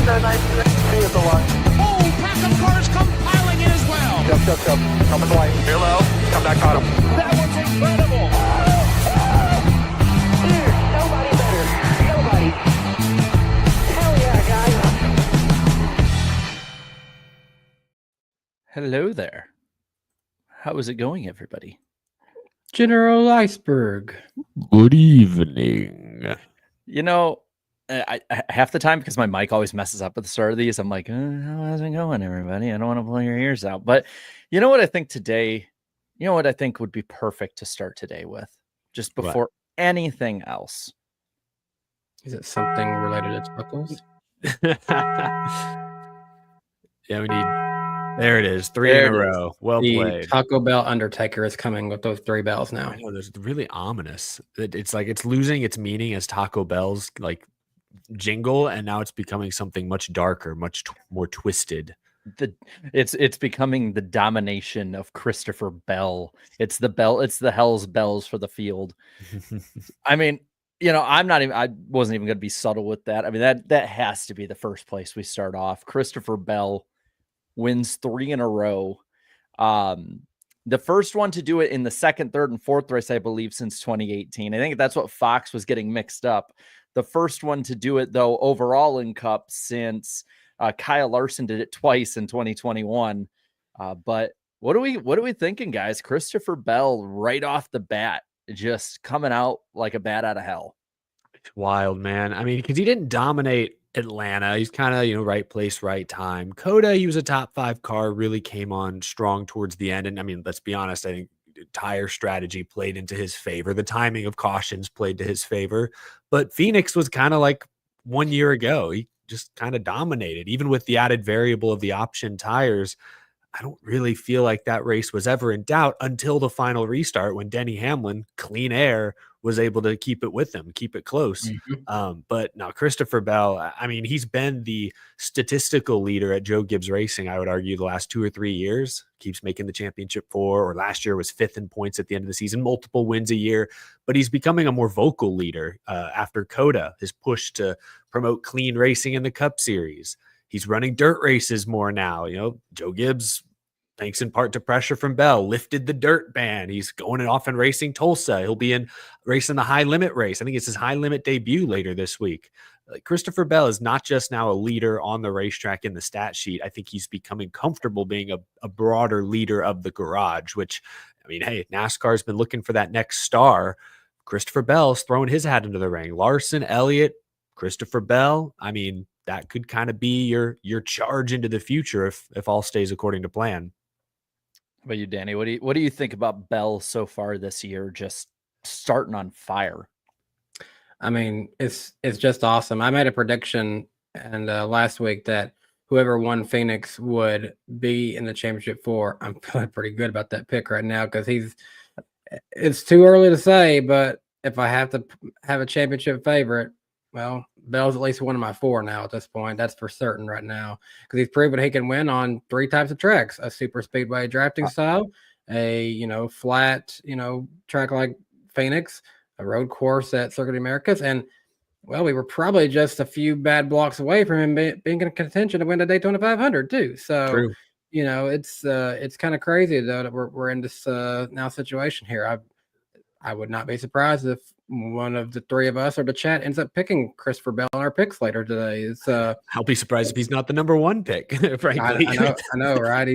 Oh, pack of cars come piling in as well. Jump. Come with the light. You're low. Come back on him. That was incredible. Nobody better. Nobody. Hell yeah, guys. Hello there. How is it going, everybody? General Iceberg. Good evening. You know, I half the time, because my mic always messes up at the start of these, I'm like, how's it going, everybody? I don't want to blow your ears out. But you know what I think today? You know what I think would be perfect to start today with? Just before anything else. Is it something related to Buckles? Yeah, we need. There it is. Three in a row. Well The played. Taco Bell Undertaker is coming with those 3 bells now. I know, there's really ominous. It's like it's losing its meaning as Taco Bell's like jingle, and now it's becoming something much darker, much more twisted. It's becoming the domination of Christopher Bell. It's the Hell's Bells for the field. I mean, you know, I wasn't even going to be subtle with that. I mean, that has to be the first place we start off. Christopher Bell wins 3 in a row. The first one to do it in the second, third, and fourth race, I believe, since 2018. I think that's what Fox was getting mixed up. The first one to do it, though, overall in Cup since Kyle Larson did it twice in 2021. But what are we thinking, guys? Christopher Bell right off the bat, just coming out like a bat out of hell. It's wild, man. I mean, because he didn't dominate Atlanta. He's kind of, right place, right time. Coda, he was a top 5 car, really came on strong towards the end. And I mean, let's be honest, I think tire strategy played into his favor. The timing of cautions played to his favor. But Phoenix was kind of like 1 year ago. He just kind of dominated, even with the added variable of the option tires. I don't really feel like that race was ever in doubt until the final restart when Denny Hamlin, clean air, was able to keep it with him, keep it close. But now Christopher Bell, I mean, he's been the statistical leader at Joe Gibbs Racing, I would argue, the last 2 or 3 years. Keeps making the championship 4, or last year was 5th in points at the end of the season, multiple wins a year. But he's becoming a more vocal leader after Coda, his push to promote clean racing in the Cup Series. He's running dirt races more now. Joe Gibbs, thanks in part to pressure from Bell, lifted the dirt ban. He's going off and racing Tulsa. He'll be racing the high limit race. I think it's his high limit debut later this week. Christopher Bell is not just now a leader on the racetrack in the stat sheet. I think he's becoming comfortable being a broader leader of the garage, which, I mean, hey, NASCAR's been looking for that next star. Christopher Bell's throwing his hat into the ring. Larson, Elliott, Christopher Bell. I mean, that could kind of be your charge into the future if all stays according to plan. How about you, Danny? What do you think about Bell so far this year? Just starting on fire. I mean, it's just awesome. I made a prediction and last week that whoever won Phoenix would be in the championship 4. I'm feeling pretty good about that pick right now because it's too early to say, but if I have to have a championship favorite, well, Bell's at least one of my 4 now at this point. That's for certain right now because he's proven he can win on 3 types of tracks: a super speedway drafting style, a flat track like Phoenix, a road course at Circuit of the Americas, and well, we were probably just a few bad blocks away from him being in contention to win the Daytona 500 too. So, True. It's kind of crazy though that we're in this now situation here. I would not be surprised if one of the 3 of us or the chat ends up picking Christopher Bell in our picks later today. I'll be surprised if he's not the number 1 pick. Frankly, I know, right?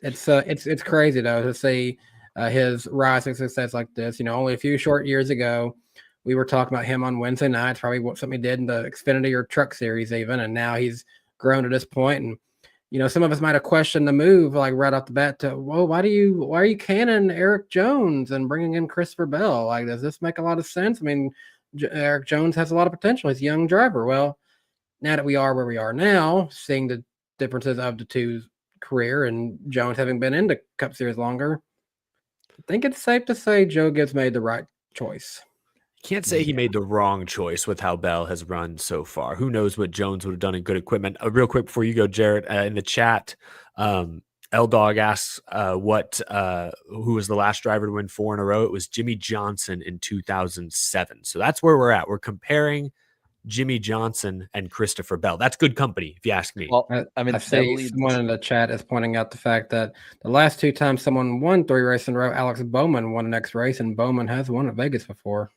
It's crazy though to see his rising success like this. Only a few short years ago, we were talking about him on Wednesday nights, probably something he did in the Xfinity or Truck Series even, and now he's grown to this point. And some of us might have questioned the move like right off the bat to, well, why are you canning Eric Jones and bringing in Christopher Bell? Like, does this make a lot of sense? I mean, Eric Jones has a lot of potential. He's a young driver. Well, now that we are where we are now, seeing the differences of the two's career and Jones having been in the Cup Series longer, I think it's safe to say Joe Gibbs made the right choice. Can't say he made the wrong choice with how Bell has run so far. Who knows what Jones would have done in good equipment. Real quick before you go, Jarrett, in the chat, L-Dog asks who was the last driver to win 4 in a row. It was Jimmy Johnson in 2007. So that's where we're at. We're comparing Jimmy Johnson, and Christopher Bell. That's good company, if you ask me. Well, I, I mean, I that see leads. someone in the chat is pointing out the fact that the last 2 times someone won 3 races in a row, Alex Bowman won the next race, and Bowman has won at Vegas before.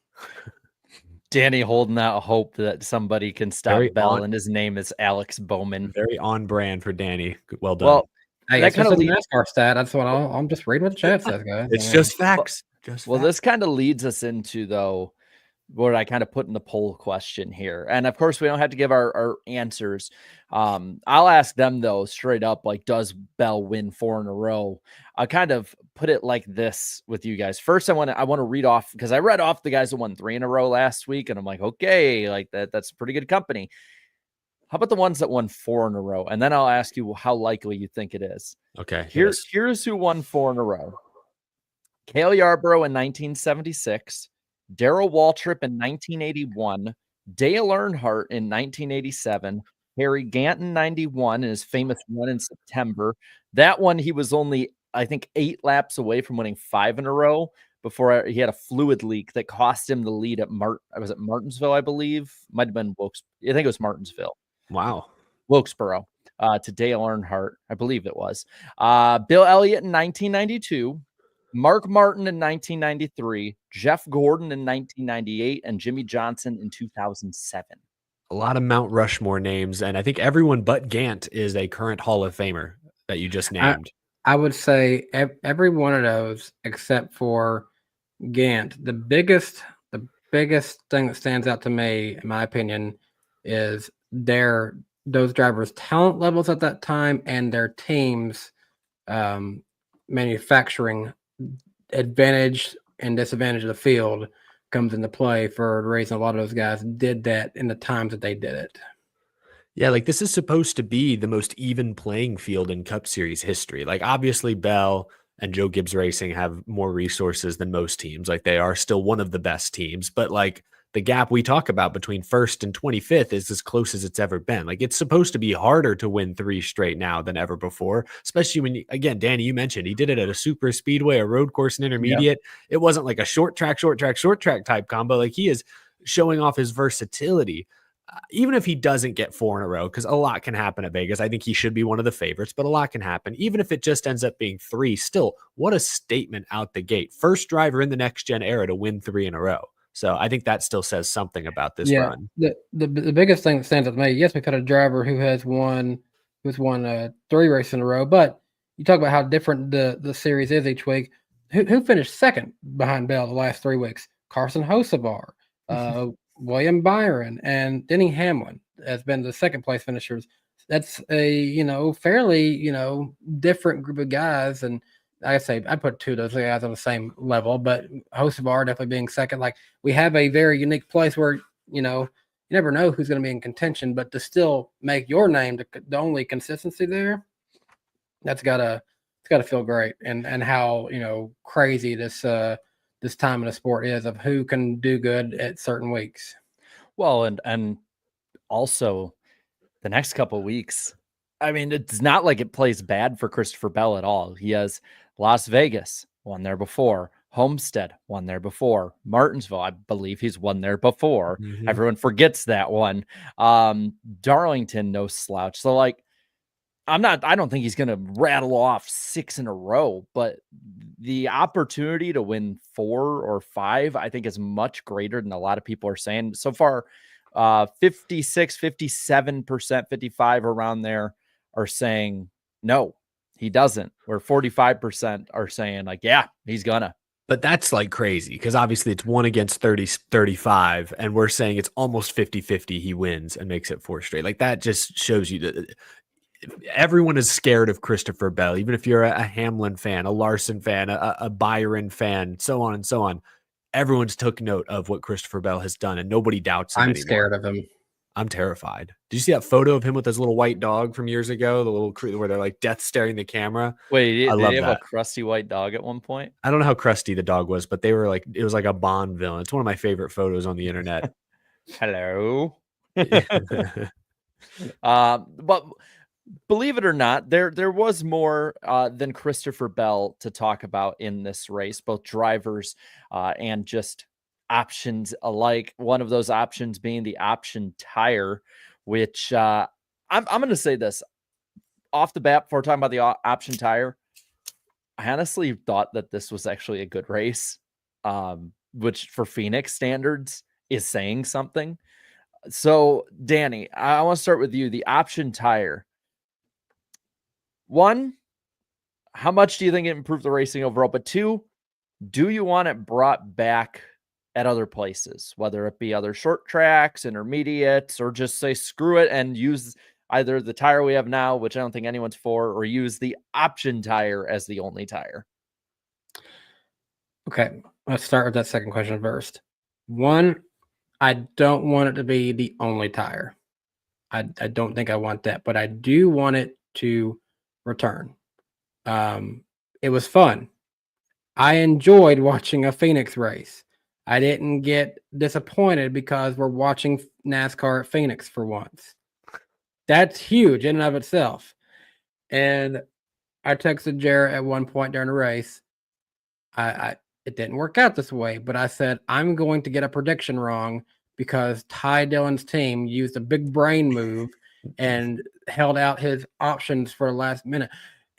Danny holding out hope that somebody can stop Very Bell, on- and his name is Alex Bowman. Very on brand for Danny. Well done. Well, Hey, that it's just kind a of leads. NASCAR stat. That's what I'm just reading what the chat says, guys. It's I mean, just facts. Well, this kind of leads us into, though, what I kind of put in the poll question here. And of course, we don't have to give our answers. I'll ask them, though, straight up, like, does Bell win 4 in a row? I'll kind of put it like this with you guys. First, I want to read off, because I read off the guys that won 3 in a row last week, and I'm like, okay, like that's pretty good company. How about the ones that won 4 in a row? And then I'll ask you how likely you think it is. Okay. Here's who won 4 in a row. Cale Yarborough in 1976, Darrell Waltrip in 1981, Dale Earnhardt in 1987, Harry Gant in 91 in his famous run in September. That one, he was only, I think, 8 laps away from winning 5 in a row before he had a fluid leak that cost him the lead at Martinsville, I believe. Might have been I think it was Martinsville. Wow. Wilkesboro to Dale Earnhardt, I believe it was. Bill Elliott in 1992, Mark Martin in 1993, Jeff Gordon in 1998, and Jimmy Johnson in 2007. A lot of Mount Rushmore names, and I think everyone but Gant is a current Hall of Famer that you just named. I would say every one of those except for Gant. The biggest thing that stands out to me, in my opinion, is those drivers' talent levels at that time and their teams' manufacturing advantage and disadvantage of the field comes into play for the reason a lot of those guys did that in the times that they did it. Yeah, like this is supposed to be the most even playing field in Cup Series history. Like obviously Bell and Joe Gibbs Racing have more resources than most teams. Like they are still one of the best teams, but like the gap we talk about between 1st and 25th is as close as it's ever been. Like it's supposed to be harder to win 3 straight now than ever before, especially when, again, Danny, you mentioned he did it at a super speedway, a road course, and intermediate. It wasn't like a short track type combo. Like he is showing off his versatility. Even if he doesn't get 4 in a row, because a lot can happen at Vegas. I think he should be one of the favorites, but a lot can happen. Even if it just ends up being 3, still, what a statement out the gate. First driver in the next gen era to win 3 in a row. So I think that still says something about this run. The biggest thing that stands out to me, yes, we've had a driver who has won 3 races in a row, but you talk about how different the series is each week. Who finished second behind Bell the last 3 weeks? Carson Hocevar, William Byron, and Denny Hamlin has been the second place finishers. That's a fairly different group of guys, and like I say, I put 2 of those guys on the same level, but Hocevar definitely being second. Like we have a very unique place where you never know who's going to be in contention, but to still make your name the only consistency there, it's gotta feel great, and how crazy this time in the sport is of who can do good at certain weeks. Well, and also the next couple of weeks, I mean, it's not like it plays bad for Christopher Bell at all. He has Las Vegas, won there before. Homestead, won there before. Martinsville, I believe he's won there before. Mhm. Everyone forgets that one. Darlington, no slouch. So like, I don't think he's going to rattle off 6 in a row, but the opportunity to win 4 or 5, I think is much greater than a lot of people are saying. So far, 56, 57%, 55 around there are saying, no, he doesn't. Where 45% are saying like, yeah, he's gonna. But that's like crazy because obviously it's 1 against 35, and we're saying it's almost 50-50 he wins and makes it 4 straight. Like that just shows you that everyone is scared of Christopher Bell, even if you're a Hamlin fan, a Larson fan, a Byron fan, so on and so on. Everyone's took note of what Christopher Bell has done, and nobody doubts him I'm anymore. scared of him. I'm terrified. Did you see that photo of him with his little white dog from years ago? The little where they're like death staring the camera. Wait, I did love he have that. a crusty white dog at one point? I don't know how crusty the dog was, but they were like, it was like a Bond villain. It's one of my favorite photos on the internet. Hello. But believe it or not, there was more than Christopher Bell to talk about in this race, both drivers and just options alike. One of those options being the option tire, which I'm going to say this off the bat before talking about the option tire. I honestly thought that this was actually a good race, which for Phoenix standards is saying something. So, Danny, I want to start with you. The option tire. One, how much do you think it improved the racing overall? But two, do you want it brought back at other places, whether it be other short tracks, intermediates, or just say screw it and use either the tire we have now, which I don't think anyone's for, or use the option tire as the only tire? Okay, let's start with that second question first. One, I don't want it to be the only tire. I don't think I want that, but I do want it to return. It was fun. I enjoyed watching a Phoenix race. I didn't get disappointed because we're watching NASCAR at Phoenix for once. That's huge in and of itself. And I texted Jarrett at one point during the race. It didn't work out this way, but I said, I'm going to get a prediction wrong because Ty Dillon's team used a big brain move and held out his options for the last minute.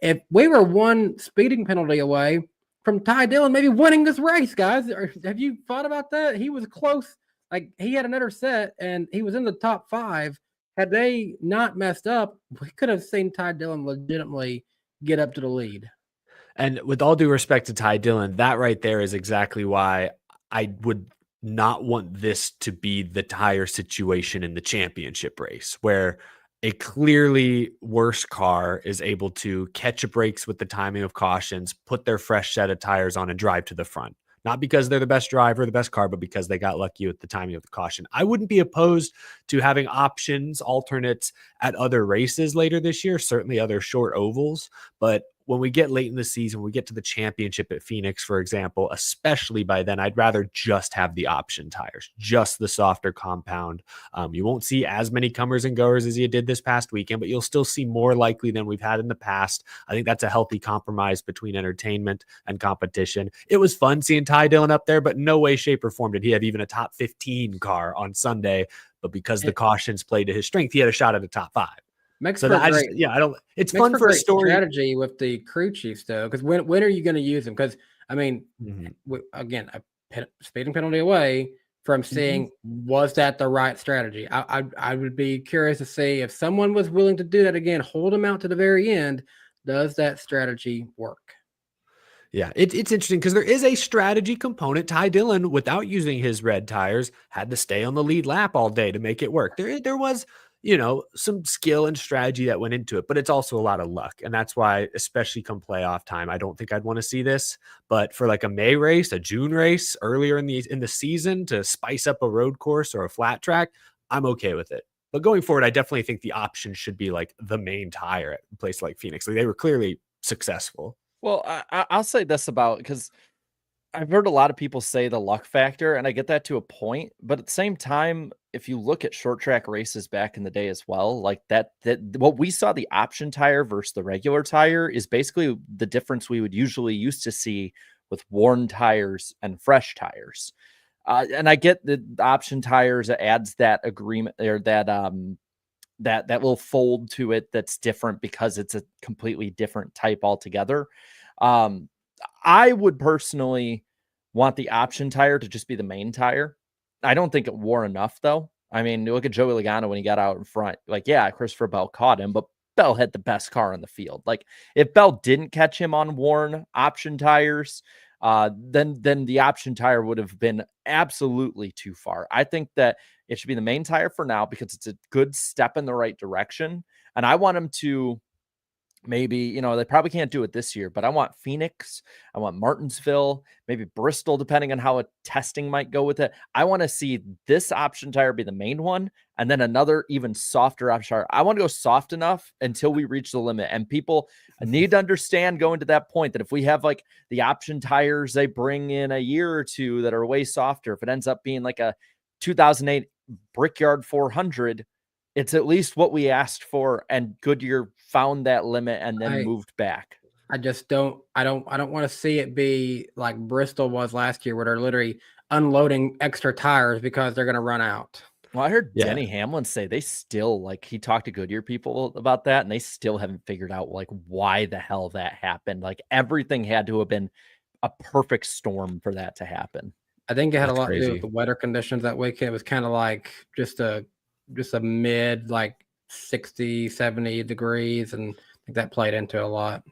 If we were one speeding penalty away from Ty Dillon maybe winning this race, guys, have you thought about that? He was close. Like, he had another set and he was in the top 5. Had they not messed up, we could have seen Ty Dillon legitimately get up to the lead. And with all due respect to Ty Dillon, that right there is exactly why I would not want this to be the tire situation in the championship race, where a clearly worse car is able to catch a brakes with the timing of cautions, put their fresh set of tires on and drive to the front. Not because they're the best driver, the best car, but because they got lucky with the timing of the caution. I wouldn't be opposed to having options, alternates at other races later this year, certainly other short ovals. But when we get late in the season, we get to the championship at Phoenix, for example, especially by then, I'd rather just have the option tires, just the softer compound. You won't see as many comers and goers as you did this past weekend, but you'll still see more likely than we've had in the past. I think that's a healthy compromise between entertainment and competition. It was fun seeing Ty Dillon up there, but no way, shape, or form did he have even a top 15 car on Sunday. But because the cautions played to his strength, he had a shot at a top 5. Makes so for that, great, I don't. It's fun for a great story strategy with the crew chiefs, though. Because when are you going to use them? Because I mean, again, a speeding penalty away from seeing was that the right strategy. I would be curious to see if someone was willing to do that again. Hold them out to the very end. Does that strategy work? Yeah, it's interesting because there is a strategy component. Ty Dillon, without using his red tires, had to stay on the lead lap all day to make it work. There was, some skill and strategy that went into it, but it's also a lot of luck. And that's why, especially come playoff time, I don't think I'd want to see this. But for like a May race, a June race earlier in the season to spice up a road course or a flat track, I'm okay with it. But going forward, I definitely think the option should be like the main tire at a place like Phoenix. Like, they were clearly successful. Well, I'll say this about, because I've heard a lot of people say the luck factor, and I get that to a point. But at the same time, if you look at short track races back in the day as well, like that what we saw, the option tire versus the regular tire, is basically the difference we would usually used to see with worn tires and fresh tires. And I get the option tires adds that agreement, or that that little fold to it that's different because it's a completely different type altogether. I would personally want the option tire to just be the main tire. I don't think it wore enough, though. I mean, look at Joey Logano when he got out in front. Like, yeah, Christopher Bell caught him, but Bell had the best car in the field. Like, if Bell didn't catch him on worn option tires, then the option tire would have been absolutely too far. I think that it should be the main tire for now because it's a good step in the right direction. And I want him to maybe, they probably can't do it this year, but I want Phoenix, I want Martinsville, maybe Bristol, depending on how a testing might go with it. I want to see this option tire be the main one, and then another even softer option tire. I want to go soft enough until we reach the limit. And people need to understand going to that point that if we have like the option tires they bring in a year or two that are way softer, if it ends up being like a 2008 Brickyard 400, it's at least what we asked for, and Goodyear found that limit and then moved back. I just don't want to see it be like Bristol was last year, where they're literally unloading extra tires because they're going to run out. Well, I heard Yeah. Denny Hamlin say they still, like, he talked to Goodyear people about that, and they still haven't figured out, like, why the hell that happened. Like, everything had to have been a perfect storm for that to happen. I think it had That's a lot to do crazy. with the weather conditions that weekend. It was kind of like just a mid, like 60, 70 degrees, and I think that played into a lot.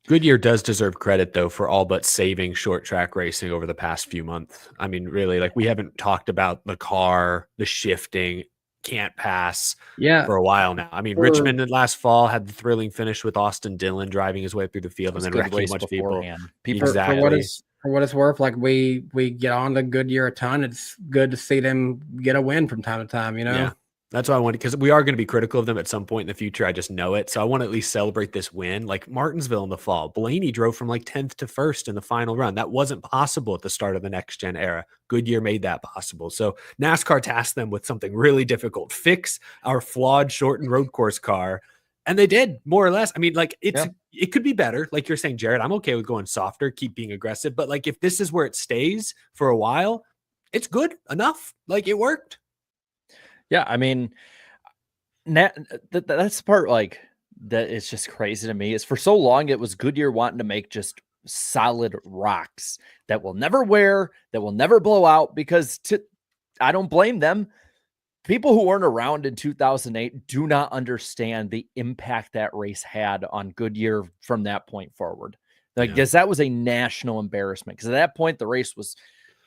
Goodyear does deserve credit, though, for all but saving short track racing over the past few months. I mean, really, like, we haven't talked about the car, the shifting, can't pass for a while now. I mean, Richmond last fall had the thrilling finish with Austin Dillon driving his way through the field and then wrecking a bunch of people. Exactly. For what it's worth, like we get on to Goodyear a ton. It's good to see them get a win from time to time, you know? Yeah. That's why I wanted, because we are going to be critical of them at some point in the future. I just know it. So I want to at least celebrate this win. Like Martinsville in the fall, Blaney drove from like 10th to 1st in the final run. That wasn't possible at the start of the next gen era. Goodyear made that possible. So NASCAR tasked them with something really difficult: fix our flawed, shortened road course car. And they did, more or less. I mean, like, it could be better. Like you're saying, Jared, I'm okay with going softer, keep being aggressive. But like, if this is where it stays for a while, it's good enough. Like, it worked. Yeah, I mean, that's the part, like, that is just crazy to me. Is for so long it was Goodyear wanting to make just solid rocks that will never wear, that will never blow out, because I don't blame them. People who weren't around in 2008 do not understand the impact that race had on Goodyear from that point forward. Like, because that was a national embarrassment. Because at that point, the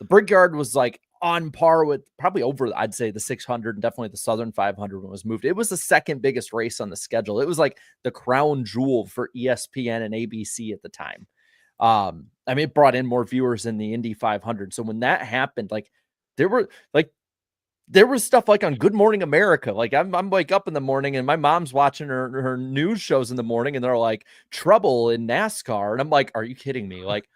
Brickyard was like on par with, probably over, I'd say, the 600 and definitely the Southern 500 when it was moved. It was the second biggest race on the schedule. It was like the crown jewel for ESPN and ABC at the time. I mean, it brought in more viewers than the Indy 500. So when that happened, like, there was stuff like on Good Morning America. Like, I'm wake up in the morning and my mom's watching her news shows in the morning, and they're like, trouble in NASCAR. And I'm like, are you kidding me? Like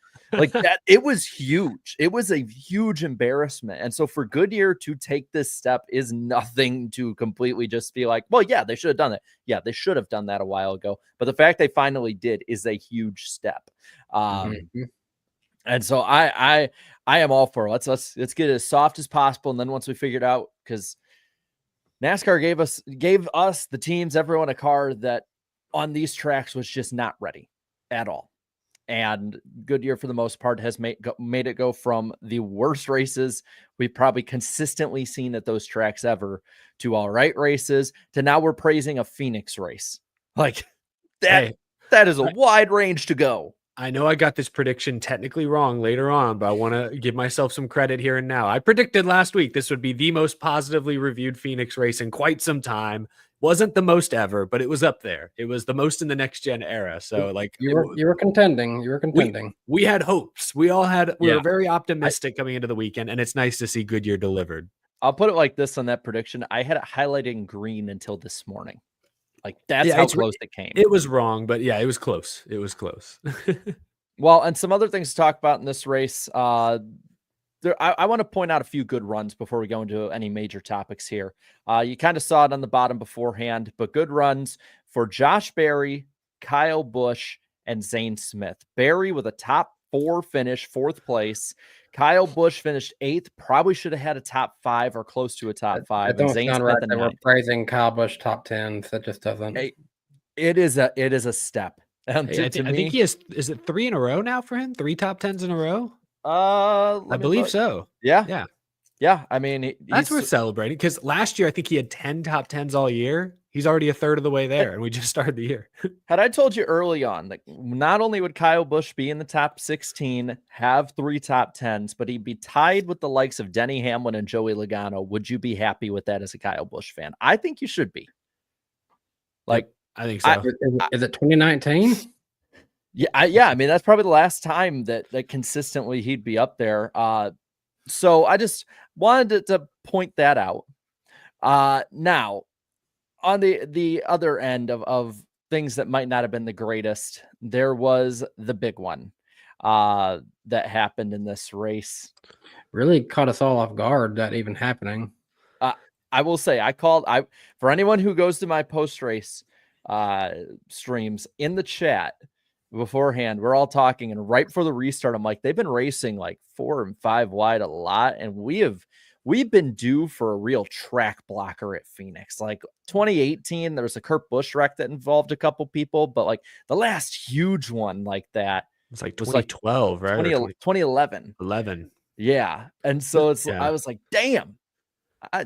that, it was huge. It was a huge embarrassment. And so for Goodyear to take this step is nothing to completely just be like, well, yeah, they should have done it. Yeah, they should have done that a while ago. But the fact they finally did is a huge step. And so I am all for it. Let's get it as soft as possible. And then once we figured out, because NASCAR gave us the teams, everyone, a car that on these tracks was just not ready at all. And Goodyear, for the most part, has made it go from the worst races we've probably consistently seen at those tracks ever to all right races to now we're praising a Phoenix race. Like that, that is a wide range to go. I know I got this prediction technically wrong later on, but I want to give myself some credit here and now. I predicted last week this would be the most positively reviewed Phoenix race in quite some time. Wasn't the most ever, but it was up there. It was the most in the next gen era. So like you were contending. You were contending. We had hopes. We were very optimistic coming into the weekend, and it's nice to see Goodyear delivered. I'll put it like this on that prediction. I had it highlighted in green until this morning. Like, that's how close it came. It was wrong, but yeah, it was close. It was close. Well, and some other things to talk about in this race. I want to point out a few good runs before we go into any major topics here. You kind of saw it on the bottom beforehand, but good runs for Josh Berry, Kyle Busch, and Zane Smith. Berry with a top 4 finish, 4th place. Kyle Busch finished 8th. Probably should have had a top 5 or close to a top 5. It don't sound right that we're praising Kyle Busch top 10s. That just doesn't. It is a step. I think he has. Is it 3 in a row now for him? 3 top 10s in a row? I believe so. Yeah. I mean, that's worth celebrating, because last year I think he had 10 top 10s all year. He's already a third of the way there, and we just started the year. Had I told you early on that not only would Kyle Busch be in the top 16, have 3 top 10s, but he'd be tied with the likes of Denny Hamlin and Joey Logano, would you be happy with that as a Kyle Busch fan? I think you should be. Like, I think so. Is it 2019? Yeah. I mean, that's probably the last time that consistently he'd be up there. So I just wanted to point that out. Now, on the other end of things that might not have been the greatest, there was the big one that happened in this race. Really caught us all off guard, that even happening. I will say, for anyone who goes to my post-race streams in the chat, beforehand, we're all talking, and right before the restart, I'm like, they've been racing like 4 and 5 wide a lot, and we've been due for a real track blocker at Phoenix. Like 2018, there was a Kurt Busch wreck that involved a couple people, but like the last huge one like that It's like was like 2012, right? 2011. 11. Yeah. And so Yeah. I was like, damn.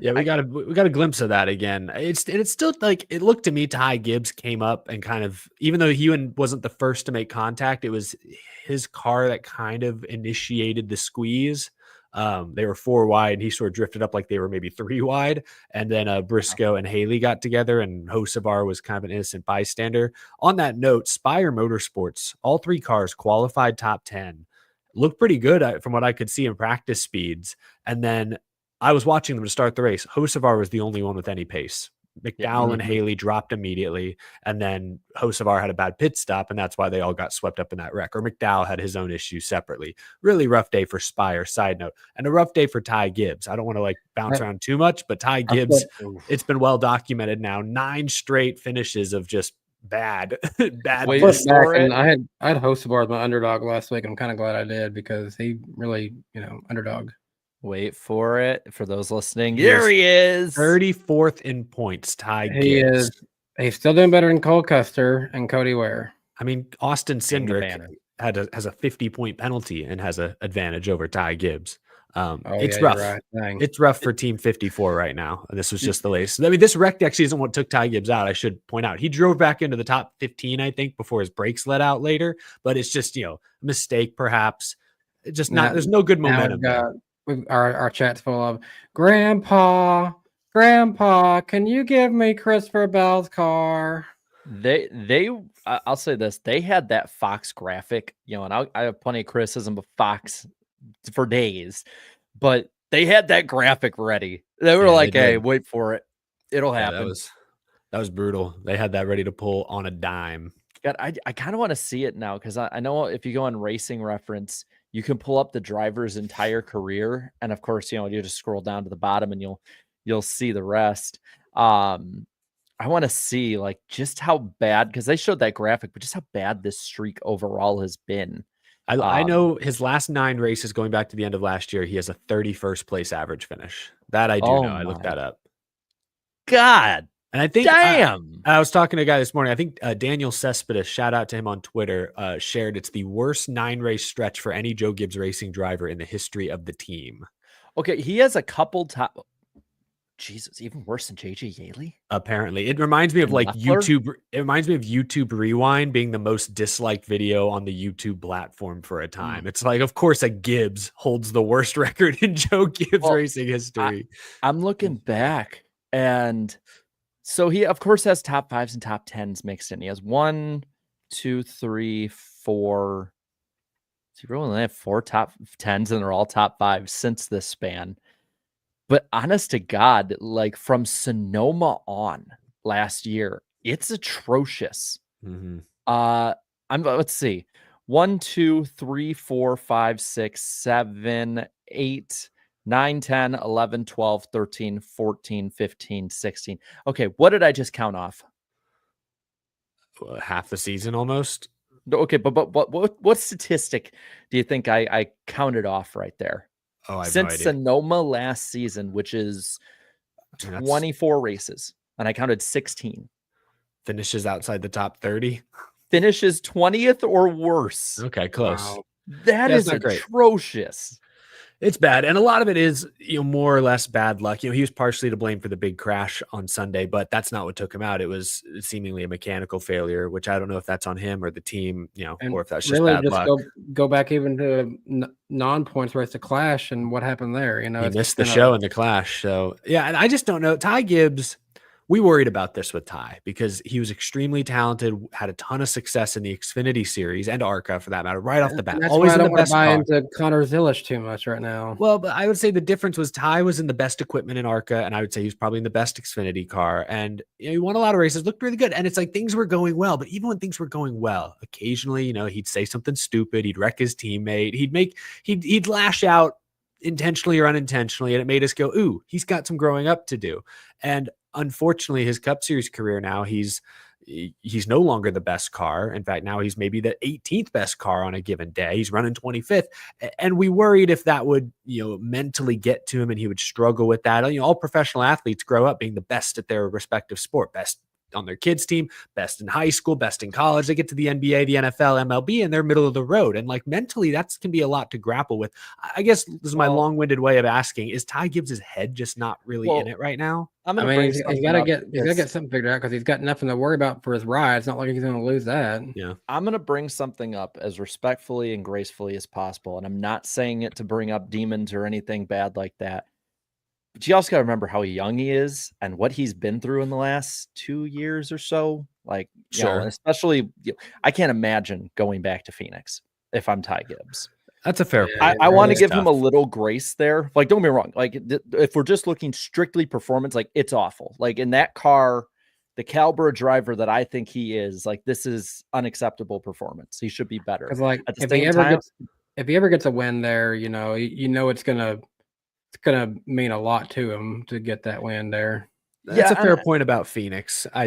Yeah, we got a glimpse of that again. It's still like, it looked to me Ty Gibbs came up and kind of, even though he wasn't the first to make contact, it was his car that kind of initiated the squeeze. They were 4 wide, and he sort of drifted up like they were maybe 3 wide, and then Briscoe and Haley got together, and Hocevar was kind of an innocent bystander. On that note, Spire Motorsports, all 3 cars qualified top 10, looked pretty good from what I could see in practice speeds, and then I was watching them to start the race. Hocevar was the only one with any pace. McDowell and Haley dropped immediately, and then Hocevar had a bad pit stop, and that's why they all got swept up in that wreck. Or McDowell had his own issues separately. Really rough day for Spire, side note, and a rough day for Ty Gibbs. I don't want to like bounce around too much, but Ty Gibbs, it's been well documented now. 9 straight finishes of just bad. Wait, And I had Hocevar as my underdog last week. I'm kind of glad I did, because he really, underdog. Wait for it. For those listening, here he is. 34th in points, Ty Gibbs. He's still doing better than Cole Custer and Cody Ware. I mean, Austin Cindric has a 50-point penalty and has an advantage over Ty Gibbs. It's rough. Right. It's rough for Team 54 right now. And this was just the latest. I mean, this wreck actually isn't what took Ty Gibbs out. I should point out he drove back into the top 15, I think, before his brakes let out later. But it's just, a mistake, perhaps. It's just not. There's no good momentum. Our chat's full of Grandpa, can you give me Christopher Bell's car? I'll say this, they had that Fox graphic, and I have plenty of criticism of Fox for days, but they had that graphic ready. They were like, hey, wait for it, it'll happen. That was brutal. They had that ready to pull on a dime. God, I kind of want to see it now, because I know if you go on Racing Reference, you can pull up the driver's entire career, and of course, you just scroll down to the bottom and you'll see the rest. I want to see like just how bad, because they showed that graphic, but just how bad this streak overall has been. I know his last 9 races going back to the end of last year, he has a 31st place average finish. That I do know. I looked that up. God. And I think, damn, I was talking to a guy this morning. I think Daniel Cespedes, shout out to him on Twitter, shared it's the worst 9-race stretch for any Joe Gibbs Racing driver in the history of the team. Okay, he has a couple top. Jesus, even worse than JJ Yaley. Apparently, it reminds me of like YouTube. It reminds me of YouTube Rewind being the most disliked video on the YouTube platform for a time. It's like, of course, a Gibbs holds the worst record in Joe Gibbs Racing history. I'm looking back, and so he, of course, has top 5s and top 10s mixed in. He has 1, 2, 3, 4. So he really only have 4 top 10s, and they're all top 5s since this span. But honest to God, like from Sonoma on last year, it's atrocious. Let's see. 1, 2, 3, 4, 5, 6, 7, 8, 9, 10, 11, 12, 13, 14, 15, 16. Okay, what did I just count off? Half the season almost. Okay, but what statistic do you think I counted off right there? Oh, I have since no idea. Sonoma last season, which is 24 races, and I counted 16. Finishes outside the top 30. Finishes 20th or worse. Okay, close. Wow. That is atrocious. It's bad. And a lot of it is, more or less bad luck. He was partially to blame for the big crash on Sunday, but that's not what took him out. It was seemingly a mechanical failure, which I don't know if that's on him or the team, or if that's just really bad luck. Go back even to non-points race to Clash and what happened there. He missed the show in the Clash. So, yeah, and I just don't know. Ty Gibbs, we worried about this with Ty because he was extremely talented, had a ton of success in the Xfinity series and ARCA for that matter, right off the bat. That's Always why I in don't the want best to buy car. into Connor Zilish too much right now. Well, but I would say the difference was Ty was in the best equipment in ARCA, and I would say he was probably in the best Xfinity car. And he won a lot of races, looked really good. And it's like things were going well, but even when things were going well, occasionally, he'd say something stupid, he'd wreck his teammate, he'd lash out intentionally or unintentionally, and it made us go, ooh, he's got some growing up to do. And unfortunately, his Cup Series career now, he's He's no longer the best car. In fact, now he's maybe the 18th best car on a given day. He's running 25th. And we worried if that would, mentally get to him and he would struggle with that. All professional athletes grow up being the best at their respective sport, best on their kids' team, best in high school, best in college. They get to the NBA, the NFL, MLB, and they're middle of the road. And like mentally, that can be a lot to grapple with. I guess this is my long-winded way of asking: is Ty Gibbs' head just not really in it right now? He's got to get something figured out because he's got nothing to worry about for his ride. It's not like he's going to lose that. Yeah, I'm going to bring something up as respectfully and gracefully as possible, and I'm not saying it to bring up demons or anything bad like that. But you also got to remember how young he is and what he's been through in the last 2 years or so. Like, and especially, I can't imagine going back to Phoenix if I'm Ty Gibbs. That's a fair point. I want to give him a little grace there. Like, don't get me wrong. Like, if we're just looking strictly performance, like, it's awful. Like, in that car, the caliber of driver that I think he is, like, this is unacceptable performance. He should be better. Because, like, if he ever gets a win there, it's gonna mean a lot to him to get that win there. That's a fair point about Phoenix. I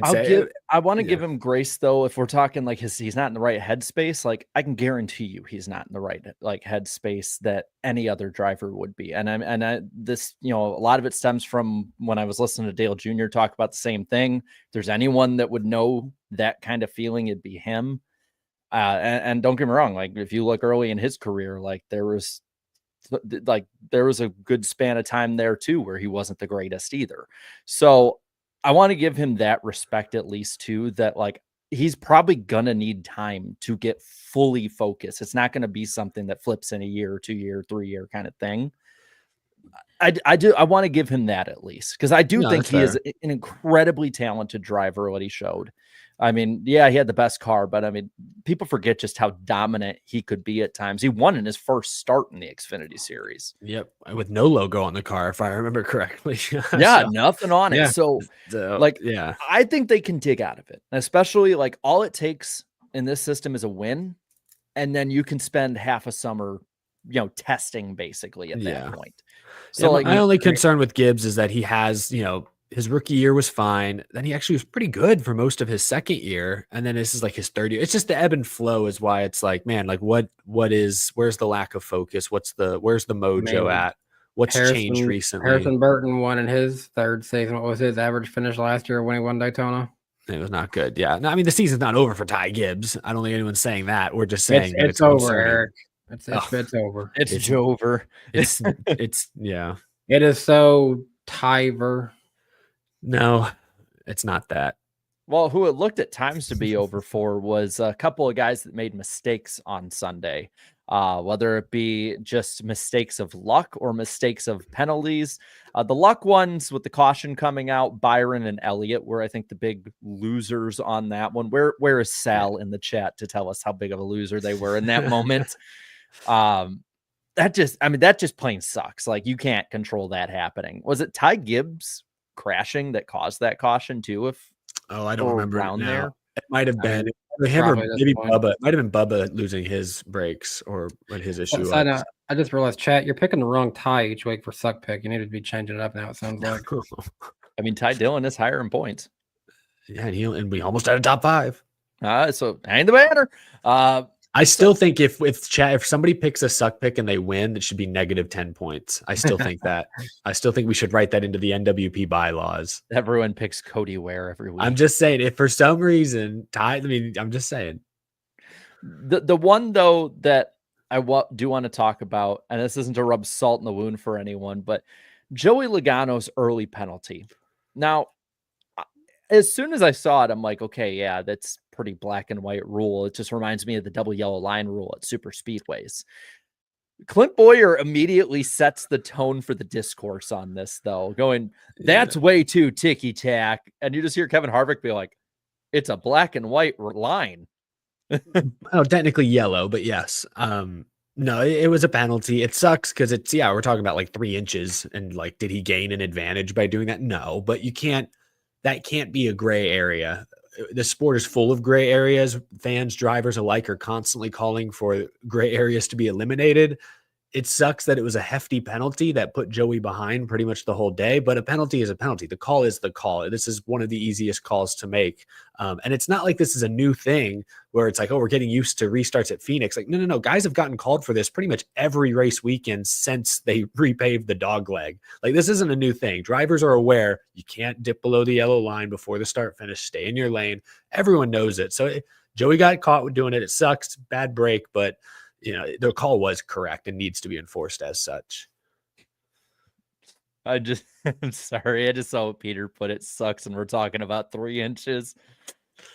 want to give him grace though. If we're talking like he's not in the right headspace, like I can guarantee you he's not in the right like headspace that any other driver would be. And this, a lot of it stems from when I was listening to Dale Jr. talk about the same thing. If there's anyone that would know that kind of feeling, it'd be him. And don't get me wrong, like if you look early in his career, like there was a good span of time there too where he wasn't the greatest either. So I want to give him that respect at least too, that like he's probably gonna need time to get fully focused. It's not going to be something that flips in a year, 2 year, 3 year kind of thing. I want to give him that at least because I do think he is an incredibly talented driver. What he showed. I mean, yeah, he had the best car, but I mean, people forget just how dominant he could be at times. He won in his first start in the Xfinity Series. Yep, with no logo on the car, if I remember correctly. Yeah, nothing on it. So, I think they can dig out of it, especially like all it takes in this system is a win, and then you can spend half a summer, testing basically at that point. So, my only concern with Gibbs is that he has, his rookie year was fine. Then he actually was pretty good for most of his second year. And then this is like his third year. It's just the ebb and flow is why it's like, man, like where's the lack of focus? Where's the mojo at? What's changed recently? Harrison Burton won in his third season. What was his average finish last year when he won Daytona? It was not good. Yeah. No, I mean, the season's not over for Ty Gibbs. I don't think anyone's saying that. We're just saying it's over, Eric. It's over. It's over. It's yeah. It is so Tyver. No, it's not that. Well, who it looked at times to be over for was a couple of guys that made mistakes on Sunday, whether it be just mistakes of luck or mistakes of penalties. The luck ones with the caution coming out, Byron and Elliott were, I think, the big losers on that one. Where is Sal in the chat to tell us how big of a loser they were in that moment? That just plain sucks. Like you can't control that happening. Was it Ty Gibbs crashing that caused that caution too? I don't remember around there. It might have been him or maybe Bubba. It might have been Bubba losing his brakes or what his issue was. I just realized, chat, you're picking the wrong Ty each week for suck pick. You need to be changing it up now. It sounds like. I mean, Ty Dillon is higher in points. Yeah, and we almost had a top 5. So hang the banner. I still think if somebody picks a suck pick and they win, it should be -10 points. I still think that. I still think we should write that into the NWP bylaws. Everyone picks Cody Ware every week. I'm just saying, if for some reason I'm just saying. The one though that I do want to talk about, and this isn't to rub salt in the wound for anyone, but Joey Logano's early penalty. Now, as soon as I saw it, I'm like, okay, yeah, that's pretty black and white rule. It just reminds me of the double yellow line rule at super speedways. Clint Boyer immediately sets the tone for the discourse on this, though, going, that's way too ticky-tack. And you just hear Kevin Harvick be like, it's a black and white line. Oh, technically yellow, but yes. No, it was a penalty. It sucks because we're talking about like 3 inches. And like, did he gain an advantage by doing that? No, but that can't be a gray area. The sport is full of gray areas. Fans, drivers alike are constantly calling for gray areas to be eliminated. It sucks that it was a hefty penalty that put Joey behind pretty much the whole day, but a penalty is a penalty. The call is the call. This is one of the easiest calls to make. And it's not like this is a new thing where it's like, oh, we're getting used to restarts at Phoenix. Like, no. Guys have gotten called for this pretty much every race weekend since they repaved the dog leg. Like, this isn't a new thing. Drivers are aware you can't dip below the yellow line before the start finish. Stay in your lane. Everyone knows it. So Joey got caught with doing it. It sucks. Bad break, but the call was correct and needs to be enforced as such. I'm sorry. I just saw what Peter put. It sucks. And we're talking about 3 inches.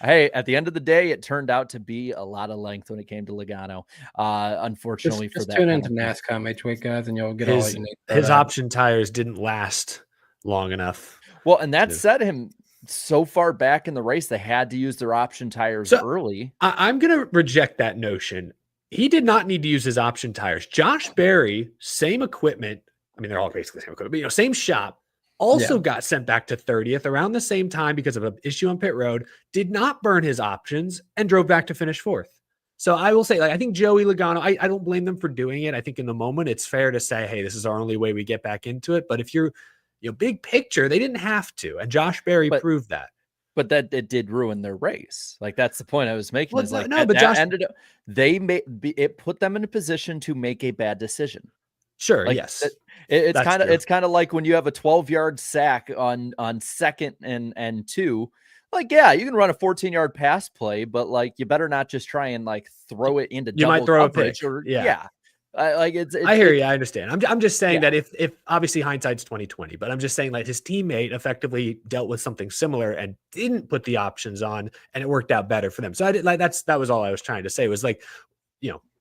Hey, at the end of the day, it turned out to be a lot of length when it came to Logano. Unfortunately Just for that. tune into NASCAR each week, guys, and you'll get all you need. His option tires didn't last long enough. Well, and that set him so far back in the race, they had to use their option tires early. I'm going to reject that notion. He did not need to use his option tires. Josh Berry, same equipment. I mean, they're all basically the same equipment, but same shop. Also got sent back to 30th around the same time because of an issue on pit road. Did not burn his options and drove back to finish 4th. So I will say, I think Joey Logano, I don't blame them for doing it. I think in the moment it's fair to say, hey, this is our only way we get back into it. But if you're, big picture, they didn't have to, and Josh Berry proved that. But that it did ruin their race. Like, that's the point I was making. Well, is like, no, but Josh ended up, it put them in a position to make a bad decision. Sure. Like, yes. It's kind of like when you have a 12-yard sack on 2nd and 2. Like, yeah, you can run a 14-yard pass play, but like, you better not just try and like throw it into you might throw a pick. I hear you. I understand. I'm just saying that if obviously hindsight's 2020, but I'm just saying like his teammate effectively dealt with something similar and didn't put the options on, and it worked out better for them. So that was all I was trying to say was like,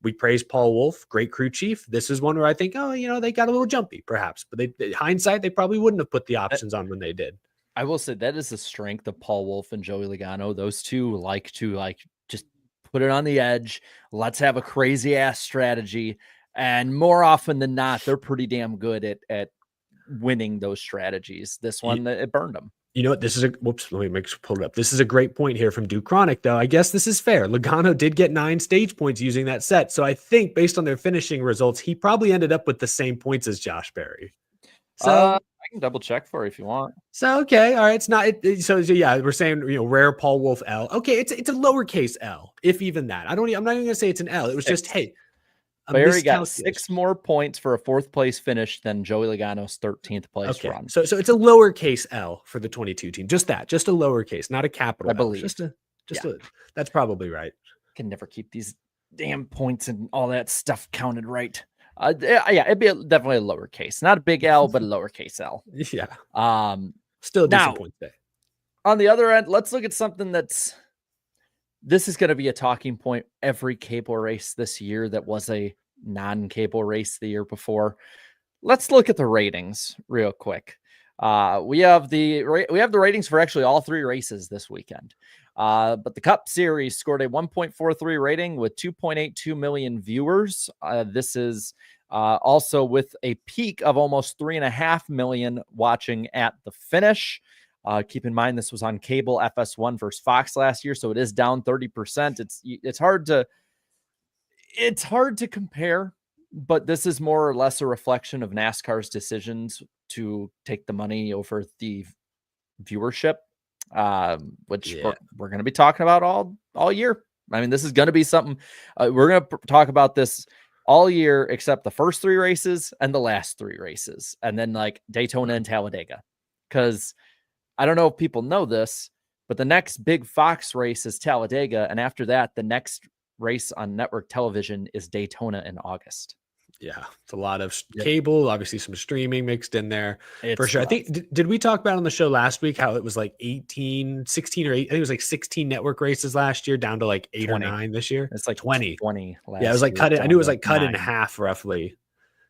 we praise Paul Wolf, great crew chief. This is one where I think, they got a little jumpy perhaps, but hindsight, they probably wouldn't have put the options on when they did. I will say that is the strength of Paul Wolf and Joey Logano. Those two like to just put it on the edge. Let's have a crazy ass strategy. And more often than not, they're pretty damn good at winning those strategies. This one, it burned them. You know what? This is let me pull it up. This is a great point here from Duke Chronic, though. I guess this is fair. Logano did get 9 stage points using that set. So I think based on their finishing results, he probably ended up with the same points as Josh Berry. So I can double check for you if you want. So, okay. All right. It's not, so yeah, we're saying, rare Paul Wolf L. Okay. It's a lowercase L, if even that. I'm not even going to say it's an L. It was just, hey, Barry got 6 more points for a 4th place finish than Joey Logano's 13th place run. So it's a lowercase L for the 22 team. Just a lowercase, not a capital. I believe. That's probably right. Can never keep these damn points and all that stuff counted right. Yeah, it'd be definitely a lowercase, not a big L, but a lowercase L. Yeah. Still a decent point day. On the other end, let's look at something this is going to be a talking point every cable race this year that was a non-cable race the year before. Let's look at the ratings real quick. We have the ratings for actually all 3 races this weekend. But the Cup Series scored a 1.43 rating with 2.82 million viewers. This is also with a peak of almost 3.5 million watching at the finish. Keep in mind, this was on cable FS1 versus Fox last year, so it is down 30%. It's hard to compare, but this is more or less a reflection of NASCAR's decisions to take the money over the viewership, which we're going to be talking about all year. I mean, this is going to be something we're going to talk about this all year, except the first 3 races and the last 3 races, and then like Daytona and Talladega, because I don't know if people know this, but the next big Fox race is Talladega. And after that, the next race on network television is Daytona in August. Yeah. It's a lot of cable, obviously some streaming mixed in there for sure. Rough. I think, did we talk about on the show last week how it was like 16 or 8? I think it was like 16 network races last year down to like 8 20. Or 9 this year. It's like 20. Yeah. It was like cut. I knew it was like cut 9. In half roughly,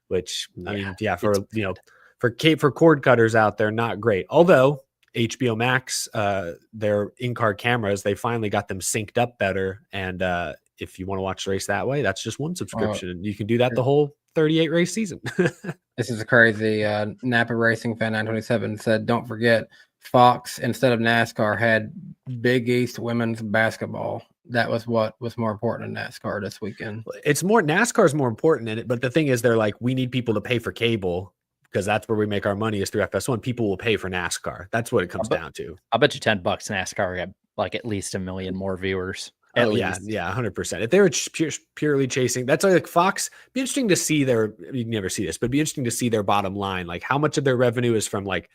which I mean, for cord cutters out there, not great. Although HBO Max, their in-car cameras, they finally got them synced up better. And if you want to watch the race that way, that's just one subscription. And you can do that the whole 38 race season. This is crazy. Napa Racing Fan 927 said, don't forget, Fox, instead of NASCAR, had Big East women's basketball that was what was more important in NASCAR this weekend. It's more NASCAR is more important in it, but the thing is, they're like, we need people to pay for cable because that's where we make our money is through FS1. People will pay for NASCAR. That's what it comes down to. I bet you $10 NASCAR got like at least 1 million more viewers. At least. Yeah, 100%. If they were purely chasing, that's like Fox. Be interesting to see you never see this, but it'd be interesting to see their bottom line, like how much of their revenue is from like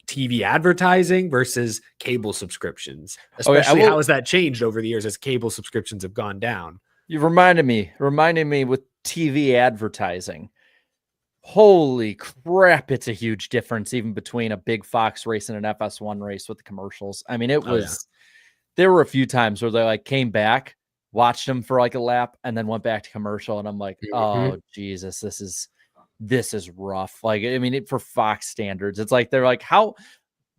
TV advertising versus cable subscriptions. Especially how has that changed over the years as cable subscriptions have gone down? You reminded me with TV advertising. Holy crap, it's a huge difference even between a big Fox race and an FS1 race with the commercials. I mean, there were a few times where they like came back, watched them for like a lap, and then went back to commercial. And I'm like, oh Jesus, this is rough. Like, I mean, for Fox standards, it's like, they're like,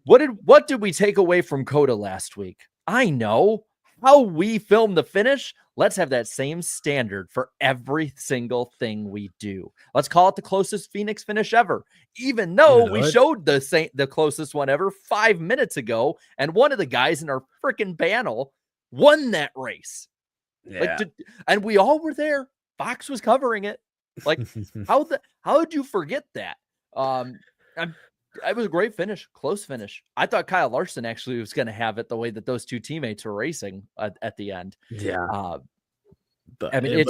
what did we take away from Coda last week? I know how we filmed the finish. Let's have that same standard for every single thing we do. Let's call it the closest Phoenix finish ever, even though we showed the closest one ever 5 minutes ago. And one of the guys in our freaking panel won that race. Yeah. And we all were there. Fox was covering it. Like, how did you forget that? It was a great finish, close finish. I thought Kyle Larson actually was going to have it the way that those two teammates were racing at the end. Yeah. But I mean,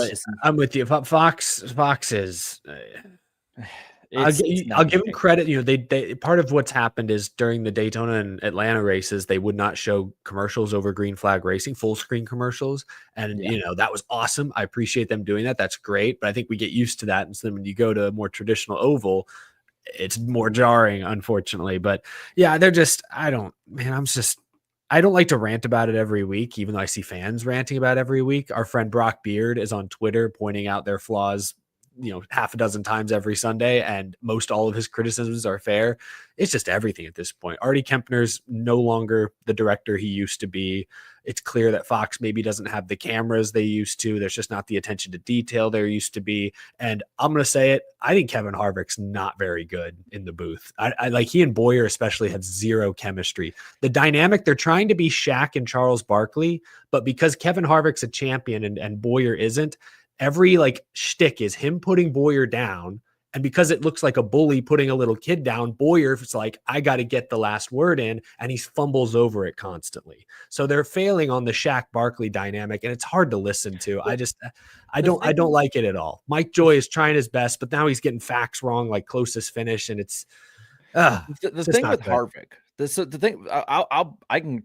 I'm with you. Fox is. I'll give them credit. You know, they part of what's happened is during the Daytona and Atlanta races, they would not show commercials over green flag racing, full screen commercials. And, you know, that was awesome. I appreciate them doing that. That's great. But I think we get used to that. And so then when you go to a more traditional oval, it's more jarring, unfortunately. But yeah, I don't like to rant about it every week, even though I see fans ranting about it every week. Our friend Brock Beard is on Twitter pointing out their flaws, you know, half a dozen times every Sunday, and most all of his criticisms are fair. It's just everything at this point. Artie Kempner's no longer the director he used to be. It's clear that Fox maybe doesn't have the cameras they used to. There's just not the attention to detail there used to be. And I'm going to say it. I think Kevin Harvick's not very good in the booth. I like he and Boyer especially have zero chemistry. The dynamic, they're trying to be Shaq and Charles Barkley, but because Kevin Harvick's a champion and Boyer isn't, every like shtick is him putting Boyer down. And because it looks like a bully putting a little kid down, Boyer's like, I got to get the last word in, and he fumbles over it constantly. So they're failing on the Shaq Barkley dynamic, and it's hard to listen to. I don't like it at all. Mike Joy is trying his best, but now he's getting facts wrong, like closest finish, and it's the thing with Harvick. I can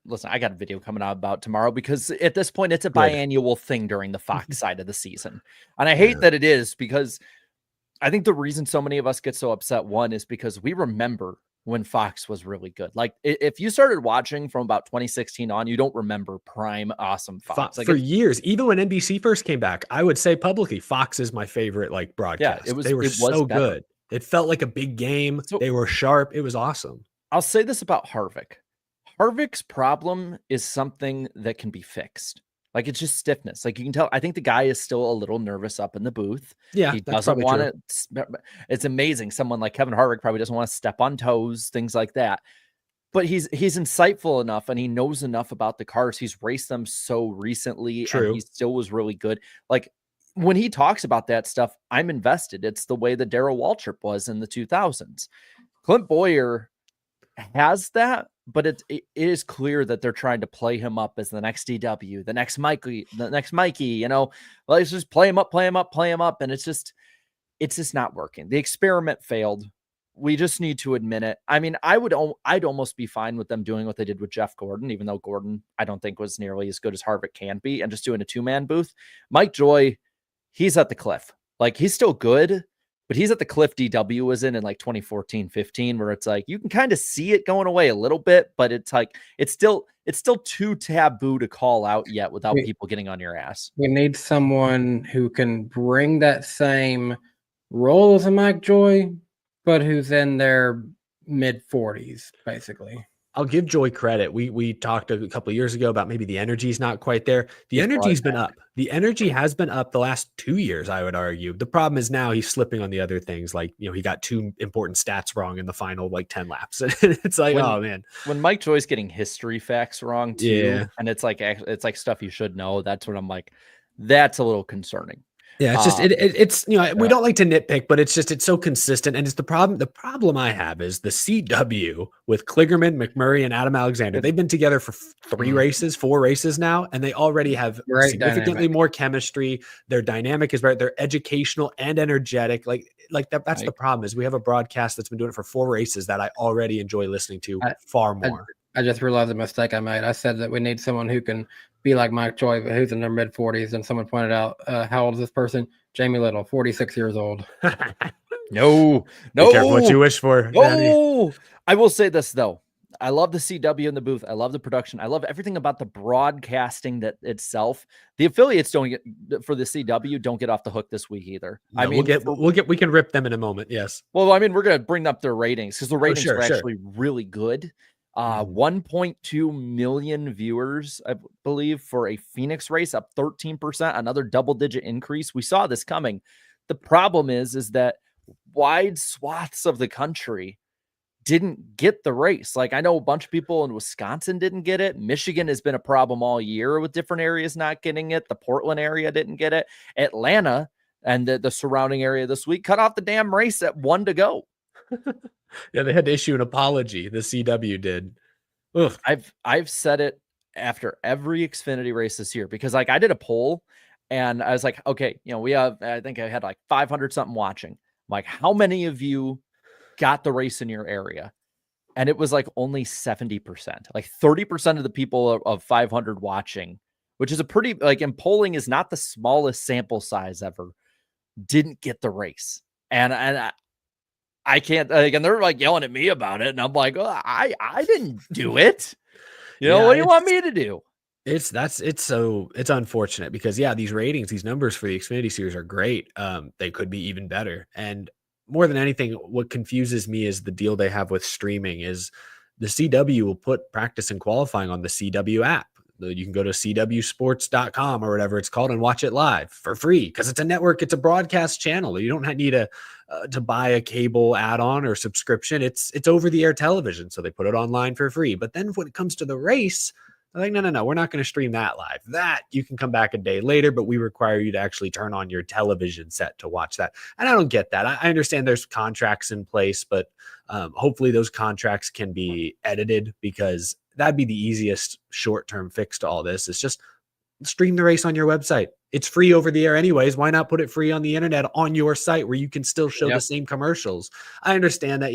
listen. I got a video coming out about tomorrow because at this point it's a biannual thing during the Fox side of the season, and I hate that it is because I think the reason so many of us get so upset, one, is because we remember when Fox was really good. Like if you started watching from about 2016 on, you don't remember prime awesome Fox. Like for years, even when NBC first came back, I would say publicly, Fox is my favorite like broadcast. Yeah, they were so good. It felt like a big game. So, they were sharp. It was awesome. I'll say this about Harvick. Harvick's problem is something that can be fixed. Like it's just stiffness. Like you can tell, I think the guy is still a little nervous up in the booth. Yeah. He doesn't want to. It's amazing. Someone like Kevin Harvick probably doesn't want to step on toes, things like that. But he's insightful enough and he knows enough about the cars. He's raced them so recently. And he still was really good. Like when he talks about that stuff, I'm invested. It's the way that Darrell Waltrip was in the 2000s. Clint Boyer has that, but it is clear that they're trying to play him up as the next DW, the next Mikey, you know, let's just play him up. And it's just not working. The experiment failed. We just need to admit it. I mean, I'd almost be fine with them doing what they did with Jeff Gordon, even though Gordon, I don't think was nearly as good as Harvick can be, and just doing a 2-man booth. Mike Joy, he's at the cliff. Like he's still good, but he's at the cliff DW was in like 2014, 15, where it's like, you can kind of see it going away a little bit, but it's like, it's still too taboo to call out yet without people getting on your ass. We need someone who can bring that same role as a Mike Joy, but who's in their mid 40s, basically. I'll give Joy credit. We talked a couple of years ago about maybe the energy's not quite there. The He's energy's been brought up. The energy has been up the last 2 years, I would argue. The problem is now he's slipping on the other things. Like, he got 2 important stats wrong in the final, 10 laps. It's like, oh man. When Mike Joy's getting history facts wrong too, Yeah. and it's like stuff you should know, that's when I'm like, that's a little concerning. Yeah, it's just it's we don't like to nitpick, but it's so consistent, and it's the problem. The problem I have is the CW with Kligerman, McMurray, and Adam Alexander. They've been together for 4 races now, and they already have Great significantly dynamic. more chemistry. Their dynamic is better. They're educational and energetic. Like that. That's the problem. Is we have a broadcast that's been doing it for 4 races that I already enjoy listening to far more. I just realized the mistake I made. I said that we need someone who can be like Mike Joy, who's in their mid-40s, and someone pointed out, how old is this person? Jamie Little, 46 years old. No. Be careful what you wish for. Daddy. No. I will say this though. I love the CW in the booth. I love the production. I love everything about the broadcasting that itself. The affiliates don't get for the CW don't get off the hook this week either. No, I mean, we can rip them in a moment. Yes. Well, I mean, we're going to bring up their ratings because the ratings sure, are sure. actually really good. 1.2 million viewers, I believe, for a Phoenix race, up 13%, another double-digit increase. We saw this coming. The problem is that wide swaths of the country didn't get the race. Like, I know a bunch of people in Wisconsin didn't get it. Michigan has been a problem all year with different areas not getting it. The Portland area didn't get it. Atlanta and the surrounding area this week cut off the damn race at 1 to go. Yeah, they had to issue an apology. The CW did. Ugh. I've said it after every Xfinity race this year because I did a poll and I was like, okay, we have, I think I had 500 something watching. I'm like, how many of you got the race in your area? And it was only 70%, 30% of the people of 500 watching, which is a pretty, and polling is not the smallest sample size ever, didn't get the race. And I can't, and they're yelling at me about it. And I'm like, oh, I didn't do it. What do you want me to do? It's unfortunate because these ratings, these numbers for the Xfinity series are great. They could be even better. And more than anything, what confuses me is the deal they have with streaming is the CW will put practice and qualifying on the CW app. You can go to cwsports.com or whatever it's called and watch it live for free because it's a network. It's a broadcast channel. You don't need to buy a cable add-on or subscription. It's over-the-air television, so they put it online for free. But then when it comes to the race, they're like, no, we're not going to stream that live. That you can come back a day later, but we require you to actually turn on your television set to watch that. And I don't get that. I understand there's contracts in place, but hopefully those contracts can be edited because that'd be the easiest short-term fix to all this. It's just stream the race on your website. It's free over the air anyways. Why not put it free on the internet on your site where you can still show the same commercials? I understand that,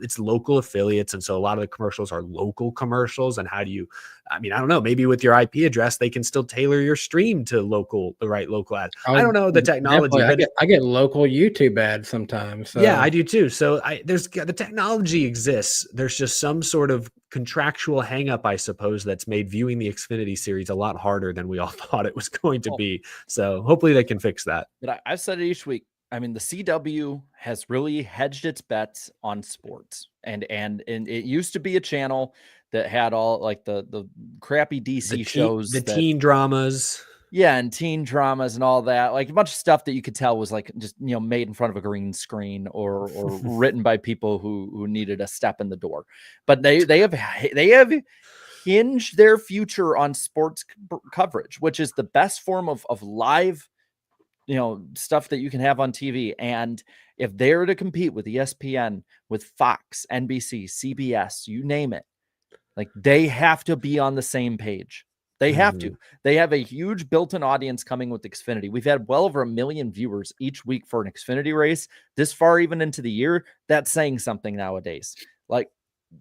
it's local affiliates. And so a lot of the commercials are local commercials. And how do you, I don't know, maybe with your IP address, they can still tailor your stream to the right local ad. I don't know the technology. I get local YouTube ads sometimes. So. Yeah, I do too. So the technology exists. There's just some sort of contractual hang up, I suppose, that's made viewing the Xfinity series a lot harder than we all thought it was going to be. So hopefully they can fix that. But I've said it each week. The CW has really hedged its bets on sports, and it used to be a channel that had all the crappy DC shows, teen dramas. Yeah, and teen dramas and all that, a bunch of stuff that you could tell was just made in front of a green screen or written by people who needed a step in the door. But they have hinged their future on sports coverage, which is the best form of live, stuff that you can have on TV. And if they're to compete with ESPN, with Fox, NBC, CBS, you name it, they have to be on the same page. They have to. They have a huge built-in audience coming with Xfinity. We've had well over 1 million viewers each week for an Xfinity race this far, even into the year. That's saying something nowadays.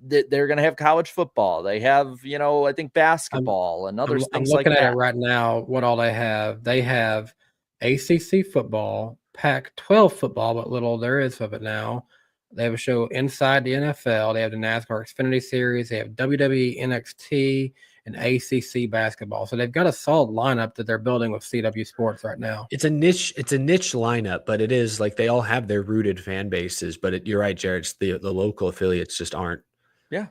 They're going to have college football. They have, I think basketball and other things like that. I'm looking at it right now. What all they have? They have ACC football, Pac-12 football, but little there is of it now. They have a show inside the NFL. They have the NASCAR Xfinity Series. They have WWE, NXT, and ACC basketball. So they've got a solid lineup that they're building with CW Sports right now. It's a niche lineup, but it is they all have their rooted fan bases. But you're right, Jared. The local affiliates just aren't.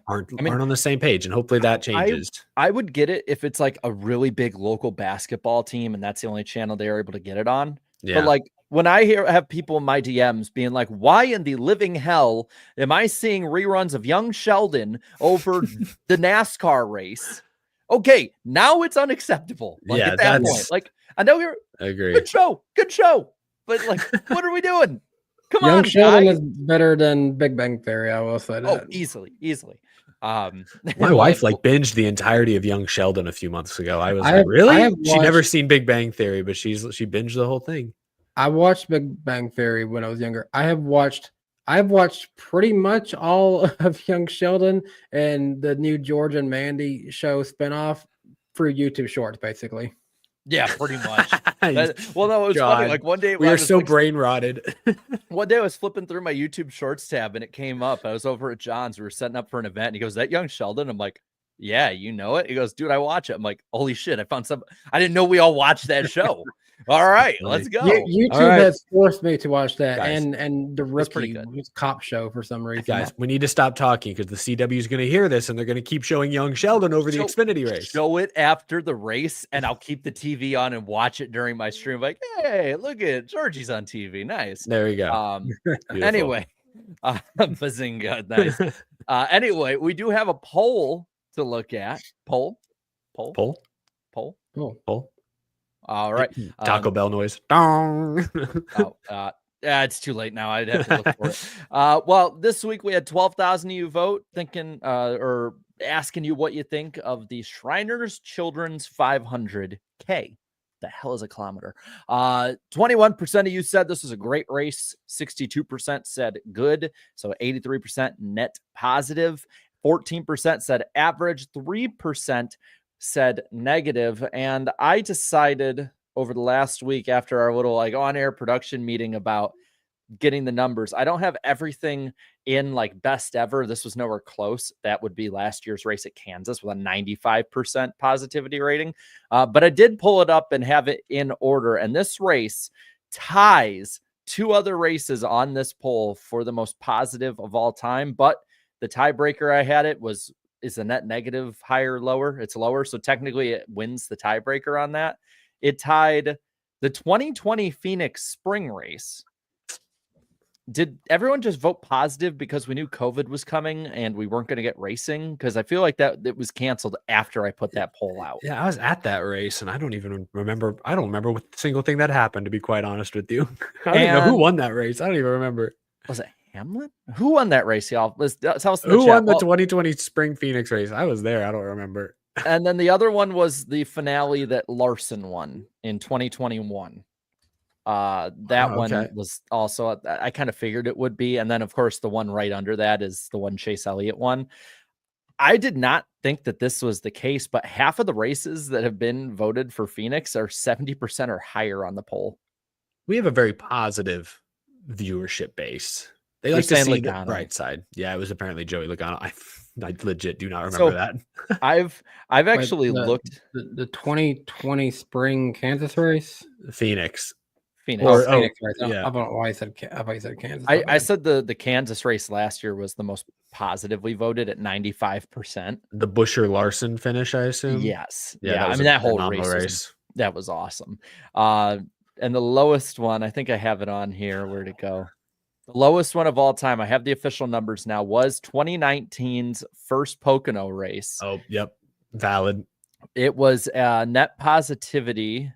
aren't I mean, on the same page, and hopefully that changes. I would get it if it's like a really big local basketball team and that's the only channel they're able to get it on. Yeah. But like when I have people in my DMs being like, why in the living hell am I seeing reruns of Young Sheldon over the NASCAR race? Okay, now it's unacceptable. Like Yeah, at that point, that's- like I know you're I agree. good show. But like, what are we doing? Come Young on, Sheldon guy. is better than Big Bang Theory. I will say that. Oh, easily. My wife binged the entirety of Young Sheldon a few months ago. I was like, I really? have She never watched- seen Big Bang Theory, but she binged the whole thing. I watched Big Bang Theory when I was younger. I've watched pretty much all of Young Sheldon and the new George and Mandy show spinoff through YouTube Shorts, basically. Yeah, pretty much. Well, no, it was God. funny. Like one day We I are was, so like, brain rotted. one day I was flipping through my YouTube Shorts tab and it came up. I was over at John's. We were setting up for an event. And he goes, "That Young Sheldon?" I'm like, "Yeah, you know it." He goes, "Dude, I watch it." I'm like, "Holy shit! I found some. I didn't know we all watched that show." All right, let's go. YouTube All right. has forced me to watch that, Guys, and the it's pretty Rookie good. cop show for some reason. Guys, we need to stop talking because the CW is going to hear this and they're going to keep showing Young Sheldon over the So- Xfinity race. Show it after the race, and I'll keep the TV on and watch it during my stream. Like, hey, look at Georgie's on TV. Nice. There we go. Beautiful. Anyway, bazinga, nice. Anyway, we do have a poll to look at. Poll. Pull. All right. Taco Bell noise. Dong. Yeah, it's too late now. I'd have to look for it. Well, this week we had 12,000 of you vote, thinking or asking you what you think of the Shriners Children's 500K. The hell is a kilometer? 21% of you said this was a great race. 62% said good. So 83% net positive. 14% said average. 3% said negative. And I decided over the last week after our little on-air production meeting about getting the numbers. I don't have everything in best ever. This was nowhere close. That would be last year's race at Kansas with a 95% positivity rating. But I did pull it up and have it in order. And this race ties two other races on this poll for the most positive of all time. But the tiebreaker I had is the net negative higher, lower? It's lower. So technically it wins the tiebreaker on that. It tied the 2020 Phoenix spring race. Did everyone just vote positive because we knew COVID was coming and we weren't going to get racing? Because I feel like that it was canceled after I put that poll out. Yeah, I was at that race and I don't even remember. I don't remember what single thing that happened, to be quite honest with you. I don't even know who won that race. I don't even remember. Was it Hamlin? Who won that race, y'all? Who won the 2020 spring Phoenix race? I was there. I don't remember. And then the other one was the finale that Larson won in 2021. That one was also, I kind of figured it would be. And then of course the one right under that is the one Chase Elliott won. I did not think that this was the case, but half of the races that have been voted for Phoenix are 70% or higher on the poll. We have a very positive viewership base. They like to see the bright side. Yeah, it was apparently Joey Logano. I legit do not remember that. I've actually looked the 2020 spring Kansas race. Phoenix. Phoenix. Phoenix race. Yeah. I don't know why I said Kansas. I said the Kansas race last year was the most positively voted at 95%. The Busher Larson finish, I assume. Yes. Yeah. I mean, that whole race. That was awesome. And the lowest one, I think I have it on here. Where'd it go? The lowest one of all time, I have the official numbers now, was 2019's first Pocono race. Oh, yep. Valid. It was a net positivity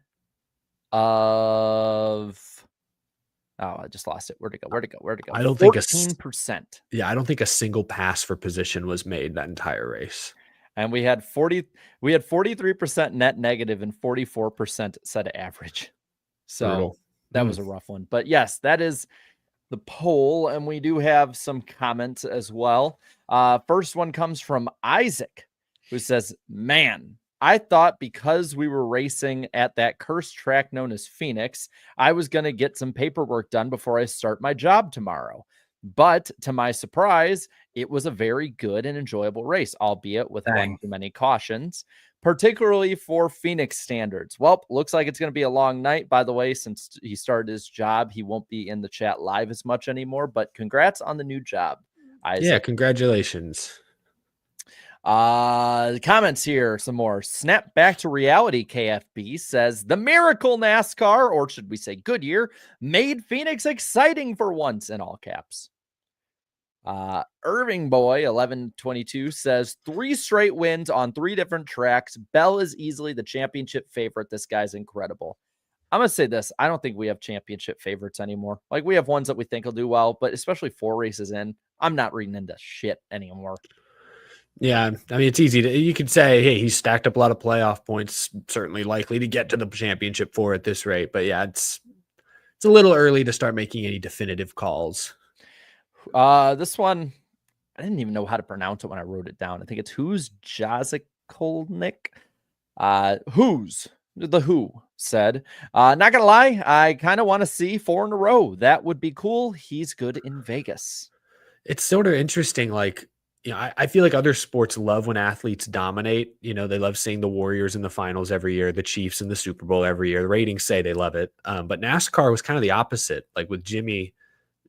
of... Oh, I just lost it. Where'd it go? I don't think 14%. I don't think a single pass for position was made that entire race. And we had 43% net negative and 44% said average. So brutal. That was a rough one. But yes, that is the poll, and we do have some comments as well. First one comes from Isaac, who says, "Man, I thought because we were racing at that cursed track known as Phoenix, I was going to get some paperwork done before I start my job tomorrow. But to my surprise, it was a very good and enjoyable race, albeit with one too many cautions, particularly for Phoenix standards. Well, looks like it's going to be a long night. By the way, since he started his job, he won't be in the chat live as much anymore, but congrats on the new job, Isaac." Yeah, congratulations. Comments here, some more. Snap back to reality. KFB says the miracle NASCAR, or should we say Goodyear, made Phoenix exciting for once, in all caps. Irving Boy 1122 says 3 straight wins on 3 different tracks. Bell is easily the championship favorite. This guy's incredible. I'm gonna say this. I don't think we have championship favorites anymore. Like, we have ones that we think will do well, but especially 4 races in, I'm not reading into shit anymore. Yeah, I mean, it's easy to, you could say, hey, he's stacked up a lot of playoff points, certainly likely to get to the championship 4 at this rate. But yeah, it's a little early to start making any definitive calls. This one, I didn't even know how to pronounce it when I wrote it down. I think it's Who's Jazikolnik. Who's the Who said, not gonna lie, I kind of want to see 4 in a row. That would be cool. He's good in Vegas. It's sort of interesting. Like, you know, I feel like other sports love when athletes dominate. You know, they love seeing the Warriors in the finals every year, the Chiefs in the Super Bowl every year. The ratings say they love it. But NASCAR was kind of the opposite. Like with Jimmy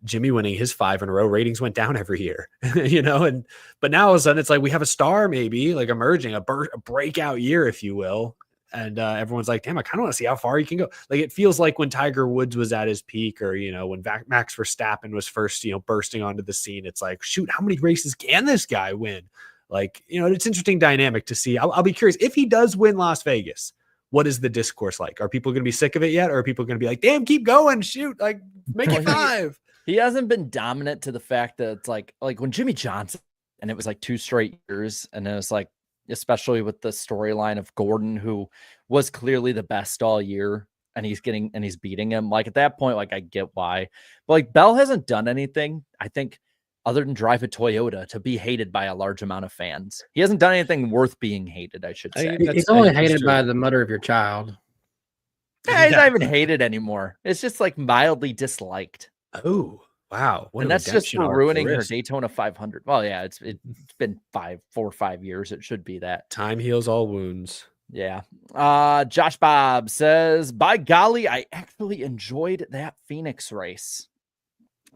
winning his 5 in a row, ratings went down every year, you know, but now all of a sudden it's like we have a star maybe like emerging, a breakout year, if you will. And everyone's like, damn, I kind of want to see how far he can go. Like, it feels like when Tiger Woods was at his peak, or, you know, when Max Verstappen was first, you know, bursting onto the scene. It's like, shoot, how many races can this guy win? Like, you know, it's interesting dynamic to see. I'll be curious if he does win Las Vegas. What is the discourse like? Are people going to be sick of it yet? Or are people going to be like, damn, keep going, shoot, like make it 5? He hasn't been dominant to the fact that it's like when Jimmy Johnson, and it was like 2 straight years, and it was like, especially with the storyline of Gordon, who was clearly the best all year, and he's beating him. Like, at that point, like, I get why, but like, Bell hasn't done anything, I think, other than drive a Toyota to be hated by a large amount of fans. He hasn't done anything worth being hated, I should say. He's only hated by the mother of your child. Yeah, he's not even hated anymore. It's just like mildly disliked. Oh, wow. And that's just for ruining her Daytona 500. Well, yeah, it's been 4 or 5 years. It should be that. Time heals all wounds. Yeah. Josh Bob says, by golly, I actually enjoyed that Phoenix race.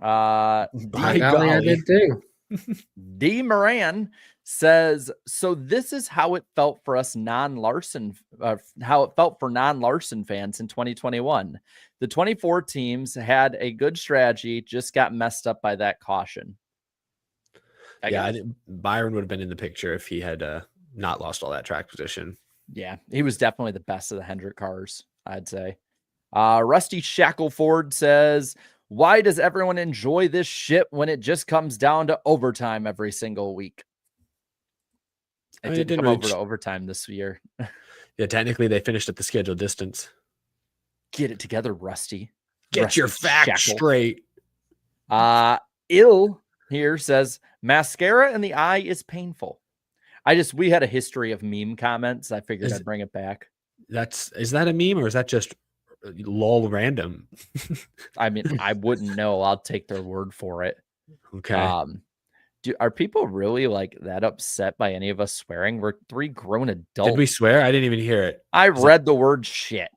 By golly, I did too. D Moran says, so this is how it felt for us non-Larson, how it felt for non-Larson fans in 2021. The 24 teams had a good strategy, just got messed up by that caution. Byron would have been in the picture if he had not lost all that track position. Yeah, he was definitely the best of the Hendrick cars, I'd say. Rusty Shackleford says, why does everyone enjoy this shit when it just comes down to overtime every single week? It didn't come over to overtime this year. Yeah, technically they finished at the scheduled distance. Get it together, Rusty. Get your facts straight. Ill here says, mascara in the eye is painful. We had a history of meme comments. I figured I'd bring it back. Is that a meme, or is that just lol random? I mean, I wouldn't know. I'll take their word for it. Okay. Are people really like that upset by any of us swearing? We're 3 grown adults. Did we swear? I didn't even hear it. I read the word shit.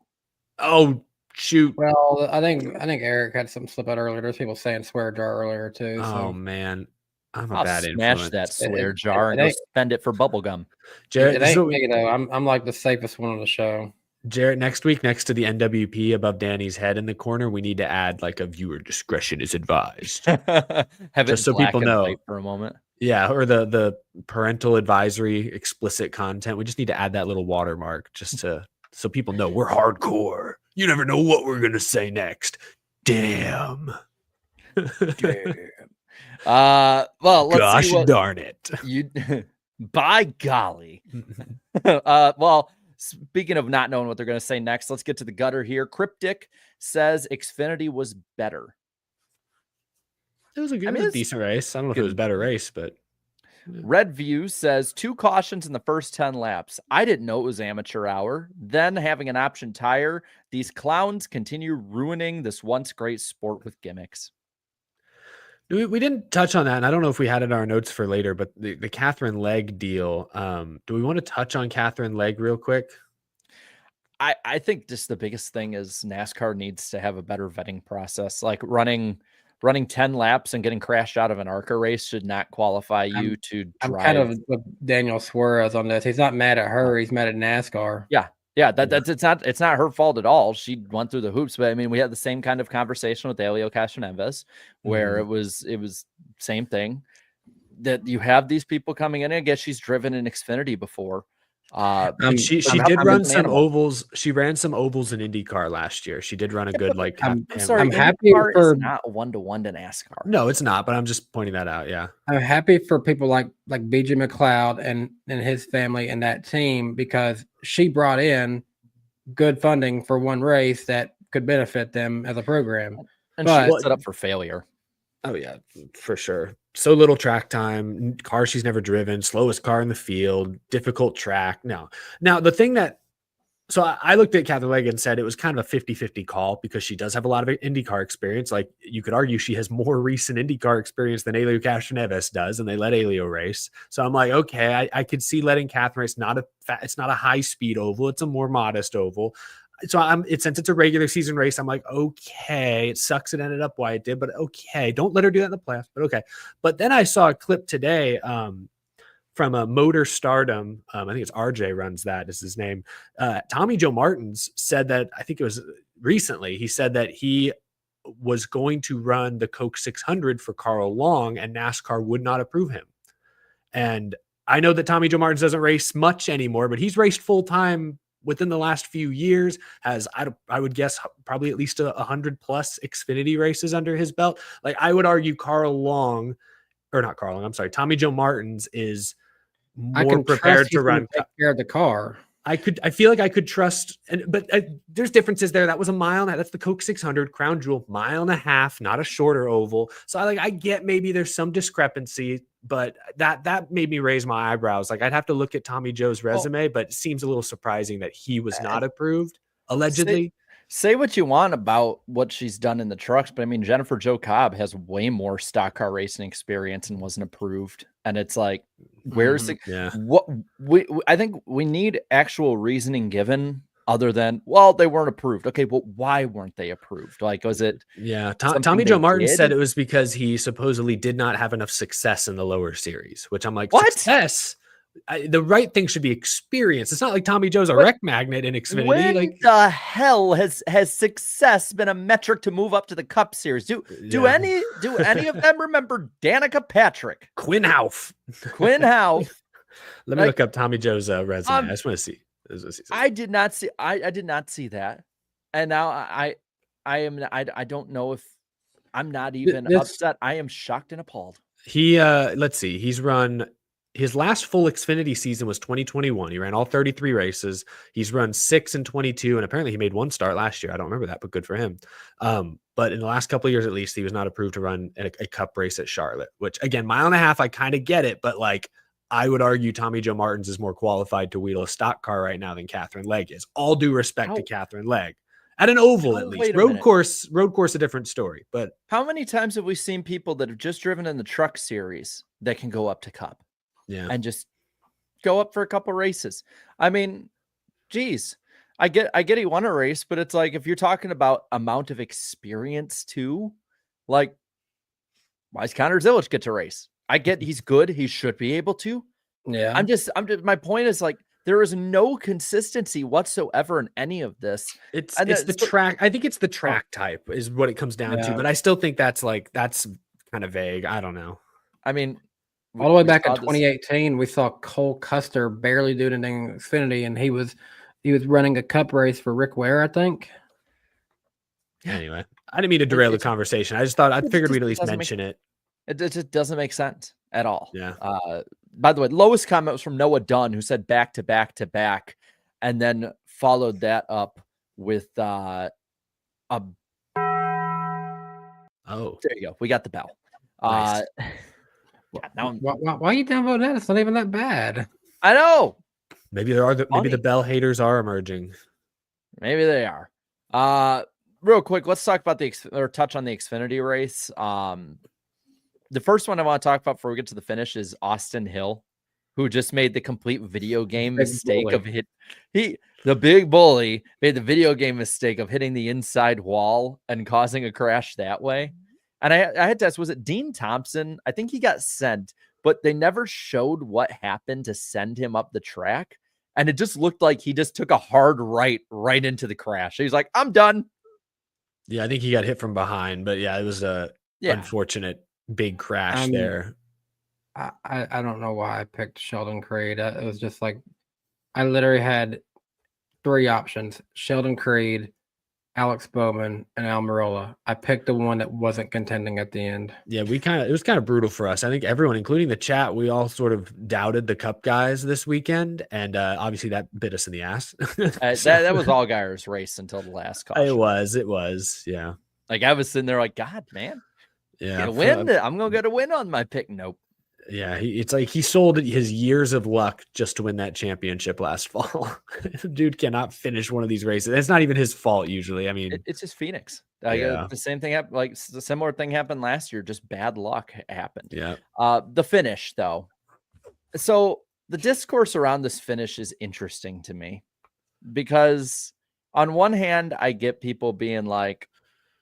Oh, shoot. Well, I think Eric had some slip out earlier. There's people saying swear jar earlier too. Oh man, I'll bad smash influence. That swear jar and go spend it for bubble gum. Jared, me, though. I'm like the safest one on the show. Jared, next week, next to the NWP above Danny's head in the corner, we need to add like a viewer discretion is advised. Just so people know for a moment. Yeah, or the parental advisory explicit content. We just need to add that little watermark just so people know we're hardcore. You never know what we're gonna say next. Damn. Well, let's gosh see darn it. By golly. Well, speaking of not knowing what they're going to say next, let's get to the gutter here. Cryptic says Xfinity was better. It was a decent race. I don't know if it was a better race, but Red View says 2 cautions in the first 10 laps. I didn't know it was amateur hour. Then having an option tire. These clowns continue ruining this once great sport with gimmicks. We didn't touch on that, and I don't know if we had it in our notes for later, but the Catherine Legg deal. Do we want to touch on Catherine Legg real quick? I think just the biggest thing is NASCAR needs to have a better vetting process, like running running 10 laps and getting crashed out of an ARCA race should not qualify you to I'm drive. kind of with Daniel Suarez on this. He's not mad at her. He's mad at NASCAR. Yeah, that's it's not her fault at all. She went through the hoops, but I mean, we had the same kind of conversation with Helio Castroneves, where it was same thing. That you have these people coming in. I guess she's driven an Xfinity before. She did run some ovals. She ran some ovals in IndyCar last year. She did run a good like. I'm sorry, I'm happy IndyCar is not a 1-to-1 to NASCAR. No, it's not. But I'm just pointing that out. Yeah, I'm happy for people like BJ McLeod and his family and that team, because she brought in good funding for one race that could benefit them as a program. And she was set up for failure. Oh yeah, for sure. So little track time, car she's never driven, slowest car in the field, difficult track. Now the thing that, so I looked at Catherine Legge and said it was kind of a 50-50 call, because she does have a lot of IndyCar experience. Like, you could argue she has more recent IndyCar experience than Helio Castroneves does, and they let Helio race. So I'm like, okay, I could see letting Catherine race. It's not a high speed oval. It's a more modest oval. So since it's a regular season race, I'm like, okay, it sucks it ended up why it did, but okay, don't let her do that in the playoffs, but okay. But then I saw a clip today from a Motor Stardom. I think it's RJ runs that is his name. Tommy Joe Martins said that, I think it was recently, he said that he was going to run the Coke 600 for Carl Long, and NASCAR would not approve him. And I know that Tommy Joe Martins doesn't race much anymore, but he's raced full time within the last few years, has, I would guess, probably at least 100 plus Xfinity races under his belt. Like, I would argue Tommy Joe Martins is more prepared to run. Take care of the car. I feel like I could trust, but there's differences there. That was a mile. That's the Coke 600 Crown Jewel, 1.5 miles, not a shorter oval. So I get maybe there's some discrepancy, but that made me raise my eyebrows. Like, I'd have to look at Tommy Joe's resume, but it seems a little surprising that he was not approved, allegedly. Say what you want about what she's done in the trucks, but I mean, Jennifer Jo Cobb has way more stock car racing experience and wasn't approved. And it's like, where's what I think we need actual reasoning given, other than, well, they weren't approved. Okay, well, why weren't they approved? Like, was it? Yeah, Tommy Joe Martin said it was because he supposedly did not have enough success in the lower series, which I'm like, what? Success? The right thing should be experience. It's not like Tommy Joe's a wreck magnet in Xfinity. When the hell has success been a metric to move up to the Cup Series? Do any of them remember Danica Patrick? Quinn Houff. Let me look up Tommy Joe's resume. I just want to see. I did not see that, and now I don't know if I'm not even upset. I am shocked and appalled. Let's see. He's run. His last full Xfinity season was 2021. He ran all 33 races. He's run 6 and 22, and apparently he made one start last year. I don't remember that, but good for him. But in the last couple of years, at least, he was not approved to run a Cup race at Charlotte, which, again, 1.5 miles, I kind of get it, but like, I would argue Tommy Joe Martins is more qualified to wheel a stock car right now than Catherine Legge is. All due respect to Catherine Legge. At an oval, at least. Road course, a different story. But how many times have we seen people that have just driven in the truck series that can go up to Cup? Yeah. And just go up for a couple races. I mean, geez, I get he won a race, but it's like, if you're talking about amount of experience too, like, why does Connor Zilic get to race? I get he's good. He should be able to. Yeah. I'm just, my point is, like, there is no consistency whatsoever in any of this. It's the track. I think it's the track type is what it comes down to, but I still think that's kind of vague. I don't know. I mean, all the way back in 2018, we saw Cole Custer barely do anything in Xfinity, and he was running a Cup race for Rick Ware, I think. Anyway, I didn't mean to derail the conversation. I figured we'd at least mention it. It just doesn't make sense at all. Yeah. By the way, lowest comment was from Noah Dunn, who said back to back to back, and then followed that up with oh, there you go. We got the bell. Nice. Why are you downvoting that? It's not even that bad. I know. Maybe the Bell haters are emerging. Maybe they are. Real quick, let's talk about touch on the Xfinity race. The first one I want to talk about before we get to the finish is Austin Hill, who just made the complete video game mistake of the big bully made the video game mistake of hitting the inside wall and causing a crash that way. And I had to ask, was it Dean Thompson? I think he got sent, but they never showed what happened to send him up the track. And it just looked like he just took a hard right into the crash. He's like, I'm done. Yeah, I think he got hit from behind, but yeah, it was a unfortunate big crash there. I don't know why I picked Sheldon Creed. It was just like I literally had 3 options: Sheldon Creed, Alex Bowman, and Almirola. I picked the one that wasn't contending at the end. Yeah, it was kind of brutal for us. I think everyone, including the chat, we all sort of doubted the Cup guys this weekend, and obviously that bit us in the ass. That was Allgaier's race until the last caution. It was, yeah. Like I was sitting there like, God, man, yeah, win. I'm gonna get a win on my pick. Nope. Yeah, it's like he sold his years of luck just to win that championship last fall. Dude cannot finish one of these races. It's not even his fault usually. I mean, it's just Phoenix. The same thing happened. Like the similar thing happened last year. Just bad luck happened. Yeah. The finish though. So the discourse around this finish is interesting to me because on one hand, I get people being like,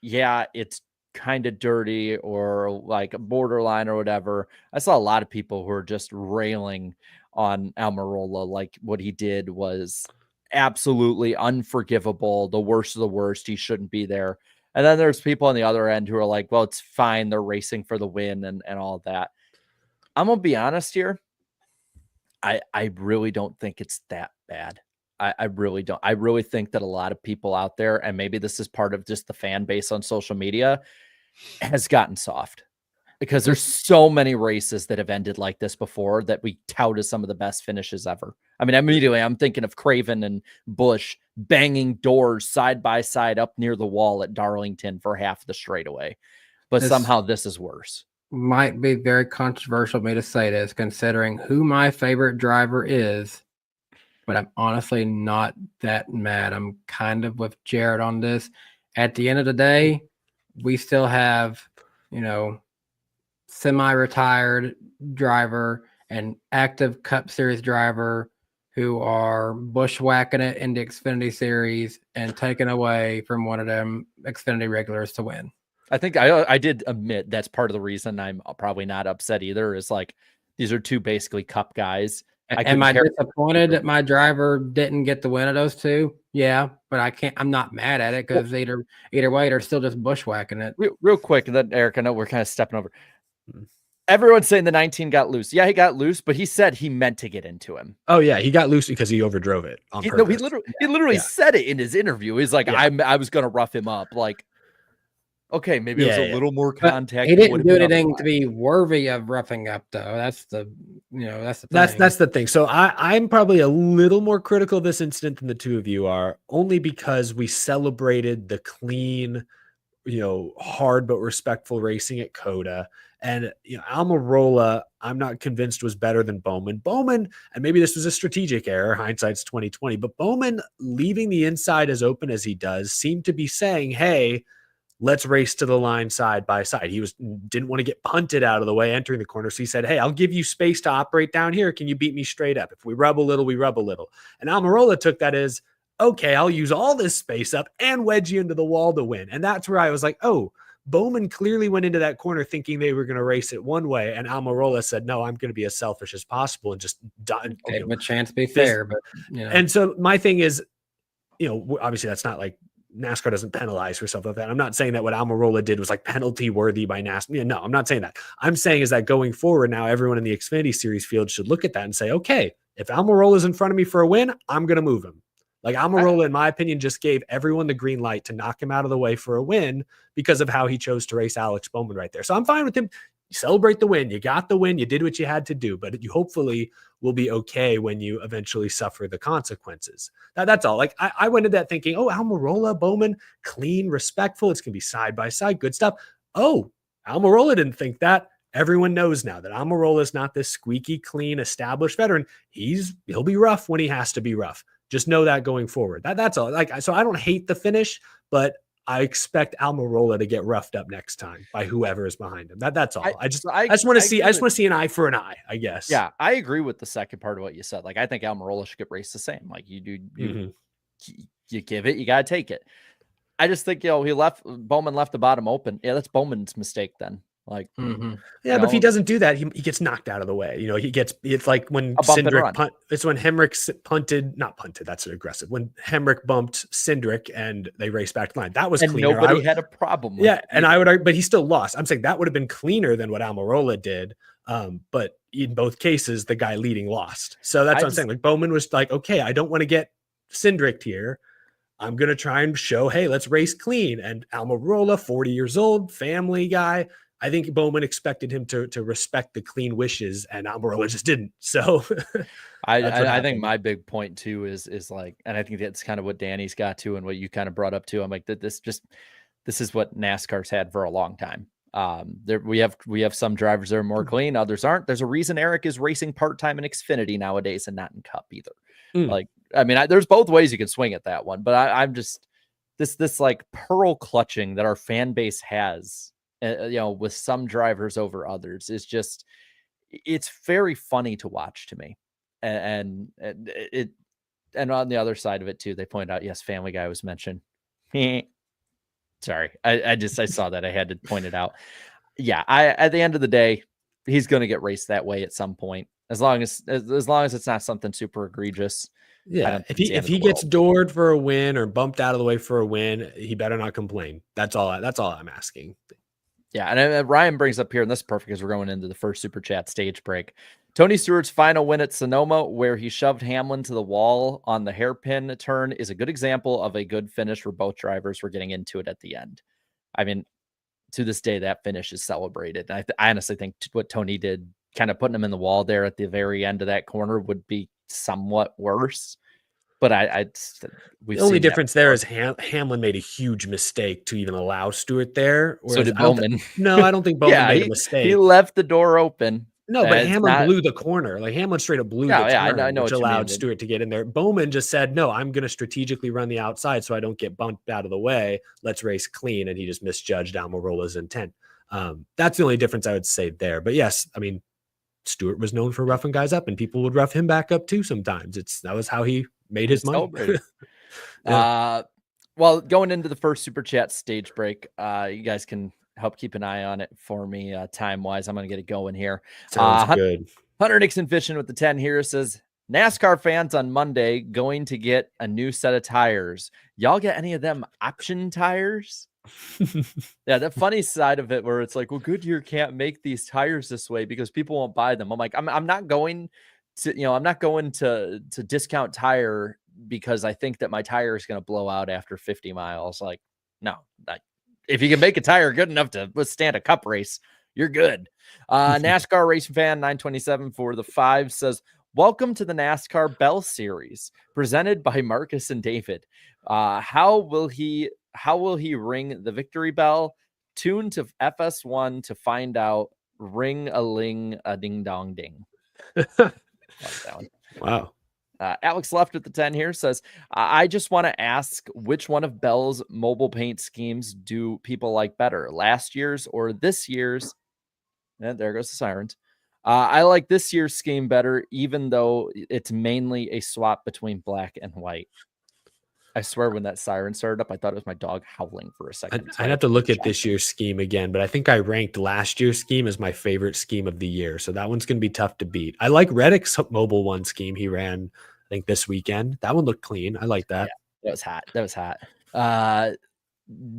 yeah, it's kind of dirty or like borderline or whatever. I saw a lot of people who are just railing on Almirola, like what he did was absolutely unforgivable, the worst of the worst. He shouldn't be there. And then there's people on the other end who are like, well, it's fine. They're racing for the win and all that. I'm gonna be honest here. I really don't think it's that bad. I really don't. I really think that a lot of people out there, and maybe this is part of just the fan base on social media, has gotten soft because there's so many races that have ended like this before that we tout as some of the best finishes ever. I mean, immediately I'm thinking of Craven and Busch banging doors side by side up near the wall at Darlington for half the straightaway, but somehow this is worse. Might be very controversial of me to say this, considering who my favorite driver is. But I'm honestly not that mad. I'm kind of with Jared on this. At the end of the day, we still have, semi-retired driver and active Cup Series driver who are bushwhacking it in the Xfinity Series and taking away from one of them Xfinity regulars to win. I think I did admit that's part of the reason I'm probably not upset either, is like these are two basically Cup guys. Am I disappointed that my driver didn't get the win of those two? Yeah, but I'm not mad at it because either way, they're still just bushwhacking it. Real quick, and then Eric, I know we're kind of stepping over. Everyone's saying the 19 got loose. Yeah, he got loose, but he said he meant to get into him. Oh yeah, he got loose because he overdrove it on purpose. No, he literally said it in his interview. He's like, I was going to rough him up. Like, okay, maybe it was a little more contact. He didn't do anything to be worthy of roughing up, though. That's the thing. That's the thing. So I'm probably a little more critical of this incident than the two of you are, only because we celebrated the clean, hard but respectful racing at Coda. And Almirola, I'm not convinced was better than Bowman. Bowman, and maybe this was a strategic error, hindsight's 2020, but Bowman leaving the inside as open as he does seemed to be saying, hey, let's race to the line side by side. He didn't want to get punted out of the way entering the corner. So he said, hey, I'll give you space to operate down here. Can you beat me straight up? If we rub a little, we rub a little. And Almirola took that as, okay, I'll use all this space up and wedge you into the wall to win. And that's where I was like, oh, Bowman clearly went into that corner thinking they were going to race it one way. And Almirola said, no, I'm going to be as selfish as possible and just give him a chance to be fair. But And so my thing is, obviously that's not like NASCAR doesn't penalize for stuff like that. I'm not saying that what Almirola did was like penalty worthy by NASCAR. Yeah, no, I'm not saying that. I'm saying is that going forward now, everyone in the Xfinity Series field should look at that and say, okay, if Almirola is in front of me for a win, I'm going to move him. Like Almirola, in my opinion, just gave everyone the green light to knock him out of the way for a win because of how he chose to race Alex Bowman right there. So I'm fine with him. You celebrate the win. You got the win. You did what you had to do, but you hopefully will be okay when you eventually suffer the consequences. That's all. Like I went into that thinking, oh, Almirola, Bowman, clean, respectful. It's going to be side by side. Good stuff. Oh, Almirola didn't think that. Everyone knows now that Almirola is not this squeaky clean, established veteran. He'll be rough when he has to be rough. Just know that going forward. That's all. So I don't hate the finish, but I expect Almirola to get roughed up next time by whoever is behind him. That's all. I just want to see an eye for an eye, I guess. Yeah, I agree with the second part of what you said. Like, I think Almirola should get raced the same. Like you do, you give it, you gotta take it. I just think, Bowman left the bottom open. Yeah, that's Bowman's mistake then. Like, Yeah, but if he doesn't do that, he gets knocked out of the way. It's like when A bump and Cindric run. it's when Hemrick not punted. That's aggressive. When Hemrick bumped Cindric and they raced back to the line, that was and cleaner. nobody had a problem with Yeah, it and either. I would argue, but he still lost. I'm saying that would have been cleaner than what Almirola did. But in both cases, the guy leading lost. So that's what I'm saying. Like Bowman was like, okay, I don't want to get Cindric here. I'm going to try and show, hey, let's race clean. And Almirola, 40 years old, family guy. I think Bowman expected him to respect the clean wishes, and Almirola just didn't. So I think my big point too is like, and I think that's kind of what Danny's got to, and what you kind of brought up too. I'm like, this is what NASCAR's had for a long time. We have some drivers that are more clean, others aren't. There's a reason Eric is racing part-time in Xfinity nowadays and not in Cup either. Like, I mean, there's both ways you can swing at that one, but I'm just this like pearl clutching that our fan base has, with some drivers over others is just, it's very funny to watch to me. And on the other side of it too, they point out, yes, Family Guy was mentioned. Sorry. I saw that. I had to point it out. Yeah. At the end of the day, he's going to get raced that way at some point, as long as it's not something super egregious. Yeah. If he gets doored for a win or bumped out of the way for a win, he better not complain. That's all I'm asking. Yeah. And Ryan brings up here, and this is perfect because we're going into the first super chat stage break. Tony Stewart's final win at Sonoma, where he shoved Hamlin to the wall on the hairpin turn, is a good example of a good finish where both drivers were getting into it at the end. I mean, to this day, that finish is celebrated. I honestly think what Tony did, kind of putting him in the wall there at the very end of that corner, would be somewhat worse. But the only difference there is Hamlin made a huge mistake to even allow Stewart there. So did Bowman. I don't think Bowman made a mistake. He left the door open. No, but Hamlin blew the corner. Like Hamlin straight up blew the turn, I know, which allowed Stewart to get in there. Bowman just said, no, I'm going to strategically run the outside so I don't get bumped out of the way. Let's race clean. And he just misjudged Almirola's intent. That's the only difference I would say there. But yes, I mean, Stewart was known for roughing guys up, and people would rough him back up too sometimes. That was how he made his money. Yeah. Well, going into the first super chat stage break, you guys can help keep an eye on it for me time-wise. I'm going to get it going here. Sounds good. Hunter Nixon Fishing with the 10 here says, NASCAR fans on Monday going to get a new set of tires. Y'all get any of them option tires? Yeah, the funny side of it where it's like, well, Goodyear can't make these tires this way because people won't buy them. I'm like, I'm not going to discount tire because I think that my tire is going to blow out after 50 miles. Like, no, if you can make a tire good enough to withstand a cup race, you're good. NASCAR Racing Fan 927 for the 5 says, welcome to the NASCAR Bell Series presented by Marcus and David. How will he ring the victory bell? Tune to FS1 to find out. Ring a ling a ding dong ding. Like that one. Wow. Alex Left at the 10 here says, I just want to ask, which one of Bell's mobile paint schemes do people like better, last year's or this year's? And there goes the sirens. I like this year's scheme better, even though it's mainly a swap between black and white. I swear when that siren started up, I thought it was my dog howling for a second. I'd have to look at this year's scheme again, but I think I ranked last year's scheme as my favorite scheme of the year. So that one's going to be tough to beat. I like Reddick's mobile one scheme he ran, I think, this weekend. That one looked clean. I like that. Yeah, that was hot.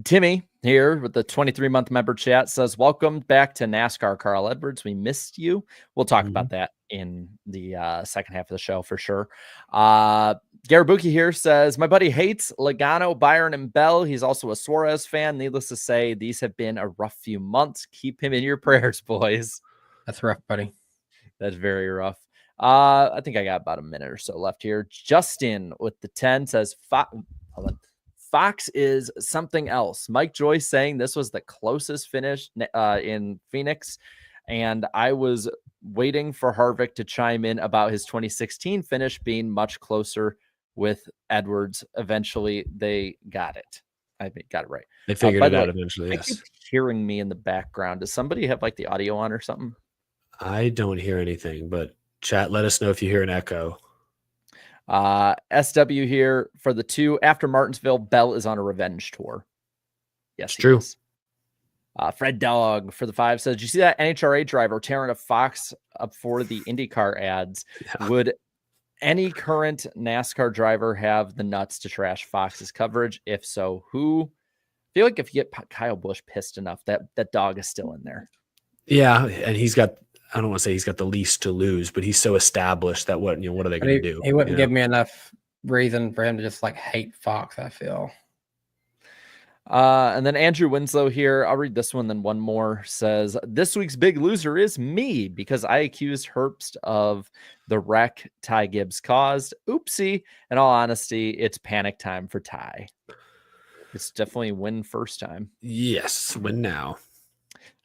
Timmy here with the 23-month member chat says, welcome back to NASCAR, Carl Edwards. We missed you. We'll talk about that in the second half of the show for sure. Garabuki here says, my buddy hates Logano, Byron, and Bell. He's also a Suarez fan. Needless to say, these have been a rough few months. Keep him in your prayers, boys. That's rough, buddy. That's very rough. I think I got about a minute or so left here. Justin with the 10 says, Fox is something else. Mike Joyce saying this was the closest finish in Phoenix, and I was waiting for Harvick to chime in about his 2016 finish being much closer with Edwards. Eventually, they got it. I got it right. They figured it out eventually. I keep hearing me in the background. Does somebody have like the audio on or something? I don't hear anything, but chat, let us know if you hear an echo. SW here for the 2 after Martinsville. Bell is on a revenge tour. Yes, It's he true. is. Fred Dog for the 5 says, "Did you see that NHRA driver tearing a Fox up for the IndyCar ads? Yeah. Would any current NASCAR driver have the nuts to trash Fox's coverage? If so, who?" I feel like if you get Kyle Busch pissed enough, that dog is still in there. Yeah, and he's got, I don't want to say he's got the least to lose, but he's so established that what are they But going to do? he wouldn't give me enough reason for him to just like hate Fox, I feel. And then Andrew Winslow here, I'll read this one, then one more, says, "This week's big loser is me because I accused Herbst of the wreck Ty Gibbs caused. Oopsie. In all honesty, it's panic time for Ty." It's definitely win first time. Yes, win now.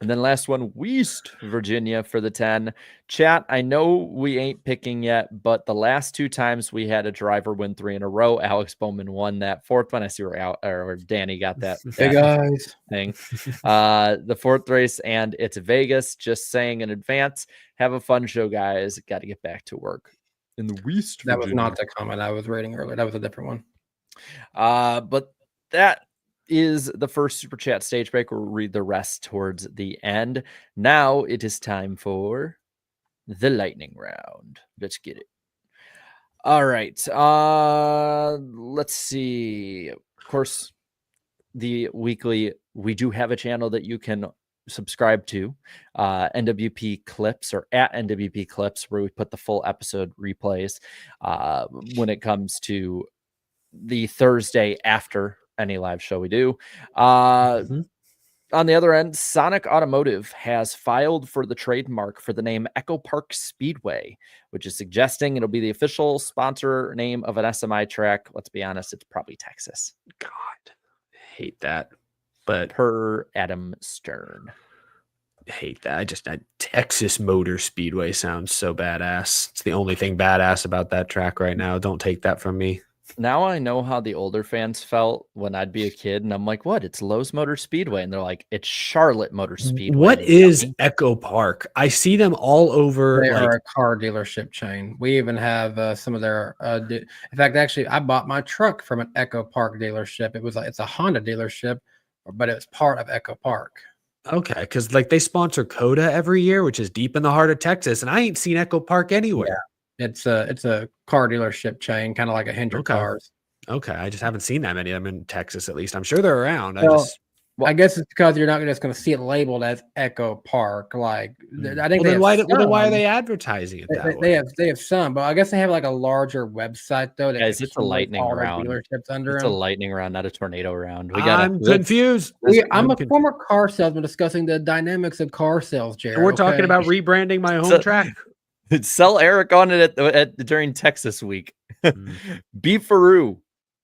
And then last one, West Virginia for the 10. Chat, I know we ain't picking yet, but the last 2 times we had a driver win 3 in a row, Alex Bowman won that 4th one. I see where Danny got that. Hey guys. Thing. The 4th race, and it's Vegas. Just saying in advance. Have a fun show, guys. Got to get back to work. In the West Virginia. That was not the comment I was reading earlier. That was a different one. But that is the first super chat stage break. We'll read the rest towards the end. Now it is time for the lightning round. Let's get it. All right. Let's see. Of course, the weekly, we do have a channel that you can subscribe to, NWP Clips, or at NWP Clips, where we put the full episode replays when it comes to the Thursday after any live show we do. On the other end, Sonic Automotive has filed for the trademark for the name Echo Park Speedway, which is suggesting it'll be the official sponsor name of an SMI track. Let's be honest, it's probably Texas. God, I hate that. But per Adam Stern. I hate that. Texas Motor Speedway sounds so badass. It's the only thing badass about that track right now. Don't take that from me. Now I know how the older fans felt when I'd be a kid, and I'm like, "What? It's Lowe's Motor Speedway," and they're like, "It's Charlotte Motor Speedway." What is Echo Park? I see them all over. They are a car dealership chain. We even have some of their. In fact, actually, I bought my truck from an Echo Park dealership. It's a Honda dealership, but it's part of Echo Park. Okay, because like they sponsor Coda every year, which is deep in the heart of Texas, and I ain't seen Echo Park anywhere. Yeah. It's a car dealership chain, kind of like a Hendrick Cars. Okay, I just haven't seen that many of them in Texas, at least. I'm sure they're around. I guess it's because you're not just going to see it labeled as Echo Park. Like I think then why are they advertising it that way? They have some, but I guess they have like a larger website though. Guys, it's a lightning round. Dealerships under it's them. a lightning round, not a tornado round. I'm confused. I'm a former car salesman discussing the dynamics of car sales, Jared. We're talking about rebranding my home track. Sell Eric on it during Texas week. Beefaroo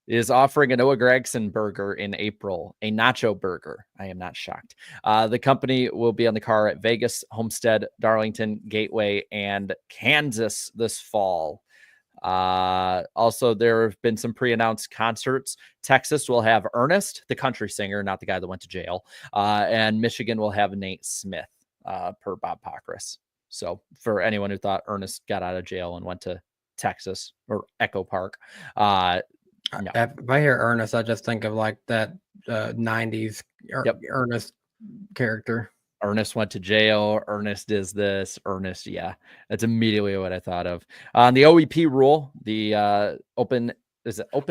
is offering a Noah Gregson burger in April, a nacho burger. I am not shocked. The company will be on the car at Vegas, Homestead, Darlington, Gateway, and Kansas this fall. Also, there have been some pre-announced concerts. Texas will have Ernest, the country singer, not the guy that went to jail. And Michigan will have Nate Smith, per Bob Pockris. So for anyone who thought Ernest got out of jail and went to Texas or Echo Park, no. If I hear Ernest, I just think of like that 90s Ernest character. Ernest went to jail. Ernest is this. Ernest, yeah. That's immediately what I thought of. On the OEP rule, the open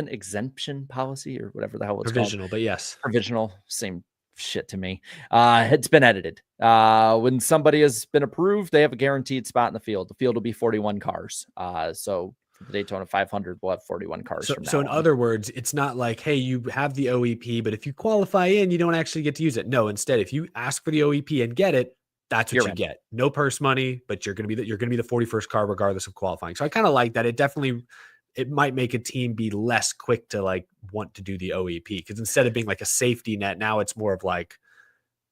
exemption policy or whatever the hell it's provisional, called. But yes. Provisional, same shit to me. It's been edited. When somebody has been approved, they have a guaranteed spot in the field. The field will be 41 cars. So for the Daytona 500, we'll have 41 cars. So in other words, it's not like, hey, you have the OEP, but if you qualify in, you don't actually get to use it. No, instead, if you ask for the OEP and get it, that's what you get. No purse money, but you're going to be the 41st car regardless of qualifying. So I kind of like that. It might make a team be less quick to like want to do the OEP, because instead of being like a safety net, now it's more of like,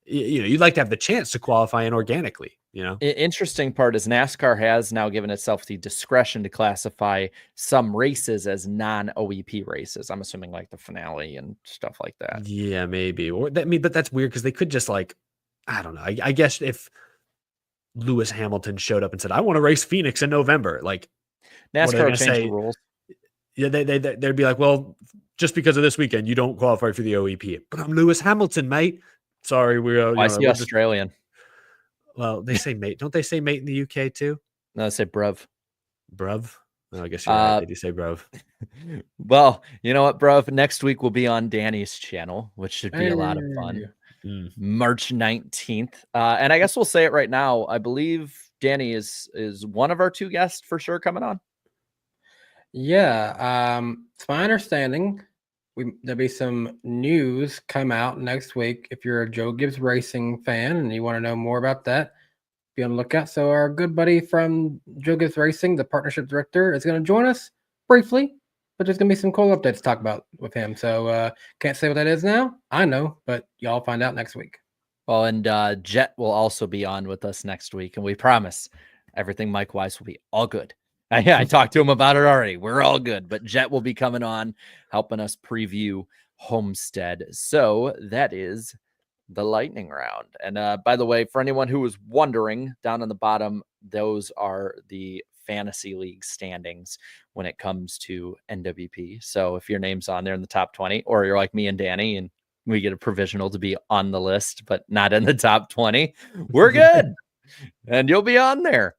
you'd like to have the chance to qualify in organically. Interesting part is NASCAR has now given itself the discretion to classify some races as non-OEP races. I'm assuming like the finale and stuff like that. Yeah, maybe. But that's weird because they could just like, I don't know. I guess if Lewis Hamilton showed up and said, I want to race Phoenix in November, like NASCAR changed the rules. Yeah, they'd be like, well, just because of this weekend, you don't qualify for the OEP. But I'm Lewis Hamilton, mate. Sorry, we're I see we're just Australian. well, they say mate. Don't they say mate in the UK too? No, I say bruv. Bruv. Oh, I guess you're right. Uh, They do say bruv. well, you know what, bruv? Next week we'll be on Danny's channel, which should be a lot of fun. Mm. March 19th. And I guess we'll say it right now. I believe Danny is one of our two guests for sure coming on. Yeah, it's my understanding there'll be some news come out next week. If you're a Joe Gibbs Racing fan and you want to know more about that, be on the lookout. So our good buddy from Joe Gibbs Racing, the partnership director, is going to join us briefly, but there's going to be some cool updates to talk about with him. So can't say what that is now. I know, but y'all find out next week. Well, and Jet will also be on with us next week, and we promise everything Mike-wise will be all good. I talked to him about it already. We're all good, but Jet will be coming on, helping us preview Homestead. So that is the lightning round. And by the way, for anyone who was wondering, down on the bottom, those are the fantasy league standings when it comes to NWP. So if your name's on there in the top 20, or you're like me and Danny, and we get a provisional to be on the list, but not in the top 20, we're good. And you'll be on there.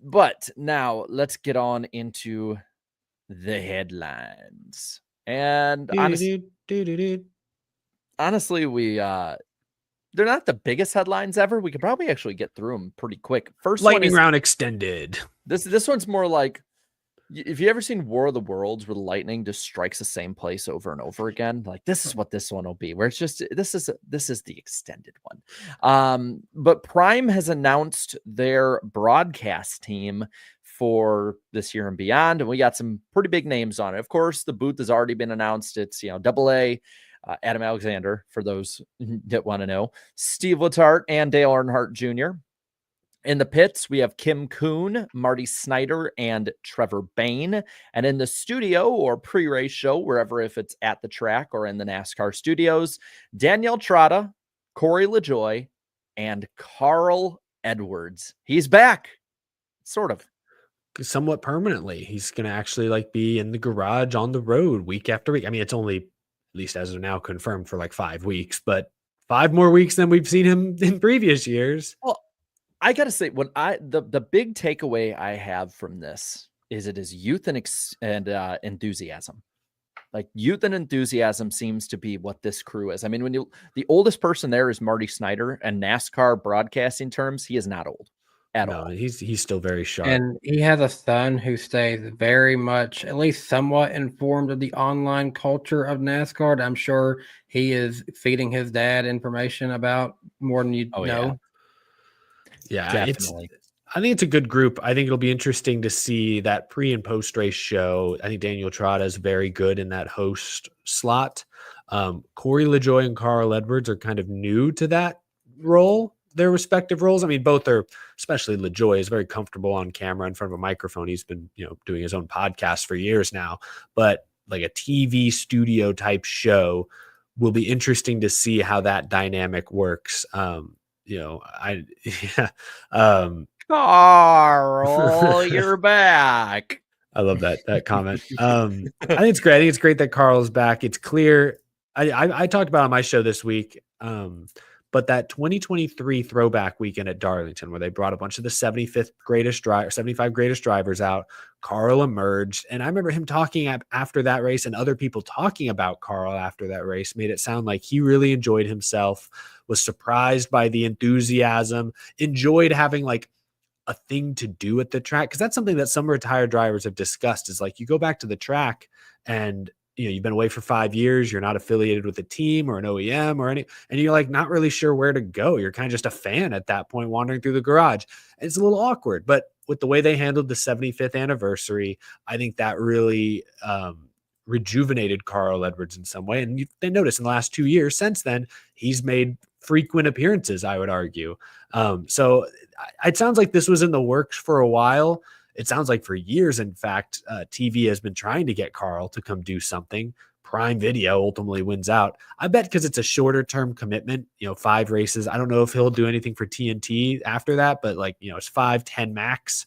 But now let's get on into the headlines. And honestly, we they're not the biggest headlines ever. We could probably actually get through them pretty quick. First Lightning one is, round extended. This one's more like, if you ever seen War of the Worlds where the lightning just strikes the same place over and over again, like this is what this one will be, where it's just this is the extended one. But Prime has announced their broadcast team for this year and beyond, and we got some pretty big names on it. Of course, the booth has already been announced. It's AA. Adam Alexander, for those that want to know, Steve Letarte, and Dale Earnhardt Jr. In the pits, we have Kim Kuhn, Marty Snyder, and Trevor Bayne. And in the studio or pre-race show, wherever, if it's at the track or in the NASCAR studios, Danielle Trotta, Corey LaJoie, and Carl Edwards. He's back, sort of. Somewhat permanently. He's going to actually be in the garage on the road week after week. I mean, it's only, at least as of now, confirmed for 5 weeks, but 5 more weeks than we've seen him in previous years. Well, I gotta say, the big takeaway I have from this is it is youth and enthusiasm. Like youth and enthusiasm seems to be what this crew is. I mean, the oldest person there is Marty Snyder, and NASCAR broadcasting terms, he is not old at all. He's still very sharp. And he has a son who stays very much, at least somewhat informed of the online culture of NASCAR. I'm sure he is feeding his dad information about more than you know. Yeah, definitely. I think it's a good group. I think it'll be interesting to see that pre and post race show. I think Daniel Trotta is very good in that host slot. Corey LaJoie and Carl Edwards are kind of new to that role, their respective roles. I mean, both are, especially LaJoie is very comfortable on camera in front of a microphone. He's been, doing his own podcast for years now, but like a TV studio type show will be interesting to see how that dynamic works. Carl, you're back. I love that comment. I think it's great. I think it's great that Carl's back. It's clear. I talked about on my show this week, but that 2023 throwback weekend at Darlington, where they brought a bunch of the 75 greatest drivers out, Carl emerged. And I remember him talking after that race, and other people talking about Carl after that race made it sound like he really enjoyed himself, was surprised by the enthusiasm, enjoyed having a thing to do at the track. Cause that's something that some retired drivers have discussed, is you go back to the track and you've been away for 5 years. You're not affiliated with a team or an OEM or and you're not really sure where to go. You're kind of just a fan at that point, wandering through the garage. It's a little awkward, but with the way they handled the 75th anniversary, I think that really rejuvenated Carl Edwards in some way. And they noticed in the last 2 years since then, he's made frequent appearances, I would argue. So it sounds like this was in the works for a while. It sounds like for years, in fact, TV has been trying to get Carl to come do something. Prime Video ultimately wins out. I bet because it's a shorter term commitment, 5 races. I don't know if he'll do anything for TNT after that, but it's 5-10 max.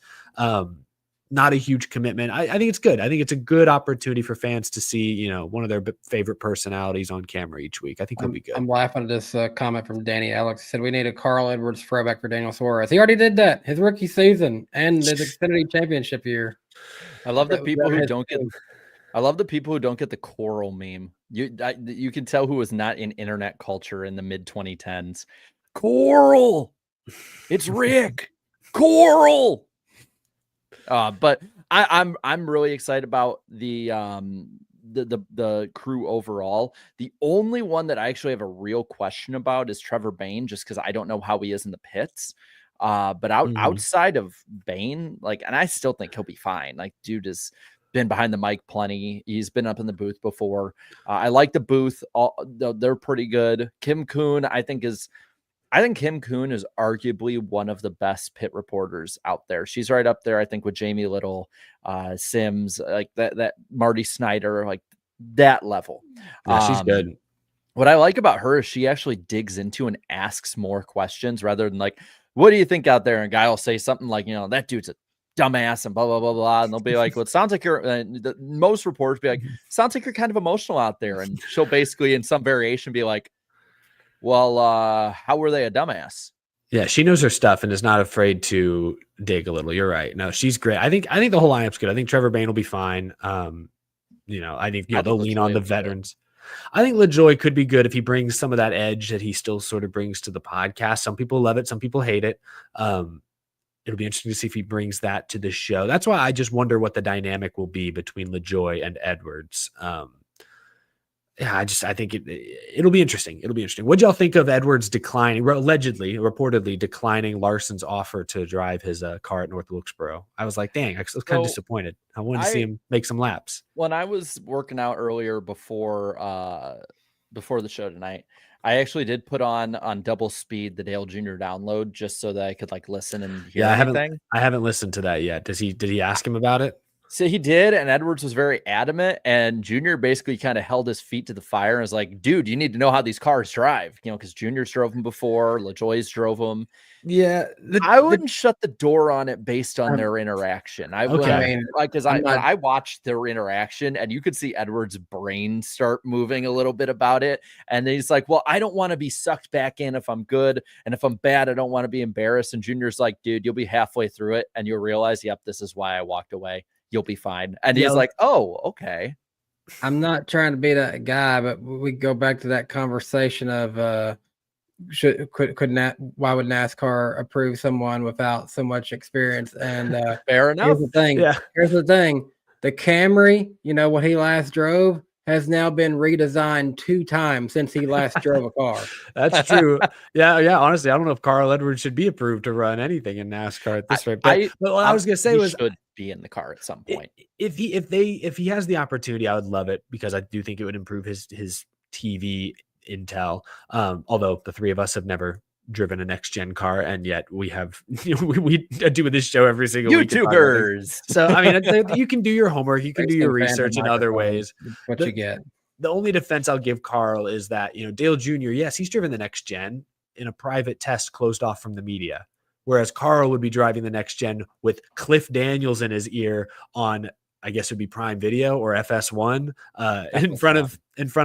not a huge commitment. I think it's good. I think it's a good opportunity for fans to see, one of their favorite personalities on camera each week. I think it'll be good. I'm laughing at this comment from Danny Alex. He said we need a Carl Edwards throwback for Daniel Suarez. He already did that his rookie season and his Xfinity championship year. I love the people who don't get. I love the people who don't get the coral meme. You can tell who was not in internet culture in the mid 2010s. Coral, it's Rick. Coral. But I'm really excited about the crew overall. The only one that I actually have a real question about is Trevor Bayne, just because I don't know how he is in the pits. But outside of Bayne, and I still think he'll be fine. Dude has been behind the mic plenty. He's been up in the booth before. I like the booth. They're pretty good. Kim Kuhn, I think Kim Kuhn is arguably one of the best pit reporters out there. She's right up there, I think, with Jamie Little, Sims, that Marty Snyder, that level. Yeah, she's good. What I like about her is she actually digs into and asks more questions rather than what do you think out there? And a guy will say something like, that dude's a dumbass and blah, blah, blah, blah. And they'll be like, well, it sounds like most reporters be like, sounds like you're kind of emotional out there. And she'll basically in some variation be like, well, how were they a dumbass? Yeah, she knows her stuff and is not afraid to dig a little. You're right. No, she's great. I think the whole lineup's good. I think Trevor Bayne will be fine. I think they'll lean on the veterans. I think LaJoy could be good if he brings some of that edge that he still sort of brings to the podcast. Some people love it, some people hate it. It'll be interesting to see if he brings that to the show. That's why I just wonder what the dynamic will be between LaJoy and Edwards. I think it'll be interesting. It'll be interesting. What'd y'all think of Edwards reportedly declining Larson's offer to drive his car at North Wilkesboro? I was like, dang, I was kind of disappointed. I wanted to see him make some laps. When I was working out earlier before the show tonight, I actually did put on double speed the Dale Jr. download just so that I could listen and hear everything. I haven't listened to that yet. Did he ask him about it? So he did, and Edwards was very adamant, and Junior basically kind of held his feet to the fire and was like, dude, you need to know how these cars drive, because Junior's drove them before, LaJoy's drove them. Yeah. I wouldn't shut the door on it based on their interaction. Because I watched their interaction, and you could see Edwards' brain start moving a little bit about it, and he's like, well, I don't want to be sucked back in if I'm good, and if I'm bad, I don't want to be embarrassed. And Junior's like, dude, you'll be halfway through it, and you'll realize, yep, this is why I walked away. You'll be fine. And he's like, oh, okay. I'm not trying to be that guy, but we go back to that conversation of why would NASCAR approve someone without so much experience? And fair enough. Here's the thing. The Camry, what he last drove, has now been redesigned 2 times since he last drove a car. That's true. Yeah. Honestly, I don't know if Carl Edwards should be approved to run anything in NASCAR at this rate. But what I was going to say was, should be in the car at some point. If he has the opportunity, I would love it because I do think it would improve his TV intel. Although the three of us have never driven a next gen car, and yet we have we do this show every single YouTubers. So I mean, you can do your homework, you can do your research in other ways. What you get. The only defense I'll give Carl is that Dale Jr. Yes, he's driven the next gen in a private test closed off from the media, whereas Carl would be driving the next gen with Cliff Daniels in his ear on, I guess it would be Prime Video or FS1 in front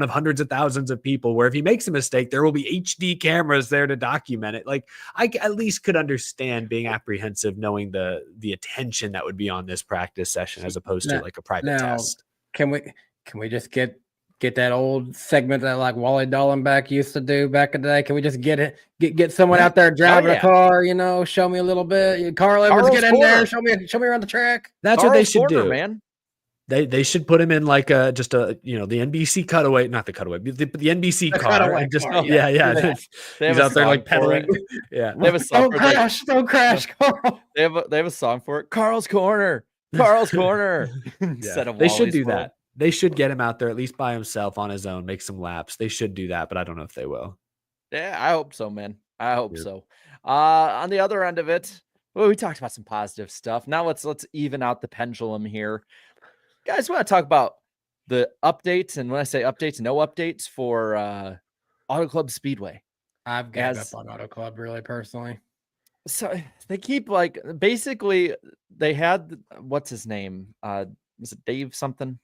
of hundreds of thousands of people, where if he makes a mistake, there will be HD cameras there to document it. I at least could understand being apprehensive knowing the attention that would be on this practice session as opposed to a private test. Can we just get that old segment that Wally Dallenbach used to do back in the day? Can we just get someone out there driving a car, show me a little bit. Carl Edwards, get in there, show me around the track. That's what they should do, man. They should put him in the NBC cutaway, not the cutaway, the NBC car. And just car, yeah. He's out there pedaling. Yeah. They have a song don't crash, Carl. They have a song for it. Carl's Corner. Instead of they should do that. They should get him out there at least by himself on his own, make some laps. They should do that, but I don't know if they will. Yeah, I hope so, man. I hope so. On the other end of it, we talked about some positive stuff. Now let's even out the pendulum here. Guys, want to talk about the updates, and when I say updates, no updates for Auto Club Speedway. I've got up on Auto Club really personally. So they keep like basically they had what's his name? Was it Dave something?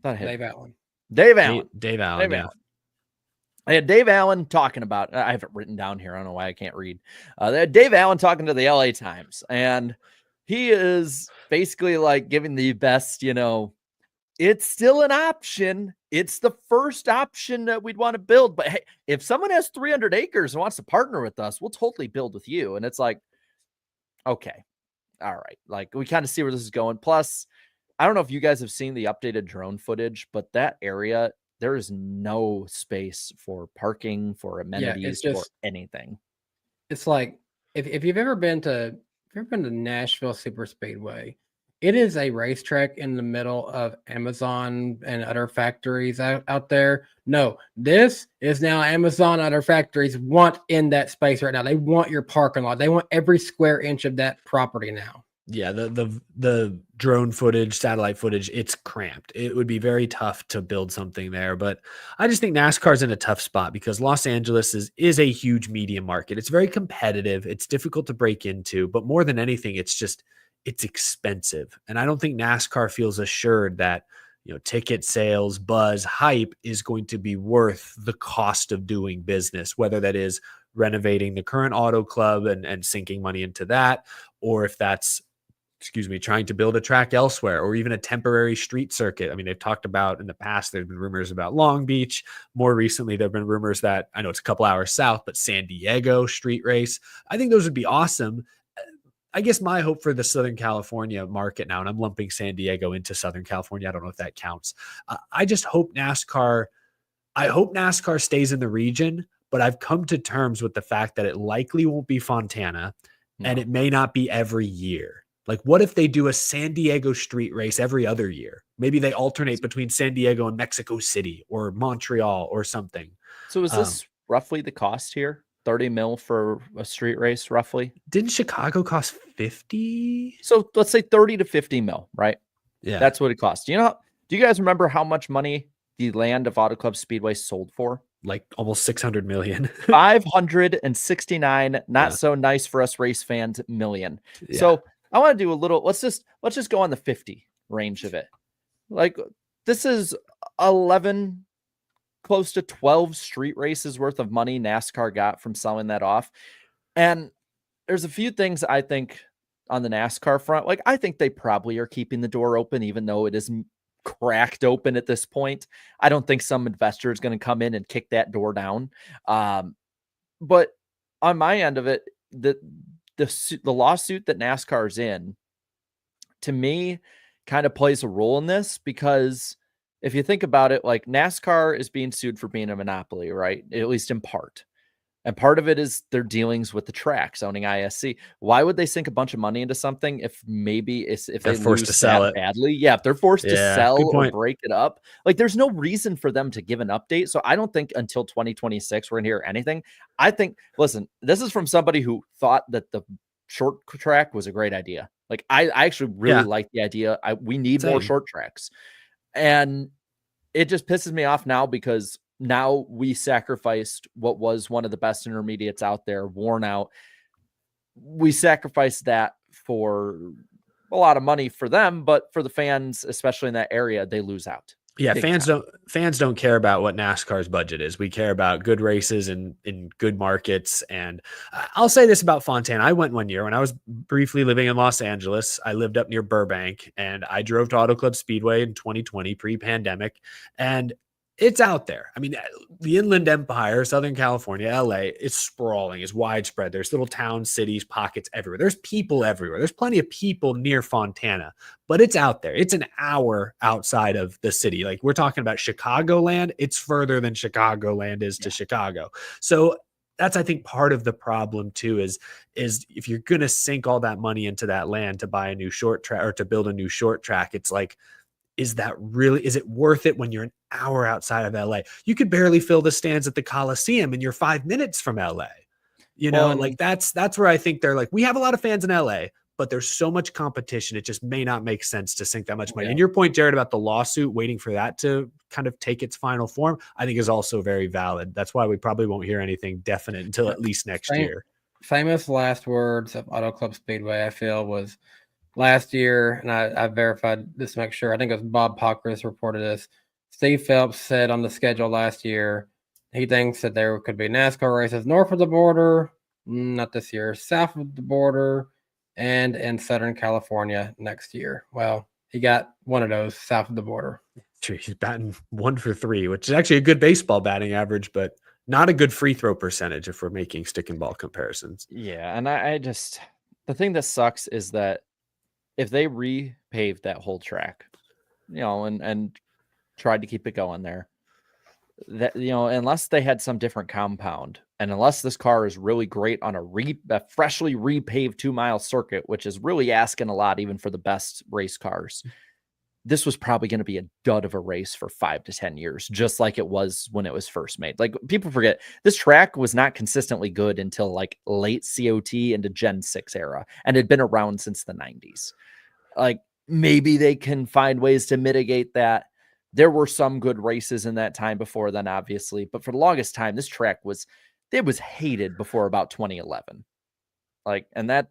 Thought I had Dave Allen. Dave Allen. Dave Allen, yeah. I had Dave Allen talking about. I have it written down here. I don't know why I can't read. They had Dave Allen talking to the LA Times, and he is basically like giving the best. It's still an option. It's the first option that we'd want to build. But hey, if someone has 300 acres and wants to partner with us, we'll totally build with you. And it's like, okay, all right. Like we kind of see where this is going. Plus, I don't know if you guys have seen the updated drone footage, but that area, there is no space for parking, for amenities, for anything. It's like if you've ever been to Nashville Super Speedway, it is a racetrack in the middle of Amazon and other factories out there. No, this is now Amazon other factories want in that space right now. They want your parking lot. They want every square inch of that property now. Yeah, the drone footage, satellite footage, it's cramped. It would be very tough to build something there. But I just think NASCAR's in a tough spot because Los Angeles is a huge media market. It's very competitive. It's difficult to break into. But more than anything, it's expensive. And I don't think NASCAR feels assured that ticket sales, buzz, hype is going to be worth the cost of doing business, whether that is renovating the current auto club and sinking money into that, or if that's trying to build a track elsewhere or even a temporary street circuit. I mean, they've talked about in the past, there's been rumors about Long Beach. More recently, there have been rumors that, I know it's a couple hours south, but San Diego street race. I think those would be awesome. I guess my hope for the Southern California market now, and I'm lumping San Diego into Southern California, I don't know if that counts. I just hope NASCAR stays in the region, but I've come to terms with the fact that it likely won't be Fontana and it may not be every year. Like, what if they do a San Diego street race every other year? Maybe they alternate between San Diego and Mexico City or Montreal or something. So is this roughly the cost here? 30 mil for a street race, roughly? Didn't Chicago cost 50? So let's say 30 to 50 mil, right? Yeah. That's what it costs. Do you guys remember how much money the land of Auto Club Speedway sold for? Like almost 600 million. 569, not so nice for us race fans, million. Yeah. So I want to do a little, let's just go on the 50 range of it. Like this is 11, close to 12 street races worth of money NASCAR got from selling that off. And there's a few things I think on the NASCAR front. Like I think they probably are keeping the door open, even though it is cracked open at this point. I don't think some investor is going to come in and kick that door down. But on my end of it, the lawsuit that NASCAR is in, to me, kind of plays a role in this because if you think about it, like NASCAR is being sued for being a monopoly, right? At least in part. And part of it is their dealings with the tracks owning ISC. Why would they sink a bunch of money into something if they're forced to sell it badly? Yeah, if they're forced to sell or break it up, like there's no reason for them to give an update. So I don't think until 2026 we're gonna hear anything. I think, listen, this is from somebody who thought that the short track was a great idea. Like I actually really like the idea. We need more short tracks. And it just pisses me off now because now we sacrificed what was one of the best intermediates out there, worn out. We sacrificed that for a lot of money for them, but for the fans, especially in that area, they lose out. Yeah, fans don't care about what NASCAR's budget is. We care about good races and in good markets. And I'll say this about Fontana. I went one year when I was briefly living in Los Angeles. I lived up near Burbank, and I drove to Auto Club Speedway in 2020, pre-pandemic, and it's out there. I mean, the Inland Empire, Southern California, LA, is sprawling, is widespread. There's little towns, cities, pockets everywhere. There's people everywhere. There's plenty of people near Fontana, but it's out there. It's an hour outside of the city. Like we're talking about Chicagoland. It's further than Chicagoland is to Chicago. So that's, I think, part of the problem too, is if you're going to sink all that money into that land to buy a new short track or to build a new short track, it's like, is it worth it when you're an hour outside of LA? You could barely fill the stands at the Coliseum and you're 5 minutes from LA. Like that's where I think they're like, we have a lot of fans in LA, but there's so much competition. It just may not make sense to sink that much money. And your point, Jared, about the lawsuit, waiting for that to kind of take its final form, I think is also very valid. That's why we probably won't hear anything definite until at least next year. famous last words of Auto Club Speedway, I feel, was last year, and I verified this to make sure. I think it was Bob Pockris reported this. Steve Phelps said on the schedule last year, he thinks that there could be NASCAR races north of the border, not this year, south of the border, and in Southern California next year. Well, he got one of those south of the border. True, he's batting 1 for 3, which is actually a good baseball batting average, but not a good free throw percentage if we're making stick and ball comparisons. Yeah, and I just the thing that sucks is that if they repaved that whole track, and tried to keep it going there, that unless they had some different compound, and unless this car is really great on a freshly repaved 2-mile circuit, which is really asking a lot even for the best race cars, this was probably going to be a dud of a race for 5 to 10 years, just like it was when it was first made. Like, people forget, this track was not consistently good until like late COT into Gen 6 era, and had been around since the 90s. Like, maybe they can find ways to mitigate that. There were some good races in that time before then, obviously, but for the longest time, this track was hated before about 2011. Like, and that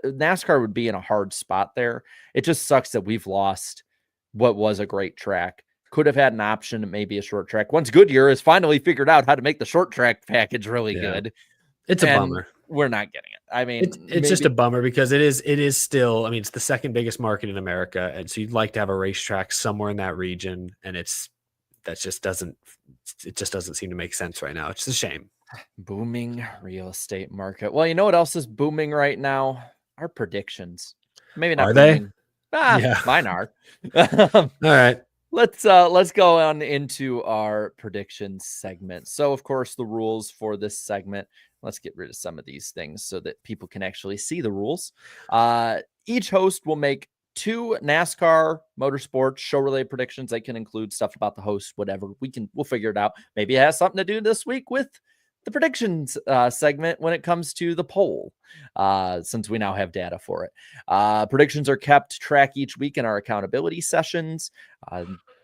NASCAR would be in a hard spot there. It just sucks that we've lost what was a great track. Could have had an option, maybe a short track. Once Goodyear has finally figured out how to make the short track package really good, it's a bummer. We're not getting it. I mean, it's just a bummer because it is still, I mean, it's the second biggest market in America. And so you'd like to have a racetrack somewhere in that region. And it just doesn't seem to make sense right now. It's a shame. Booming real estate market. Well, you know what else is booming right now? Our predictions. Maybe not. Are booming. they? Yeah, mine are. All right. Let's go on into our predictions segment. So, of course, the rules for this segment. Let's get rid of some of these things so that people can actually see the rules. Each host will make 2 NASCAR motorsports show related predictions. They can include stuff about the host, whatever. We'll figure it out. Maybe it has something to do this week with the predictions segment when it comes to the poll, since we now have data for it. Predictions are kept track each week in our accountability sessions,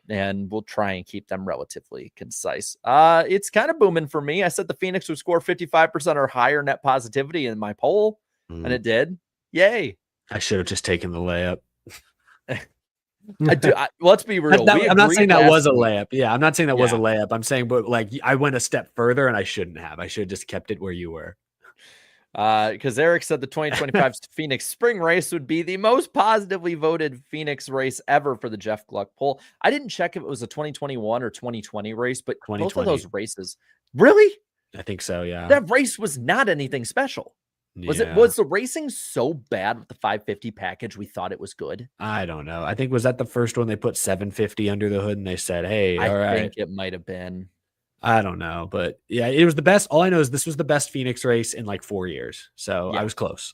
and we'll try and keep them relatively concise. It's kind of booming for me. I said the Phoenix would score 55% or higher net positivity in my poll, and it did. Yay. I should have just taken the layup. Let's be real. I'm not saying that was a layup. Yeah, I'm not saying that was a layup. I'm saying, but like, I went a step further and I shouldn't have. I should have just kept it where you were. Because Eric said the 2025 Phoenix Spring Race would be the most positively voted Phoenix race ever for the Jeff Gluck poll. I didn't check if it was a 2021 or 2020 race, but both of those races. Really? I think so, yeah. That race was not anything special. Was the racing so bad with the 550 package we thought it was good? I don't know. I think, was that the first one they put 750 under the hood and they said, hey, all right. I think it might have been. I don't know, but yeah, it was the best. All I know is this was the best Phoenix race in like 4 years. So I was close.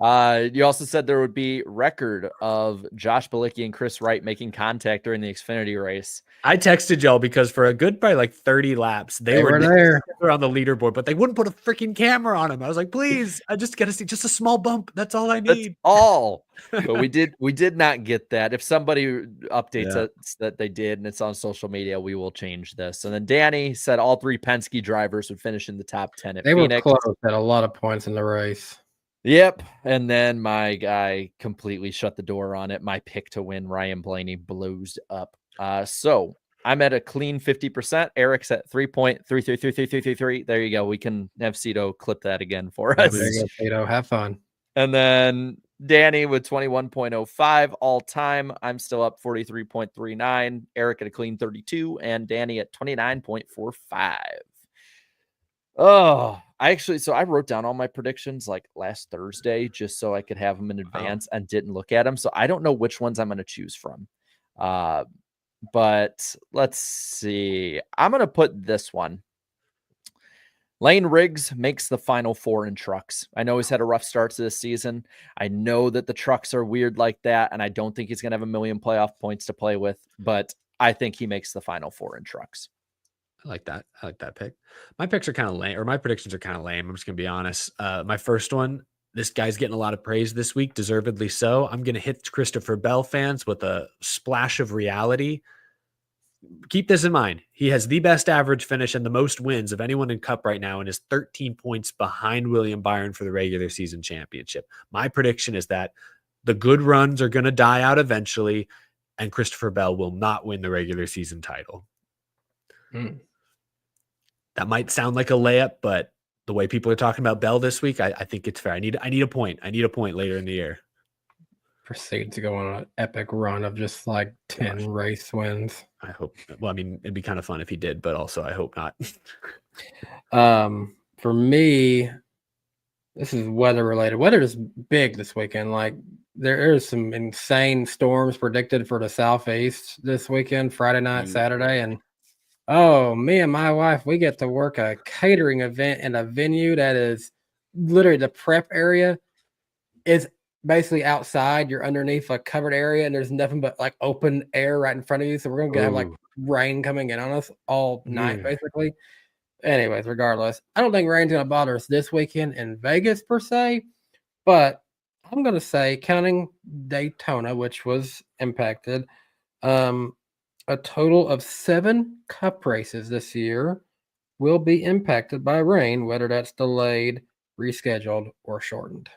You also said there would be record of Josh Bilicki and Chris Wright making contact during the Xfinity race. I texted y'all because for a good probably like 30 laps, they were there on the leaderboard, but they wouldn't put a freaking camera on him. I was like, please, I just got to see just a small bump. That's all I need. That's all. But we did not get that. If somebody updates us that they did and it's on social media, we will change this. And then Danny said all 3 Penske drivers would finish in the top 10 at Phoenix. Were close at a lot of points in the race. Yep. And then my guy completely shut the door on it. My pick to win, Ryan Blaney, blows up. So I'm at a clean 50%. Eric's at 3.333333. There you go. We can have Cito clip that again for us. There you go, Cito. Have fun. And then Danny with 21.05 all time. I'm still up 43.39. Eric at a clean 32 and Danny at 29.45. Oh, I wrote down all my predictions like last Thursday just so I could have them in advance and didn't look at them. So I don't know which ones I'm going to choose from. But let's see. I'm going to put this one. Lane Riggs makes the Final Four in trucks. I know he's had a rough start to this season. I know that the trucks are weird like that, and I don't think he's going to have a million playoff points to play with, but I think he makes the Final Four in trucks. I like that. I like that pick. My picks are kind of lame, or my predictions are kind of lame. I'm just going to be honest. My first one, this guy's getting a lot of praise this week, deservedly so. I'm going to hit Christopher Bell fans with a splash of reality. keep this in mind. He has the best average finish and the most wins of anyone in Cup right now and is 13 points behind William Byron for the regular season championship. My prediction is that the good runs are going to die out eventually, and Christopher Bell will not win the regular season title. That might sound like a layup, but the way people are talking about Bell this week, I think it's fair. I need a point. I need a point later in the year. Proceed to go on an epic run of just like 10 race wins. I hope. Well, I mean, it'd be kind of fun if he did, but also I hope not. For me, this is weather related. Weather is big this weekend. Like there is some insane storms predicted for the southeast this weekend, Friday night, Saturday, and me and my wife, we get to work a catering event in a venue that is literally the prep area is basically outside. You're underneath a covered area and there's nothing but like open air right in front of you. So we're going to have like rain coming in on us all night, basically. Anyways, regardless, I don't think rain's going to bother us this weekend in Vegas per se, but I'm going to say, counting Daytona, which was impacted, a total of 7 Cup races this year will be impacted by rain, whether that's delayed, rescheduled, or shortened.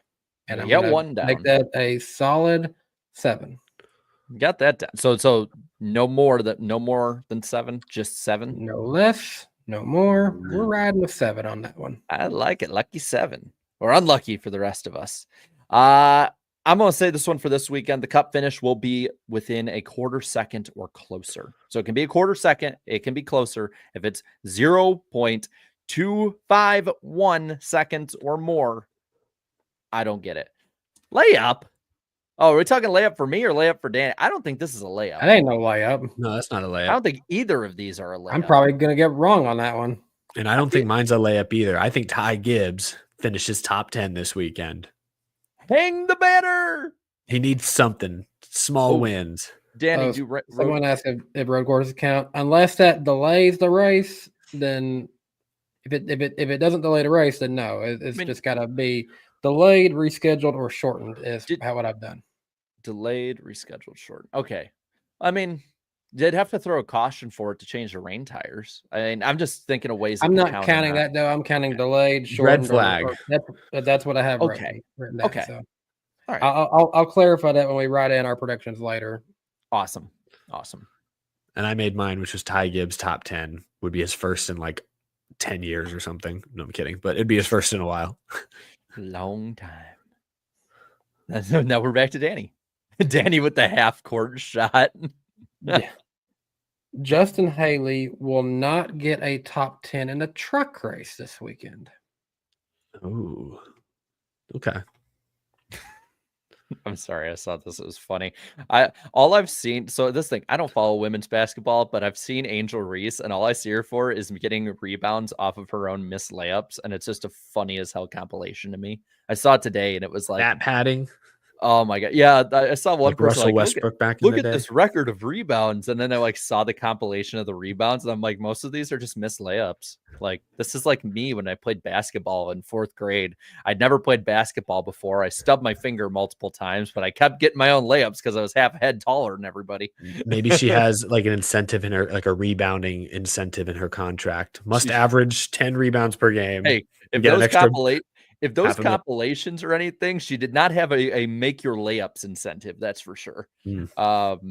And I'm going to make that a solid 7. Got that down. So no more than 7, just 7. No less, no more. We're riding with 7 on that one. I like it. Lucky 7, or unlucky for the rest of us. I'm going to say this one for this weekend. The Cup finish will be within a quarter second or closer. So it can be a quarter second. It can be closer. If it's 0.251 seconds or more, I don't get it. Layup? Oh, are we talking layup for me or layup for Dan? I don't think this is a layup. That ain't no layup. No, that's not a layup. I don't think either of these are a layup. I'm probably going to get wrong on that one. And I don't think mine's a layup either. I think Ty Gibbs finishes top 10 this weekend. Hang the banner. He needs something. Small wins. Danny, someone asked if road courses count. Unless that delays the race, then if it doesn't delay the race, then no. It's just got to be delayed, rescheduled, or shortened is what I've done. Delayed, rescheduled, shortened. Okay. I mean, they'd have to throw a caution for it to change the rain tires. I mean, I'm just thinking of ways. I'm not counting that though. I'm counting delayed, shortened. Red flag. That's what I have. Okay. Written down, okay. So. All right. I'll clarify that when we write in our predictions later. Awesome. And I made mine, which was Ty Gibbs top 10. Would be his first in like 10 years or something. No, I'm kidding. But it'd be his first in a while. Long time. Now we're back to Danny. Danny with the half court shot. Yeah. Justin Haley will not get a top 10 in the truck race this weekend. Oh, okay. I'm sorry. I saw this. It was funny. All I've seen. So this thing, I don't follow women's basketball, but I've seen Angel Reese, and all I see her for is getting rebounds off of her own missed layups, and it's just a funny as hell compilation to me. I saw it today, and it was like that padding. Oh my god! Yeah, I saw one like person Russell like, Westbrook back in look the at day. this record of rebounds, and then I like saw the compilation of the rebounds, and I'm like, most of these are just missed layups. Like this is like me when I played basketball in 4th grade. I'd never played basketball before. I stubbed my finger multiple times, but I kept getting my own layups because I was half a head taller than everybody. Maybe she has like an incentive in her, like a rebounding incentive in her contract. Must average 10 rebounds per game. Hey, if those compilations or anything, she did not have a make your layups incentive. That's for sure. But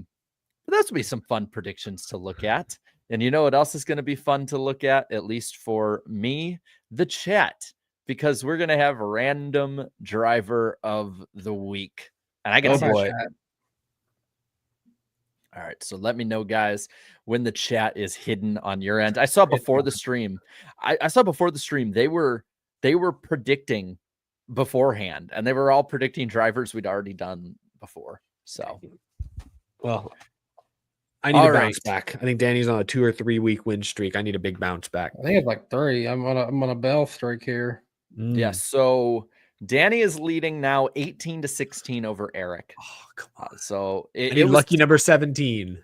that's will be some fun predictions to look at. And you know what else is going to be fun to look at least for me? The chat, because we're going to have a random driver of the week. And I got boy. All right, so let me know, guys, when the chat is hidden on your end. I saw before the stream. I saw before the stream they were predicting beforehand, and they were all predicting drivers we'd already done before. So, well, I need a bounce back. I think Danny's on a 2 or 3 week win streak. I need a big bounce back. I think it's like 3. I'm on a Bell streak here. Yeah. So Danny is leading now 18-16 over Eric. Oh, come on. So it was lucky number 17.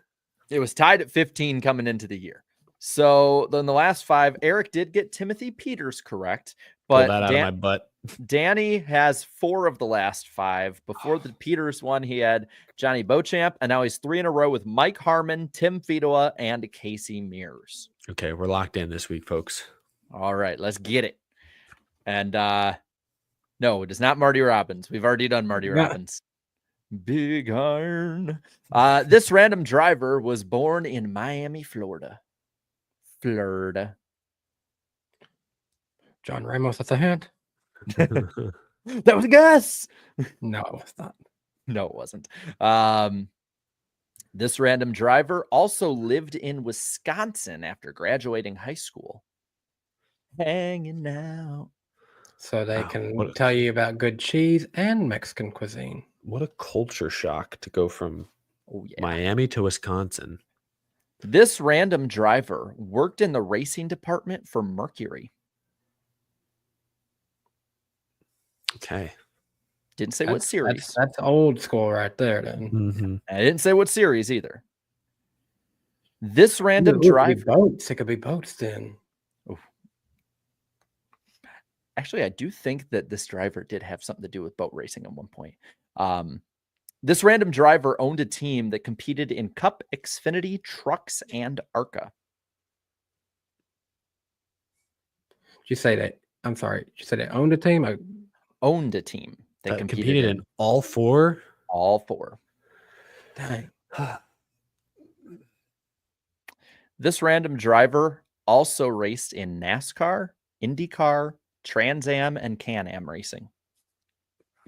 It was tied at 15 coming into the year. So then the last 5, Eric did get Timothy Peters correct, but pull that out of my butt. Danny has 4 of the last 5. Before the Peters one, he had Johnny Beauchamp, and now he's 3 in a row with Mike Harmon, Tim Fedowa, and Casey Mears. Okay, we're locked in this week, folks. All right, let's get it. And no, it is not Marty Robbins. We've already done Marty Robbins. Big Iron. This random driver was born in Miami, Florida. John Ramos, that's a hint. That was a guess. No, it's not. No, it wasn't. This random driver also lived in Wisconsin after graduating high school. Hanging out. So they can tell you about good cheese and Mexican cuisine. What a culture shock to go from Miami to Wisconsin. This random driver worked in the racing department for Mercury. Okay. Didn't say what series. That's old school right there, then. Mm-hmm. I didn't say what series either. This random driver. Boats. It could be boats then. Actually, I do think that this driver did have something to do with boat racing at one point. This random driver owned a team that competed in Cup, Xfinity, Trucks, and ARCA. Did you say that? I'm sorry. Did you say they owned a team? Owned a team. They competed in all 4? All 4. Dang. This random driver also raced in NASCAR, IndyCar, Trans Am, and Can-Am racing.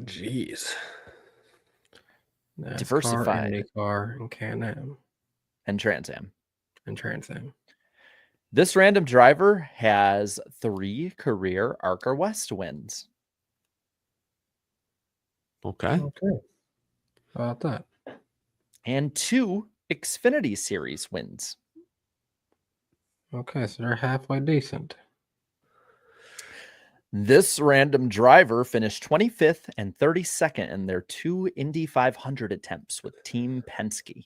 Jeez. NASCAR, Diversified. IndyCar, and Can-Am. And Trans Am. And Trans Am. This random driver has 3 career ARCA West wins. Okay. How about that? And 2 Xfinity Series wins. Okay, so they're halfway decent. This random driver finished 25th and 32nd in their 2 Indy 500 attempts with Team Penske.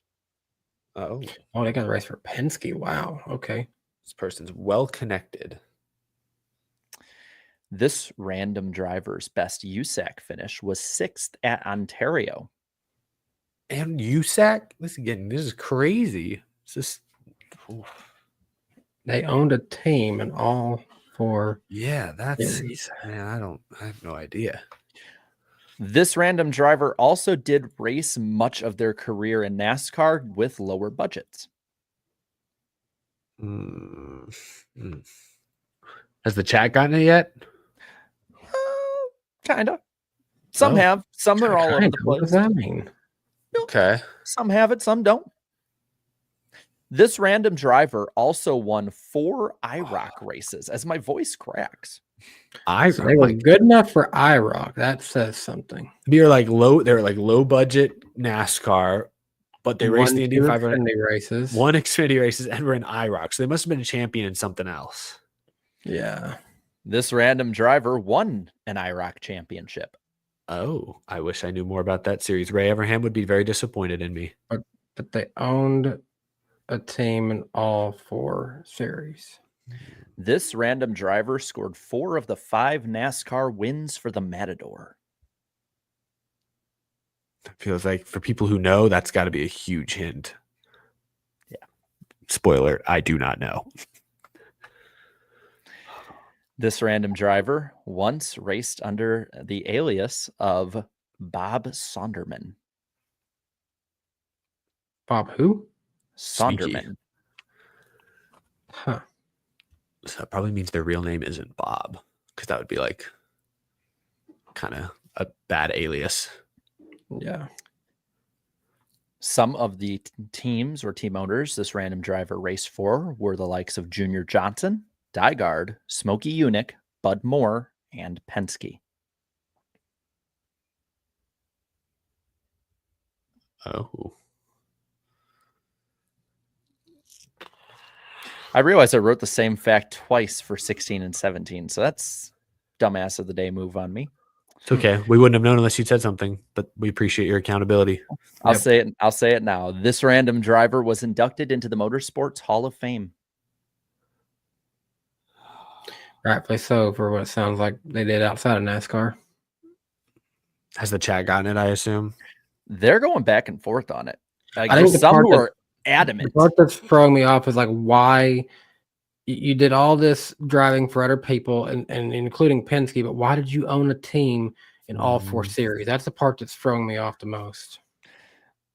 Oh, they got a race for Penske. Wow. Okay. This person's well connected. This random driver's best USAC finish was 6th at Ontario. And USAC? This is crazy. It's just, they owned a team in all 4. Yeah, that's series. Man, I have no idea. This random driver also did race much of their career in NASCAR with lower budgets. Has the chat gotten it yet? Kind of. Some have. Some are all over the place. What does that mean? Okay. Some have it, some don't. This random driver also won 4 IROC races as my voice cracks. So they were good enough for IROC. That says something. They're like low budget NASCAR, but they raced the Indy 500 races. 1 Xfinity races and were in IROC. So they must have been a champion in something else. Yeah. This random driver won an IROC championship. Oh, I wish I knew more about that series. Ray Everham would be very disappointed in me. But they owned a team in all 4 series. This random driver scored 4 of the 5 NASCAR wins for the Matador. It feels like for people who know, that's got to be a huge hint. Yeah. Spoiler, I do not know. This random driver once raced under the alias of Bob Sonderman. Bob who? Sonderman. Sneaky. Huh. So that probably means their real name isn't Bob, because that would be like kind of a bad alias. Yeah. Some of the teams or team owners this random driver raced for were the likes of Junior Johnson, Dygard, Smokey Unick, Bud Moore, and Penske. Oh. I realized I wrote the same fact twice for 16 and 17, so that's dumbass of the day move on me. It's okay. We wouldn't have known unless you'd said something, but we appreciate your accountability. I'll say it now. This random driver was inducted into the Motorsports Hall of Fame. Rightfully so for what it sounds like they did outside of NASCAR. Has the chat gotten it? I assume. They're going back and forth on it. Like, I think there's the some part who that- are adamant. The part that's throwing me off is like why you did all this driving for other people and including Penske, but why did you own a team in all 4 series? That's the part that's throwing me off the most.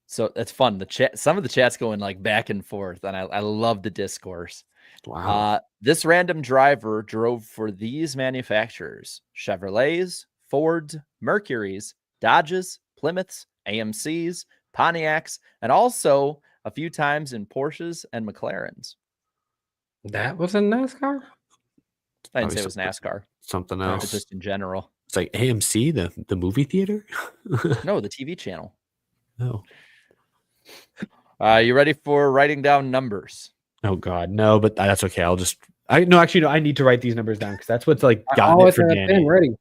So it's fun. The chat, some of the chat's going like back and forth, and I love the discourse. Wow. This random driver drove for these manufacturers: Chevrolets, Fords, Mercuries, Dodges, Plymouths, AMCs, Pontiacs, and also a few times in Porsches and McLarens. That was in NASCAR? I didn't Probably say it was NASCAR. Something It's else. just in general. It's like AMC, the movie theater. No, the TV channel. Oh. You ready for writing down numbers? Oh God, no, but that's okay. I need to write these numbers down because that's what's like I gotten it always for have a Danny. pen ready.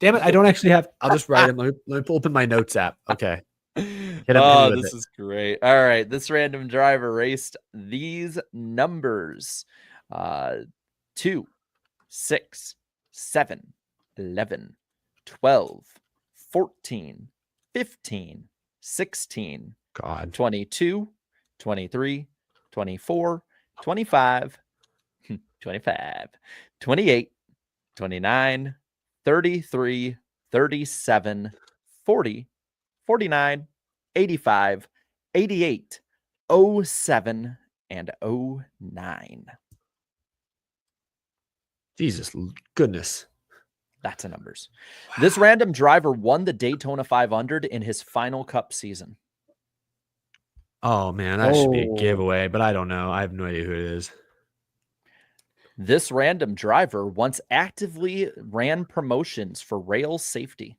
Damn it, I don't actually have. I'll just write them. Let me open my notes app. Okay. Hit me Oh, with this it. is great. All right. This random driver raced these numbers: 2, 6, 7, 11, 12, 14, 15, 16, God. 22, 23, 24, 25, 25, 28, 29, 33, 37, 40, 49, 85, 88, 07, and 09. Jesus goodness. That's the numbers. This random driver won the Daytona 500 in his final Cup season. Oh man, that should be a Oh. giveaway, but I don't know. I have no idea who it is. This random driver once actively ran promotions for rail safety.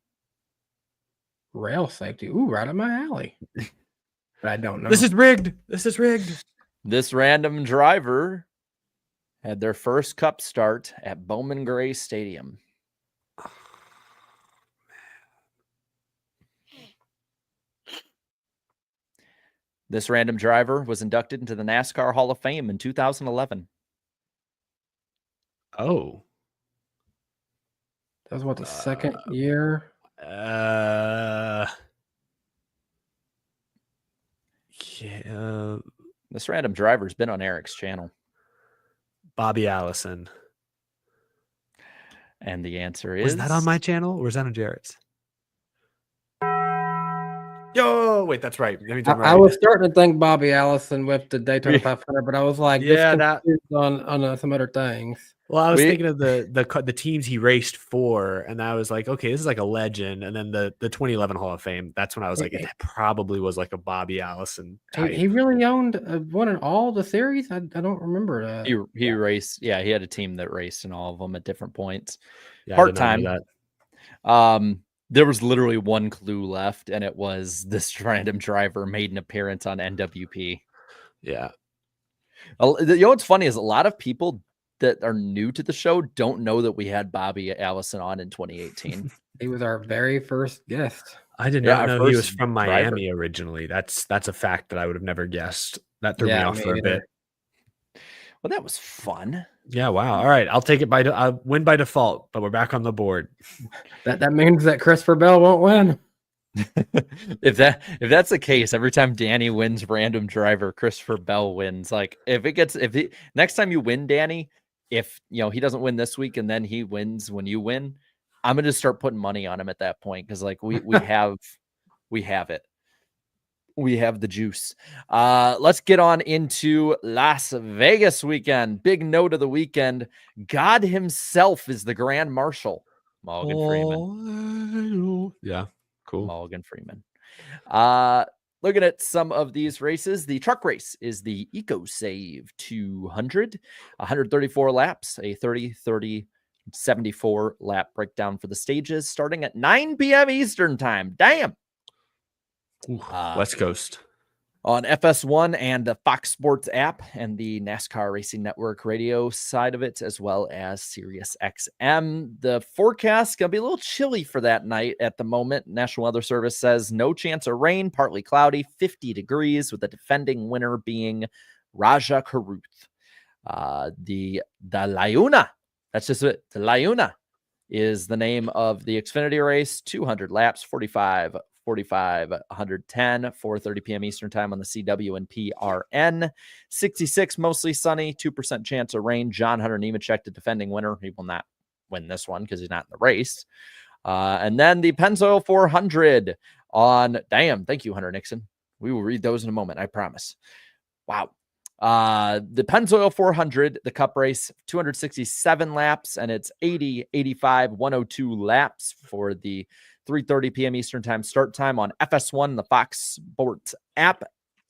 Rail safety. Ooh, right up my alley. But I don't know. This is rigged. This is rigged. This random driver had their first Cup start at Bowman Gray Stadium. This random driver was inducted into the NASCAR Hall of Fame in 2011. Oh. That was what, the second year? Yeah, This random driver's been on Eric's channel. Bobby Allison. And the answer is... Was that on my channel or was that on Jarrett's? Yo, wait, that's right. That means I'm right. I was starting to think Bobby Allison with the Daytona 500, but I was like, Yeah, this confused on some other things. Well, I was thinking of the teams he raced for, and I was like, okay, this is like a legend. And then the 2011 Hall of Fame. That's when I was like, it probably was like a Bobby Allison type. He really owned one in all the series. I don't remember that. He raced. Yeah, he had a team that raced in all of them at different points. Yeah, Part-time. There was literally one clue left, and it was this random driver made an appearance on NWP. Yeah. You know what's funny is a lot of people that are new to the show don't know that we had Bobby Allison on in 2018. He was our very first guest. I did not know he was from Miami originally. That's a fact that I would have never guessed. That threw me off for a bit. Well, that was fun. Yeah, wow. All right, I'll take it I win by default, but we're back on the board. That means that Christopher Bell won't win. If that's the case, every time Danny wins random driver, Christopher Bell wins. Like next time you win, Danny, if he doesn't win this week and then he wins when you win, I'm gonna start putting money on him at that point because like we have it. We have the juice. Let's get on into Las Vegas weekend. Big note of the weekend. God himself is the Grand Marshal. Morgan Freeman. Yeah, cool. Morgan Freeman. Looking at some of these races, the truck race is the EcoSave 200, 134 laps, a 30-30 74 lap breakdown for the stages starting at 9 p.m. Eastern time. Damn. West Coast. On FS1 and the Fox Sports app and the NASCAR Racing Network radio side of it, as well as Sirius XM. The forecast going to be a little chilly for that night at the moment. National Weather Service says no chance of rain, partly cloudy, 50 degrees, with the defending winner being Raja Karuth. The Laguna That's just it. The Layuna is the name of the Xfinity race. 200 laps, 45, 110, 4:30 p.m. Eastern time on the CW and PRN. 66, mostly sunny, 2% chance of rain. John Hunter Nemechek, the defending winner. He will not win this one because he's not in the race. And then the Pennzoil 400 on, thank you, Hunter Nixon. We will read those in a moment, I promise. Wow. The Pennzoil 400, the cup race, 267 laps, and it's 80, 85, 102 laps for the 3:30 p.m. Eastern time start time on FS1, the Fox Sports app.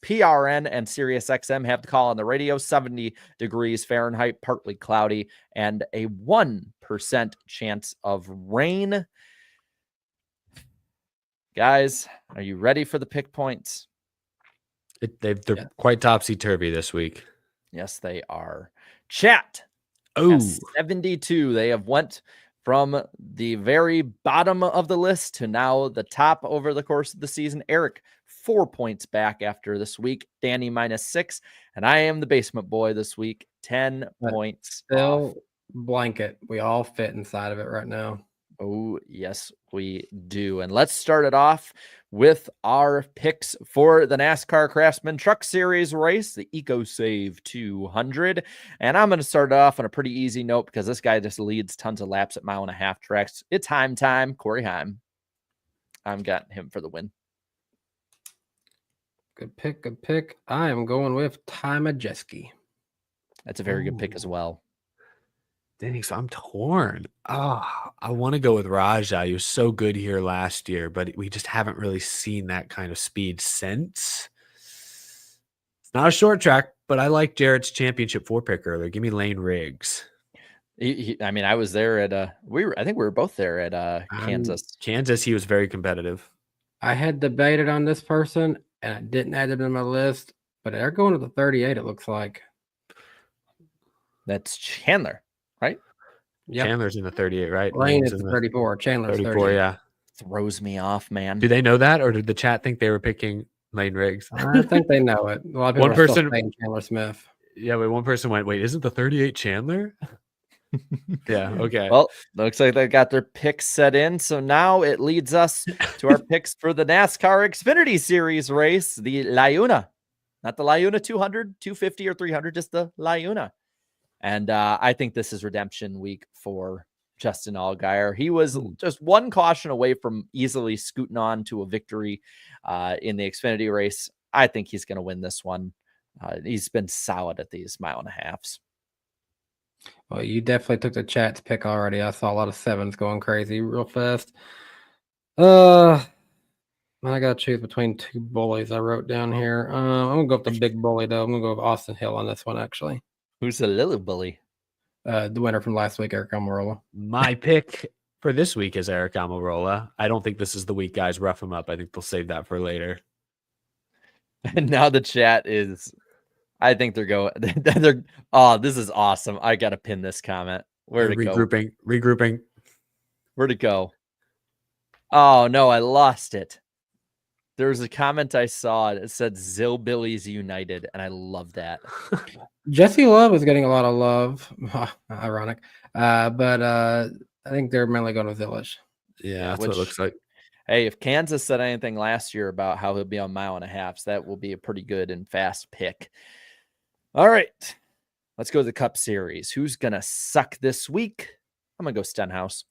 PRN and Sirius XM have the call on the radio. 70 degrees Fahrenheit, partly cloudy, and a 1% chance of rain. Guys, are you ready for the pick points? They're quite topsy-turvy this week. Yes, they are. Chat. Oh, 72. They have went from the very bottom of the list to now the top over the course of the season. Eric, 4 points back after this week. Danny, -6. And I am the basement boy this week. 10 points. Still blanket. We all fit inside of it right now. Oh, yes, we do. And let's start it off with our picks for the NASCAR Craftsman Truck Series race, the EcoSave 200. And I'm going to start it off on a pretty easy note because this guy just leads tons of laps at 1.5 tracks. It's Heim time. Corey Heim. I'm got him for the win. Good pick. Good pick. I am going with Ty Majeski. That's a very good pick as well. dang, so I'm torn. I want to go with Rajah. He was so good here last year, but we just haven't really seen that kind of speed since. It's not a short track, but I like Jarrett's championship 4-pick earlier. Give me Lane Riggs. I mean, I was there at I think we were both there at Kansas. Kansas, he was very competitive. I had debated on this person, and I didn't add it in my list, but they're going to the 38, it looks like. That's Chandler, right? Yep. Chandler's in the 38, right? Lane Lane's is in the 34. Chandler's 34, 38. yeah. Throws me off, man. Do they know that, or did the chat think they were picking Lane Riggs? I think they know it. A lot of people One are still person- saying Chandler Smith. Yeah, but one person went, wait, isn't the 38 Chandler? Yeah, okay. Well, looks like they got their picks set in. So now it leads us to our picks for the NASCAR Xfinity Series race, the Layuna. Not the Layuna 200, 250, or 300, just the Layuna. And I think this is redemption week for Justin Allgaier. He was just one caution away from easily scooting on to a victory in the Xfinity race. I think he's going to win this one. He's been solid at these 1.5 miles. Well, you definitely took the chat's pick already. I saw a lot of 7s going crazy real fast. I got to choose between 2 bullies I wrote down here. I'm going to go with the big bully, though. I'm going to go with Austin Hill on this one, actually. Who's the little bully? The winner from last week, Eric Almirola. My pick for this week is Eric Almirola. I don't think this is the week guys rough him up. I think they'll save that for later. And now the chat is, I think they're going, this is awesome. I got to pin this comment. Where'd it go? Regrouping. Where'd it go? Oh, no, I lost it. There was a comment I saw. It said Zillbillies United, and I love that. Jesse Love is getting a lot of love. Ironic. But I think they're mainly going with Zillish. Yeah, that's what it looks like. Hey, if Kansas said anything last year about how he'll be on 1.5 miles, that will be a pretty good and fast pick. All right, let's go to the Cup Series. Who's going to suck this week? I'm going to go Stenhouse.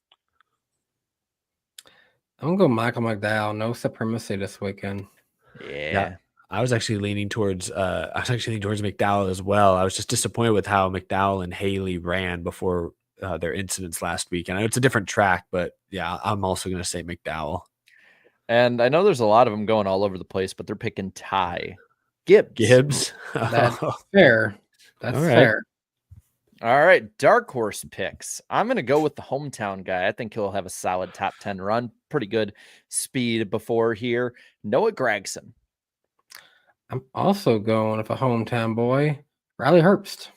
I'm going to go Michael McDowell. No supremacy this weekend. Yeah. I was actually leaning towards McDowell as well. I was just disappointed with how McDowell and Haley ran before their incidents last week. And I know it's a different track, but yeah, I'm also going to say McDowell. And I know there's a lot of them going all over the place, but they're picking Ty Gibbs. That's fair. That's All right. fair. All right, dark horse picks. I'm going to go with the hometown guy. I think he'll have a solid top 10 run. Pretty good speed before here. Noah Gragson. I'm also going with a hometown boy, Riley Herbst.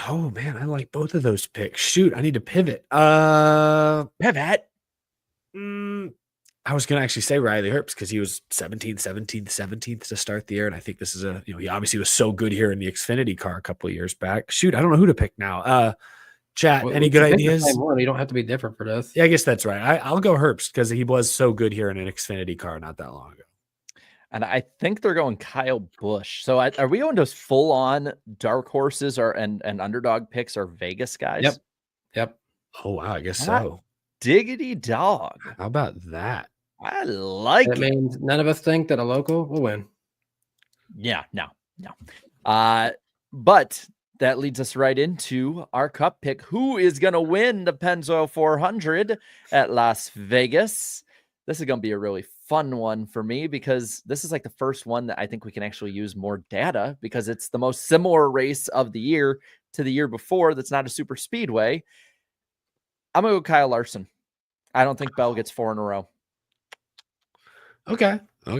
Oh man, I like both of those picks. Shoot, I need to pivot. Pivot. I was gonna actually say Riley Herbst because he was 17th to start the year, and I think this is he obviously was so good here in the Xfinity car a couple of years back. Shoot, I don't know who to pick now. Chat, Well, any we good can pick the ideas? same one. You don't have to be different for this. Yeah, I guess that's right. I'll go Herbst because he was so good here in an Xfinity car not that long ago. And I think they're going Kyle Busch. So are we going to full on dark horses and underdog picks or Vegas guys? Yep. Oh, wow. I guess Hot so. diggity dog. How about that? I like That it. means none of us think that a local will win. Yeah, no. But that leads us right into our cup pick. Who is going to win the Pennzoil 400 at Las Vegas? This is going to be a really fun one for me because this is like the first one that I think we can actually use more data because it's the most similar race of the year to the year before that's not a super speedway. I'm going to go Kyle Larson. I don't think Bell gets 4 in a row. Okay. I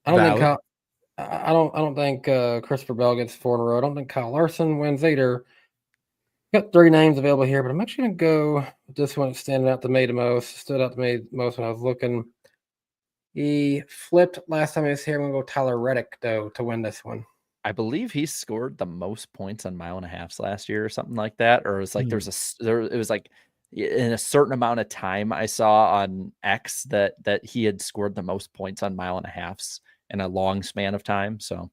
don't think Christopher Bell gets 4 in a row. I don't think Kyle Larson wins either. Got 3 names available here, but I'm actually going to go with this one standing out to me the most. Stood out to me most when I was looking. He flipped last time he was here. I'm going to go Tyler Reddick, though, to win this one. I believe he scored the most points on 1.5 miles last year or something like that. Or it was like it was like in a certain amount of time I saw on X that he had scored the most points on 1.5 miles in a long span of time. So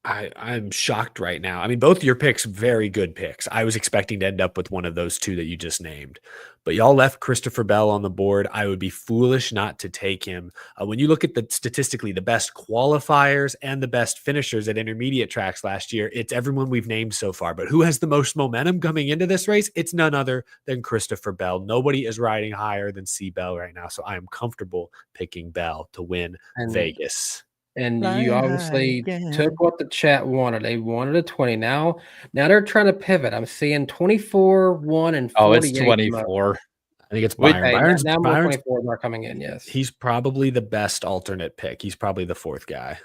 I'm shocked right now. I mean, both of your picks, very good picks. I was expecting to end up with one of those 2 that you just named, but y'all left Christopher Bell on the board. I would be foolish not to take him. When you look at statistically the best qualifiers and the best finishers at intermediate tracks last year, it's everyone we've named so far. But who has the most momentum coming into this race? It's none other than Christopher Bell. Nobody is riding higher than C. Bell right now, so I am comfortable picking Bell to win Vegas. And you obviously took what the chat wanted. They wanted a 20. Now they're trying to pivot. I'm seeing 24, 1, and 48. oh, it's 24. I think it's Byron. Now Byron's 24 are coming in. Yes, he's probably the best alternate pick. He's probably the 4th guy,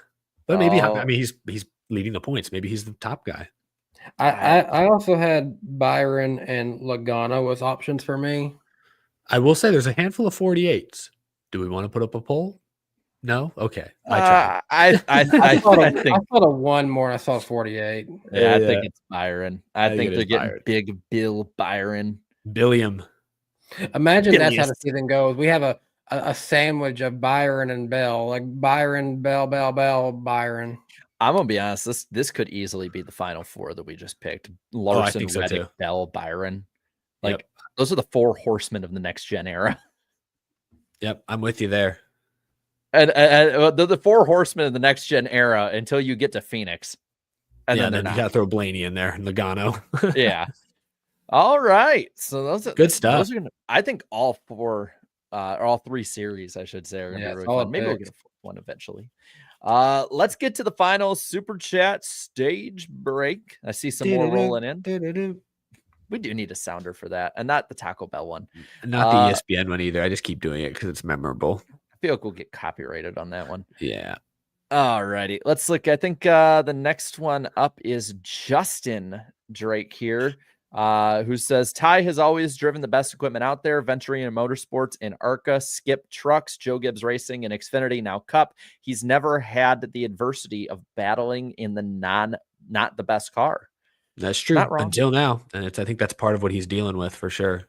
but maybe I mean he's leading the points. Maybe he's the top guy. I also had Byron and Logano as options for me. I will say there's a handful of 48s. Do we want to put up a poll? No? Okay. I thought of one more and I saw 48. Yeah, I think it's Byron. I think they're getting Byron. Big Bill Byron. Billiam. Imagine that's how the season goes. We have a sandwich of Byron and Bell, like Byron, Bell, Byron. I'm gonna be honest. This could easily be the final 4 that we just picked. Larson, Reddick, Bell, Byron. Like those are the 4 horsemen of the next gen era. Yep, I'm with you there. And the 4 horsemen of the next gen era until you get to Phoenix. And then you gotta throw Blaney in there and Logano. Yeah. All right. So those are good stuff. Those are I think all 4 or all 3 series, I should say, are gonna be really fun. Maybe we'll get a 4th one eventually. Let's get to the final super chat stage break. I see some more rolling in. We do need a sounder for that, and not the Taco Bell one. Not the ESPN one either. I just keep doing it because it's memorable. I feel like we'll get copyrighted on that one. Yeah. All righty. Let's look. I think the next one up is Justin Drake here, who says, Ty has always driven the best equipment out there, venturing in motorsports in ARCA, Skip Trucks, Joe Gibbs Racing, and Xfinity, now Cup. He's never had the adversity of battling in the not the best car. That's true until now. And I think that's part of what he's dealing with for sure.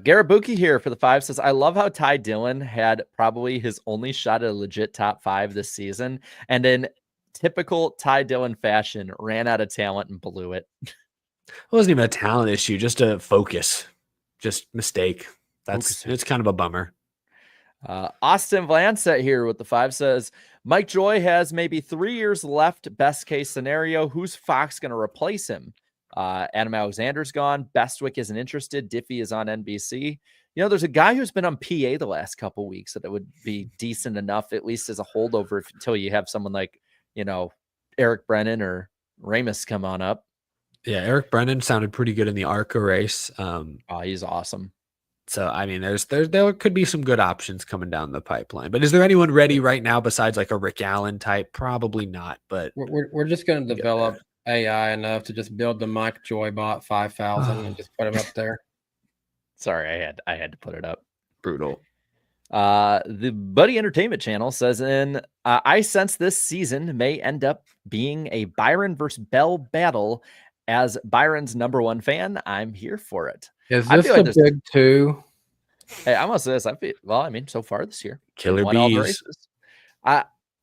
Garrett Buki here for the 5 says, I love how Ty Dillon had probably his only shot at a legit top 5 this season. And in typical Ty Dillon fashion, ran out of talent and blew it. It wasn't even a talent issue, just a focus, just mistake. It's kind of a bummer. Austin Vlansett here with the 5 says, Mike Joy has maybe 3 years left. Best case scenario. Who's Fox going to replace him? Adam Alexander's gone. Bestwick isn't interested. Diffie is on NBC. You know, there's a guy who's been on PA the last couple weeks that it would be decent enough, at least as a holdover, until you have someone like, you know, Eric Brennan or Ramus come on up. Yeah, Eric Brennan sounded pretty good in the ARCA race. He's awesome. So, I mean, there could be some good options coming down the pipeline. But is there anyone ready right now besides like a Rick Allen type? Probably not. But we're just going to develop AI enough to just build the Mike Joy bot 5,000 and just put him up there. Sorry, I had to put it up. Brutal. The Buddy Entertainment Channel says, I sense this season may end up being a Byron versus Bell battle as Byron's #1 fan, I'm here for it. Is I this feel like the there's- big two? Hey, I'm gonna say this. I mean, so far this year, they Killer won all the bees. races.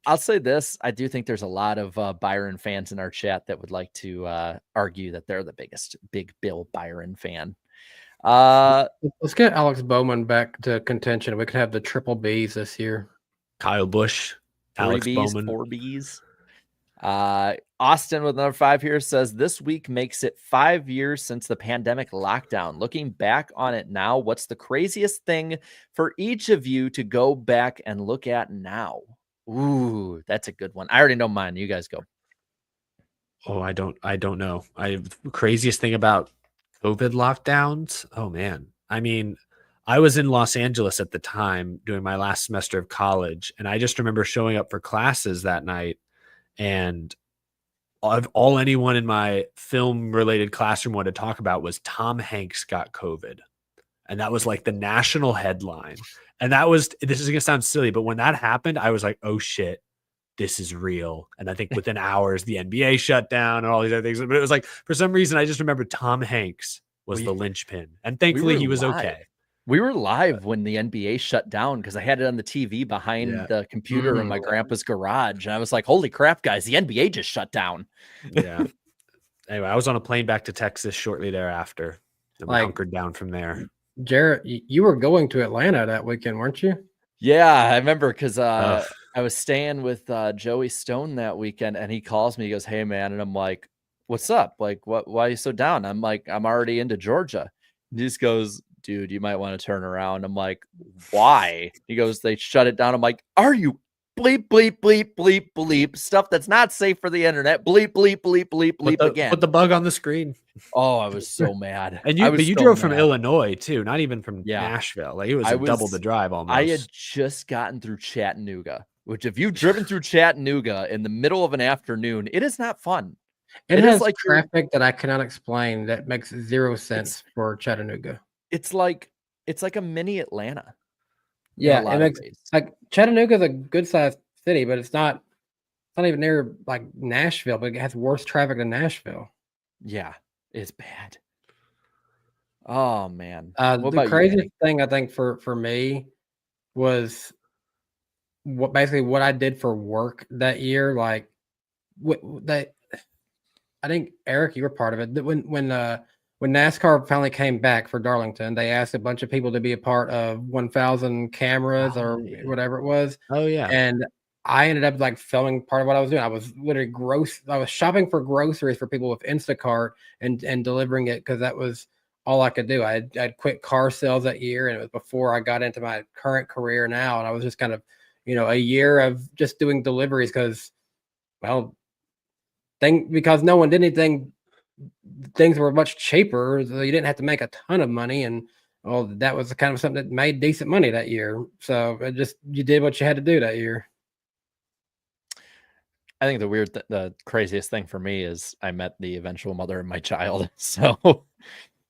I'll say this. I do think there's a lot of Byron fans in our chat that would like to argue that they're the biggest Big Bill Byron fan. Let's get Alex Bowman back to contention. We can have the triple Bs this year. Kyle Busch, 3 Alex Bs, Bowman. 4 Bs. Austin with another 5 here says this week makes it 5 years since the pandemic lockdown. Looking back on it now, what's the craziest thing for each of you to go back and look at now? Ooh, that's a good one. I already know mine. You guys go. Oh, I don't know. Craziest thing about COVID lockdowns. Oh man. I mean, I was in Los Angeles at the time doing my last semester of college, and I just remember showing up for classes that night, and all anyone in my film related classroom wanted to talk about was Tom Hanks got COVID. And that was like the national headline. And this is going to sound silly, but when that happened, I was like, oh shit, this is real. And I think within hours, the NBA shut down and all these other things. But it was like, for some reason, I just remember Tom Hanks was the linchpin. And thankfully he was okay. We were live when the NBA shut down because I had it on the TV behind the computer in my grandpa's garage. And I was like, holy crap, guys, the NBA just shut down. Yeah. Anyway, I was on a plane back to Texas shortly thereafter. And we hunkered down from there. Jarrett, you were going to Atlanta that weekend, weren't you? Yeah, I remember because I was staying with Joey Stone that weekend, and he calls me. He goes, "Hey, man," and I'm like, "What's up? Like, why are you so down?" I'm like, "I'm already into Georgia." And he just goes, "Dude, you might want to turn around." I'm like, "Why?" He goes, "They shut it down." I'm like, "Are you bleep bleep bleep bleep bleep stuff that's not safe for the internet? Bleep bleep bleep bleep bleep again." Put the bug on the screen. Oh, I was so mad. And you drove from Illinois too, not even from Nashville. Like it was double the drive almost. I had just gotten through Chattanooga, which if you've driven through Chattanooga in the middle of an afternoon, it is not fun. It has like traffic that I cannot explain that makes zero sense for Chattanooga. It's like a mini Atlanta. Yeah, it makes like Chattanooga's a good sized city, but it's not even near like Nashville, but it has worse traffic than Nashville. Yeah, it's bad. Oh man. The craziest thing I think for me was what I did for work that year. Like I think Eric, you were part of it. When NASCAR finally came back for Darlington, they asked a bunch of people to be a part of 1,000 cameras or whatever it was. Oh yeah. And I ended up like filming part of what I was doing. I was literally I was shopping for groceries for people with Instacart and delivering it because that was all I could do. I'd quit car sales that year, and it was before I got into my current career now. And I was just kind of, a year of just doing deliveries because no one did anything. Things were much cheaper, so you didn't have to make a ton of money, and that was the kind of something that made decent money that year. So you did what you had to do that year. I think the craziest thing for me is I met the eventual mother of my child. So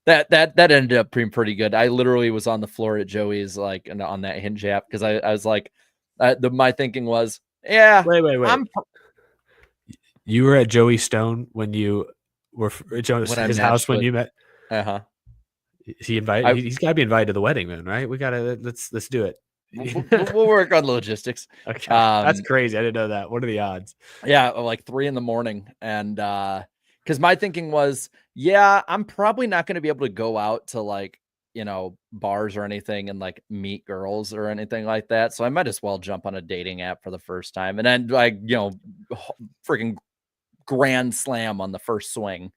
that ended up being pretty good. I literally was on the floor at Joey's, like on that hinge app, because I was like, my thinking was, yeah. Wait. You were at Joey Stone when you were at his house when you met. He invited. He's got to be invited to the wedding, then, right? We gotta let's do it. We'll work on logistics. Okay, that's crazy. I didn't know that. What are the odds? Yeah, like 3 a.m, and because my thinking was, yeah, I'm probably not going to be able to go out to like bars or anything and like meet girls or anything like that. So I might as well jump on a dating app for the first time, and then like freaking grand slam on the first swing.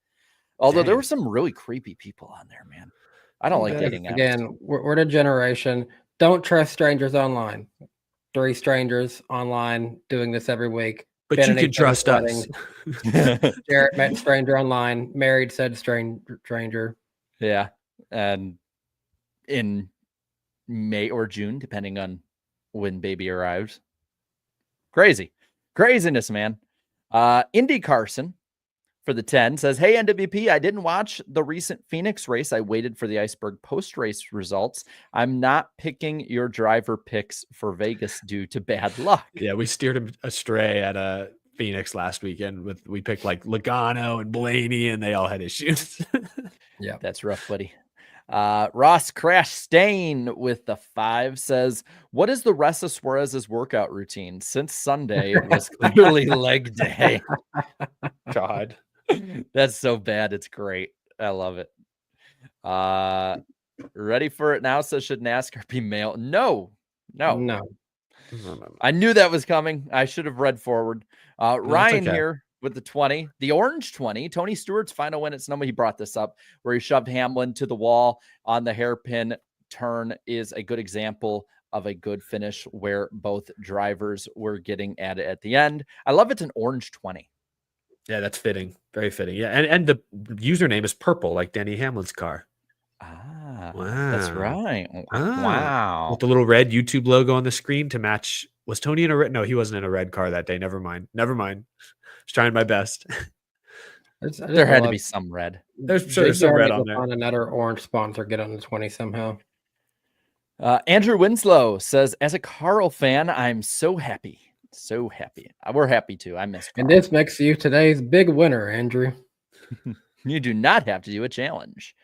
Although there were some really creepy people on there, man. I don't like dating apps. Again, we're the generation. Don't trust strangers online. 3 strangers online doing this every week. But you can trust us. Jarrett met stranger online, married said stranger. Yeah. And in May or June, depending on when baby arrives. Craziness, man. Indy Carson for the 10 says, "Hey, NWP, I didn't watch the recent Phoenix race. I waited for the Iceberg post-race results. I'm not picking your driver picks for Vegas due to bad luck." Yeah, we steered him astray at Phoenix last weekend. We picked like Logano and Blaney, and they all had issues. Yeah. That's rough, buddy. Ross Crash Stain with the 5 says, what is the rest of Suarez's workout routine? Since Sunday was clearly leg day. God. That's so bad. It's great. I love it. Ready for it now? So should NASCAR be male? No. I knew that was coming. I should have read forward. Ryan okay. here with the 20, the orange 20, Tony Stewart's final win at Sonoma. He brought this up where he shoved Hamlin to the wall on the hairpin turn is a good example of a good finish where both drivers were getting at it at the end. I love it's an orange 20. Yeah, that's fitting. Very fitting. Yeah. And the username is purple, like Denny Hamlin's car. Wow. That's right. Wow. With the little red YouTube logo on the screen to match. Was Tony in a red? No, he wasn't in a red car that day. Never mind. I was trying my best. There had to be some red. There's some red on there. Find another orange sponsor, get on the 20 somehow. Andrew Winslow says, as a Carl fan, I'm so happy. So happy. We're happy too. I miss Carl. And this makes you today's big winner, Andrew. You do not have to do a challenge.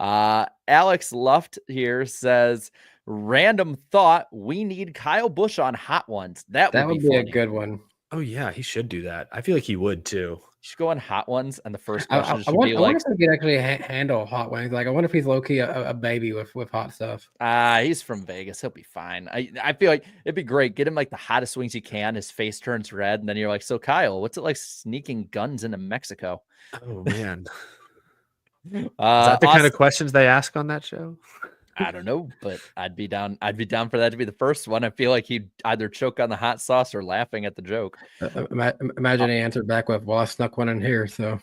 Alex Luft here says, random thought, we need Kyle Busch on Hot Ones. That would be a good one. Oh yeah, he should do that. I feel like he would too. You should go on Hot Ones, and the first I question should wonder be like, if he could actually handle hot wings. Like, I wonder if he's low key a baby with hot stuff. he's from Vegas. He'll be fine. I feel like it'd be great. Get him like the hottest wings you can. His face turns red, and then you're like, so Kyle, what's it like sneaking guns into Mexico? Oh man. Is that the kind of questions they ask on that show? I don't know, but I'd be down for that to be the first one. I feel like he'd either choke on the hot sauce or laughing at the joke. Imagine he answered back with, well, I snuck one in here, so.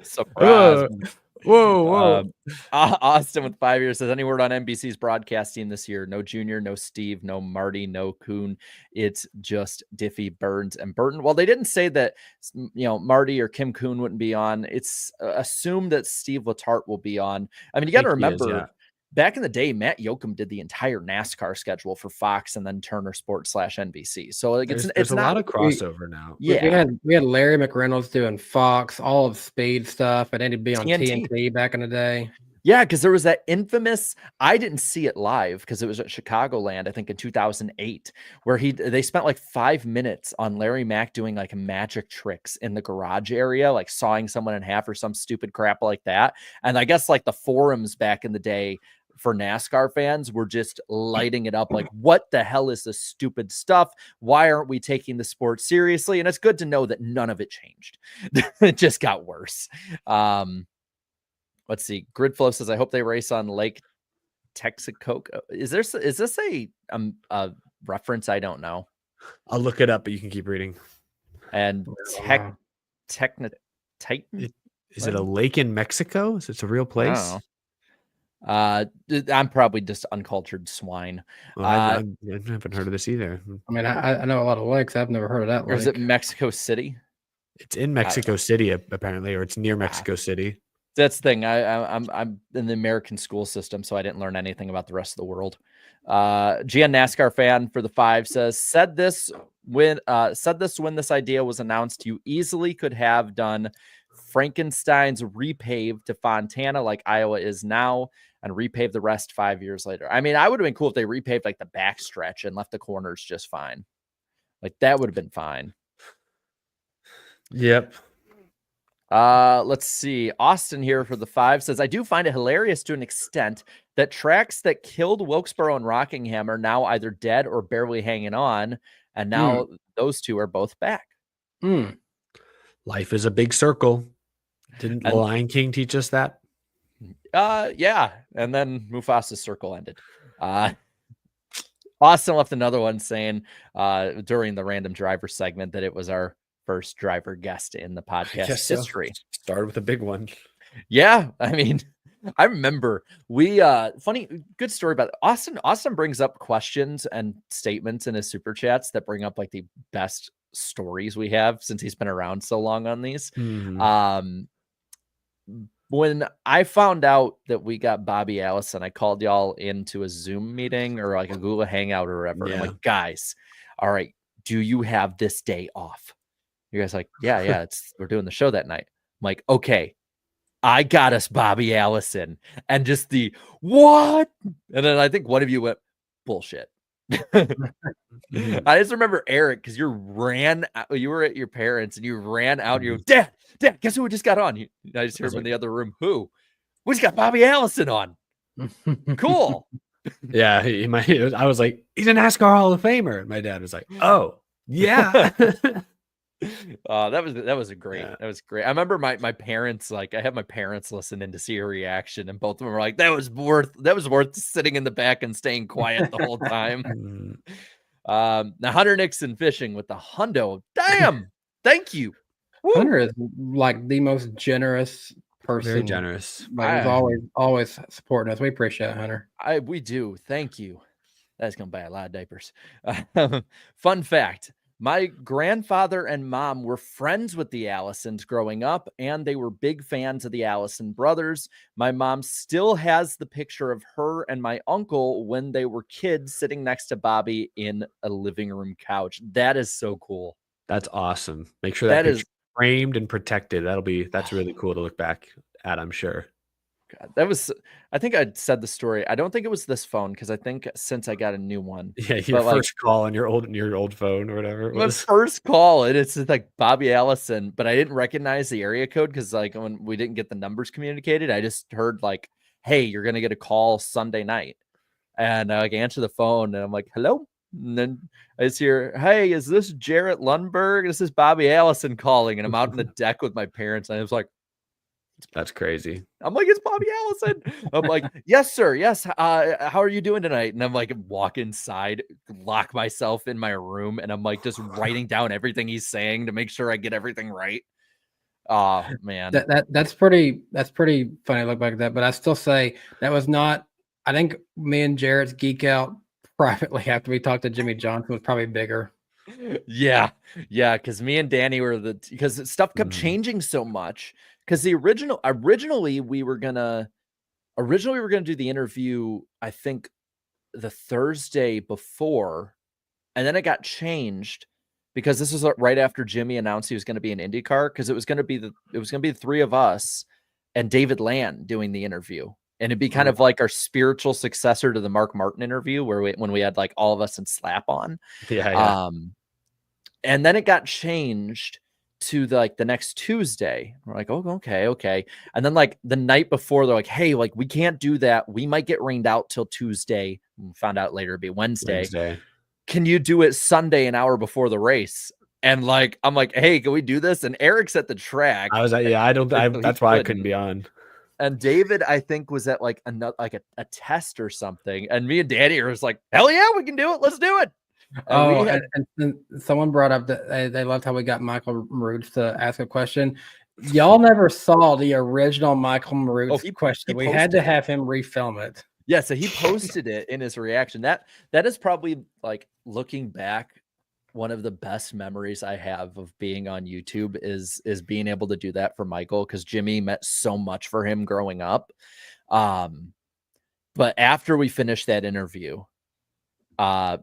Surprise. Whoa. Austin with 5 years says, any word on NBC's broadcast team this year? No Junior, no Steve, no Marty, no Kuhn. It's just Diffie, Burns, and Burton. Well, they didn't say that, Marty or Kim Kuhn wouldn't be on. It's assumed that Steve Letarte will be on. I mean, you got to remember, back in the day, Matt Yoakum did the entire NASCAR schedule for Fox and then Turner Sports / NBC. So like it's a lot of crossover now. Yeah, we had Larry McReynolds doing Fox, all of Speed stuff, and then he'd be on TNT back in the day. Yeah, because there was that infamous. I didn't see it live because it was at Chicagoland, I think in 2008, where they spent like 5 minutes on Larry Mack doing like magic tricks in the garage area, like sawing someone in half or some stupid crap like that. And I guess like the forums back in the day for NASCAR fans were just lighting it up like, what the hell is this stupid stuff? Why aren't we taking the sport seriously? And it's good to know that none of it changed. It just got worse. Let's see. Gridflow says, I hope they race on Lake Texaco. Is this a reference? I don't know. I'll look it up, but you can keep reading. And Titan? Is it a lake in Mexico? Is it a real place? I'm probably just uncultured swine. Well, I haven't heard of this either. I mean, I know a lot of lakes. I've never heard of that. Or is it Mexico City? It's in Mexico City, apparently, or it's near Mexico City. That's the thing. I'm in the American school system, so I didn't learn anything about the rest of the world. GN NASCAR fan for the 5 says, said this when this idea was announced, you easily could have done Frankenstein's repave to Fontana like Iowa is now and repave the rest 5 years later. I mean, I would have been cool if they repaved like the backstretch and left the corners just fine. Like that would have been fine. Yep. Let's see. Austin here for the 5 says, I do find it hilarious to an extent that tracks that killed Wilkesboro and Rockingham are now either dead or barely hanging on. And now those two are both back. Life is a big circle. Didn't the Lion King teach us that? Yeah. And then Mufasa's circle ended. Austin left another one saying during the random driver segment that it was our first driver guest in the podcast history. Started with a big one. Yeah. I mean, I remember good story about it. Austin brings up questions and statements in his super chats that bring up like the best stories we have since he's been around so long on these. When I found out that we got Bobby Allison, I called y'all into a Zoom meeting or like a Google Hangout or whatever. I'm like, guys, all right, do you have this day off? You guys like, yeah, we're doing the show that night. I'm like, okay, I got us Bobby Allison. And just the what? And then I think one of you went, bullshit. I just remember Eric, because you were at your parents and you ran out and you go, Dad, guess who we just got on? I just heard him in the other room. Who? We just got Bobby Allison on. Cool. Yeah, I was like, he's a NASCAR Hall of Famer. And my dad was like, oh, yeah. That was great. Yeah. That was great. I remember my parents, like I had my parents listen in to see a reaction, and both of them were like, that was worth sitting in the back and staying quiet the whole time. Now Hunter Nixon fishing with the hundo. Damn, thank you. Woo. Hunter is like the most generous person. Very generous. Like he's always supporting us. We appreciate it, Hunter. We do. Thank you. That's gonna buy a lot of diapers. Fun fact. My grandfather and mom were friends with the Allisons growing up, and they were big fans of the Allison brothers. My mom still has the picture of her and my uncle when they were kids sitting next to Bobby in a living room couch. That is so cool. That's awesome. Make sure that is framed and protected. That's really cool to look back at, I'm sure. God, I think I said the story. I don't think it was this phone, because I think since I got a new one. Yeah, your first call on your old phone or whatever it was. My first call, and it's like Bobby Allison, but I didn't recognize the area code because like when we didn't get the numbers communicated, I just heard like, hey, you're gonna get a call Sunday night. And I like answer the phone and I'm like, hello. And then I just hear, hey, is this Jarrett Lundberg? This is Bobby Allison calling. And I'm out on the deck with my parents, and I was like, that's crazy. I'm like, it's Bobby Allison. I'm like, yes, sir. Yes. How are you doing tonight? And I'm like, walk inside, lock myself in my room, and I'm like just writing down everything he's saying to make sure I get everything right. Oh man. That's pretty funny to look back at that. But I still say that was not, I think me and Jarrett's geek out privately after we talked to Jimmy Johnson was probably bigger. Yeah. Because me and Danny were because stuff kept changing so much. Because originally we were gonna do the interview, I think the Thursday before, and then it got changed because this was right after Jimmy announced he was going to be in IndyCar, because it was going to be the three of us and David Land doing the interview, and it'd be kind of like our spiritual successor to the Mark Martin interview when we had like all of us in Slap On. Yeah. And then it got changed to the next Tuesday. We're like, oh, okay. And then like the night before, they're like, hey, like we can't do that. We might get rained out till Tuesday. We found out later it'd be Wednesday. Can you do it Sunday, an hour before the race? And like, I'm like, hey, can we do this? And Eric's at the track. I was like, yeah, that's why I couldn't be on. And David, I think, was at like a test or something. And me and Danny were just like, hell yeah, we can do it. Let's do it. And someone brought up that they loved how we got Michael Maroots to ask a question. Y'all never saw the original Michael Maroots question. We had to have him refilm it. Yeah, so he posted it in his reaction. That is probably, like, looking back, one of the best memories I have of being on YouTube is being able to do that for Michael, because Jimmy meant so much for him growing up. But after we finished that interview,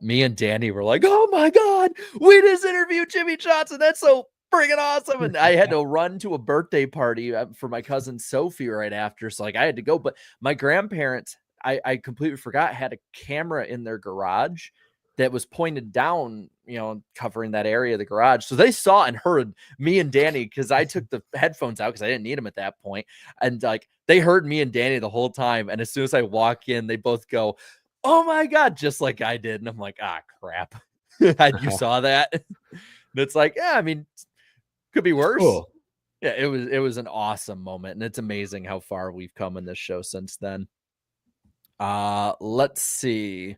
me and Danny were like, oh my God, we just interviewed Jimmy Johnson. That's so freaking awesome. And I had to run to a birthday party for my cousin Sophie right after. So like I had to go, but my grandparents, I completely forgot, had a camera in their garage that was pointed down, covering that area of the garage. So they saw and heard me and Danny, because I took the headphones out because I didn't need them at that point. And like they heard me and Danny the whole time. And as soon as I walk in, they both go, oh my God, just like I did. And I'm like, crap. You saw that? And it's like, yeah, I mean, could be worse. Cool. Yeah, it was an awesome moment. And it's amazing how far we've come in this show since then. Let's see.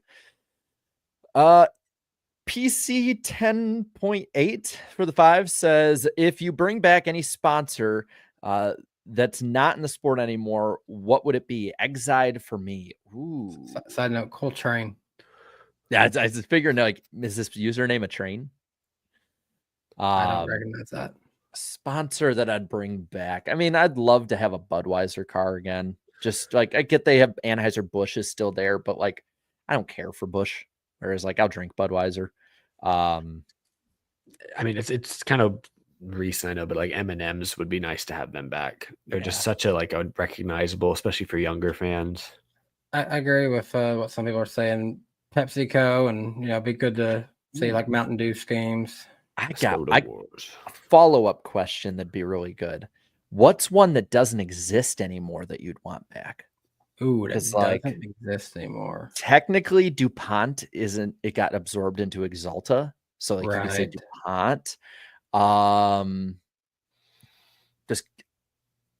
PC 10.8 for the 5 says, if you bring back any sponsor that's not in the sport anymore, what would it be? Exide for me. Ooh. Side note, cool train. Yeah, I was figuring, like, is this username a train? I don't recognize that. Sponsor that I'd bring back. I mean, I'd love to have a Budweiser car again. Just like, I get they have Anheuser-Busch is still there, but like, I don't care for Busch. Whereas like, I'll drink Budweiser. I mean, it's kind of recent, I know, but like M&Ms would be nice to have them back. They're just such a recognizable, especially for younger fans. I agree with what some people are saying. PepsiCo, and it'd be good to see like Mountain Dew schemes. I Soda got Wars. a follow-up question that'd be really good. What's one that doesn't exist anymore that you'd want back? Ooh, that It's doesn't like- exist anymore. Technically, DuPont isn't. It got absorbed into Exalta, so like you can say Right. DuPont.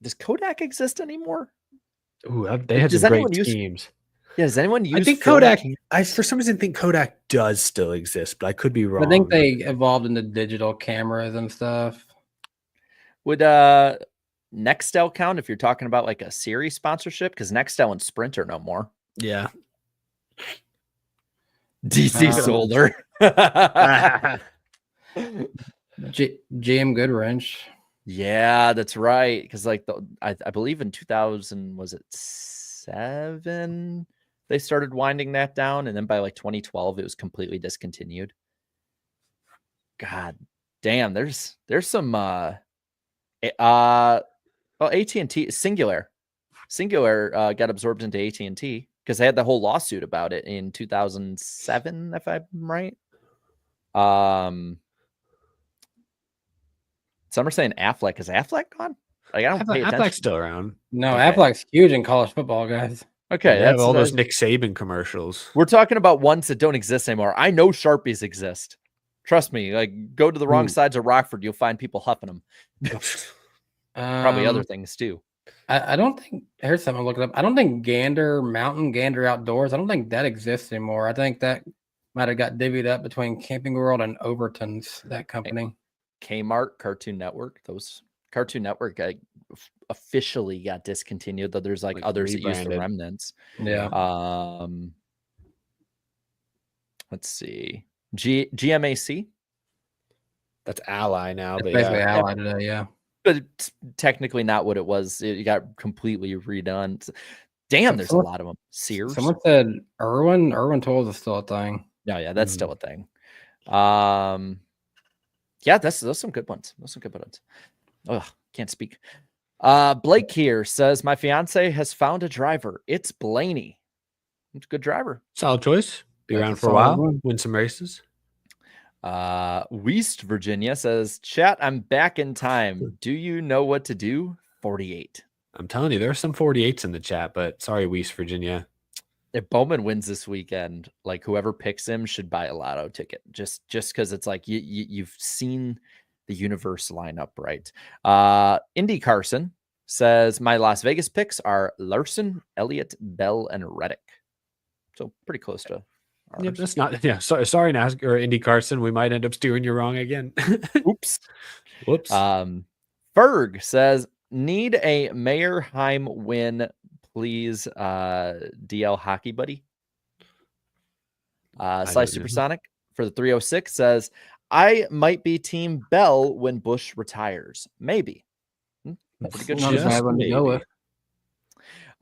Does Kodak exist anymore? Ooh, they had Does some great anyone use- teams. Yeah, does anyone use? I think film Kodak. cam- I for some reason think Kodak does still exist, but I could be wrong. I think they evolved into digital cameras and stuff. Would Nextel count if you're talking about like a series sponsorship? Because Nextel and Sprint are no more. Yeah. DC Solar. GM Goodwrench. Yeah, that's right. Because like I believe in 2000, was it 7? They started winding that down, and then by like 2012, it was completely discontinued. God damn, there's some AT&T Singular got absorbed into AT&T because they had the whole lawsuit about it in 2007, if I'm right. Some are saying Affleck. Is Affleck gone? Like, I don't pay attention. Affleck's still around. No, Okay. Affleck's huge in college football, guys. Okay, They have all those that's Nick Saban commercials. we're talking about ones that don't exist anymore. I know Sharpies exist. Trust me. Like, go to the wrong sides of Rockford, you'll find people huffing them. Probably other things too. I don't think. Here's something I'm looking up. I don't think Gander Outdoors. I don't think that exists anymore. I think that might have got divvied up between Camping World and Overton's. That company. Kmart, Cartoon Network. Those Cartoon Network officially got discontinued, though there's like others that use the rebranded. remnants. Yeah. Let's see. GMAC. That's Ally now, but Basically yeah. Ally today. Yeah. But it's technically not what it was. It got completely redone. Damn, there's a lot of them. Sears. Someone said Irwin. Irwin Tools is still a thing. No, yeah, that's still a thing. Yeah, those are some good ones. Those are some good ones. Ugh, can't speak. Blake here says my fiance has found a driver. It's Blaney. It's a good driver. Solid choice. Be That's around a for a solid while. one. Win some races. West Virginia says, chat, I'm back in time. Do you know what to do? 48. I'm telling you, there are some 48s in the chat, but sorry, West Virginia. If Bowman wins this weekend, like whoever picks him should buy a lotto ticket. Just because it's like you've seen the universe line up right. Indy Carson says my Las Vegas picks are Larson, Elliott, Bell, and Reddick. So pretty close to ours. Yeah, that's not. Yeah, sorry, NASCAR or Indy Carson. We might end up steering you wrong again. Oops. Whoops. Ferg says need a Mayor Heim win, please. DL Hockey Buddy. Sly Supersonic for the 306 says I might be Team Bell when Bush retires. Maybe. Pretty good. Not a bad one to go with.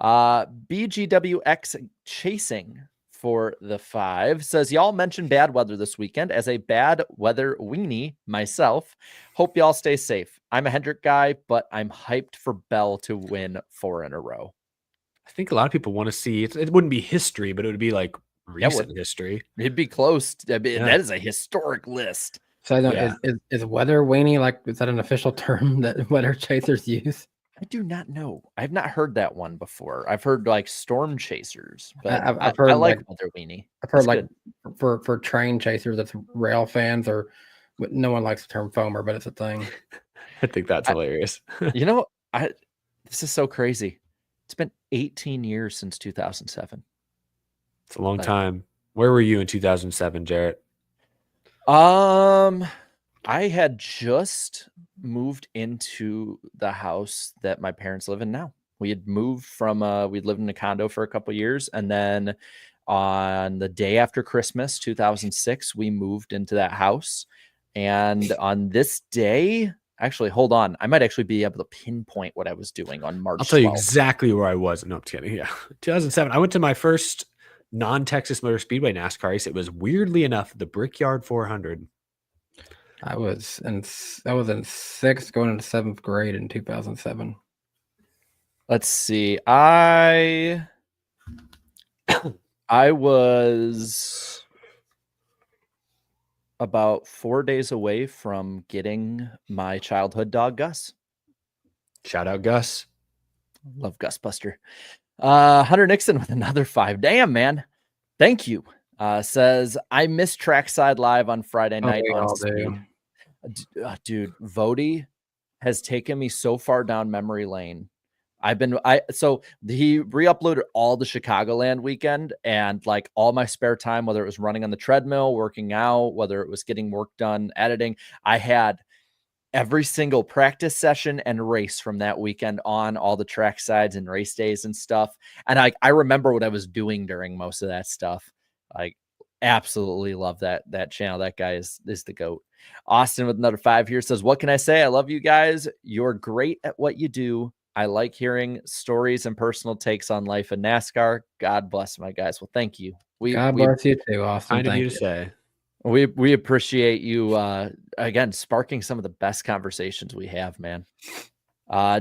BGWX Chasing for the 5 says y'all mentioned bad weather this weekend. As a bad weather weenie myself, hope y'all stay safe. I'm a Hendrick guy, but I'm hyped for Bell to win 4 in a row. I think a lot of people want to see it. It wouldn't be history, but it would be like recent history. It'd be close. I mean, that is a historic list. So is weather weenie, like, is that an official term that weather chasers use? I do not know. I've not heard that one before. I've heard like storm chasers, but I've heard I like weather weenie. I've heard That's like good. for train chasers, that's rail fans, or no one likes the term foamer, but it's a thing. I think that's hilarious. You know, this is so crazy. It's been 18 years since 2007. It's a long time. Where were you in 2007, Jarrett? I had just moved into the house that my parents live in now. We had moved from we'd lived in a condo for a couple of years, and then on the day after Christmas 2006 we moved into that house. And on this day, actually, hold on, I might actually be able to pinpoint what I was doing on March 12th. I'll tell you exactly where I was. No, I'm kidding. Yeah, 2007. I went to my first non-Texas Motor Speedway NASCAR race. It was weirdly enough the Brickyard 400. I was in 6th, going into 7th grade in 2007. Let's see. I was about 4 days away from getting my childhood dog, Gus. Shout out Gus. Love Gus Buster. Hunter Nixon with another 5. Damn, man. Thank you. Says, I missed Trackside Live on Friday night we on all do. Speed. Dude, Vody has taken me so far down memory lane. So he re-uploaded all the Chicagoland weekend, and like all my spare time, whether it was running on the treadmill, working out, whether it was getting work done, editing, I had every single practice session and race from that weekend on all the track sides and race days and stuff. And I remember what I was doing during most of that stuff. Like, absolutely love that channel. That guy is the GOAT. Austin with another 5 here says, what can I say? I love you guys. You're great at what you do. I like hearing stories and personal takes on life in NASCAR. God bless my guys. Well, thank you. God bless you too, Austin. Kind of Thank you to say. We appreciate you again sparking some of the best conversations we have, man.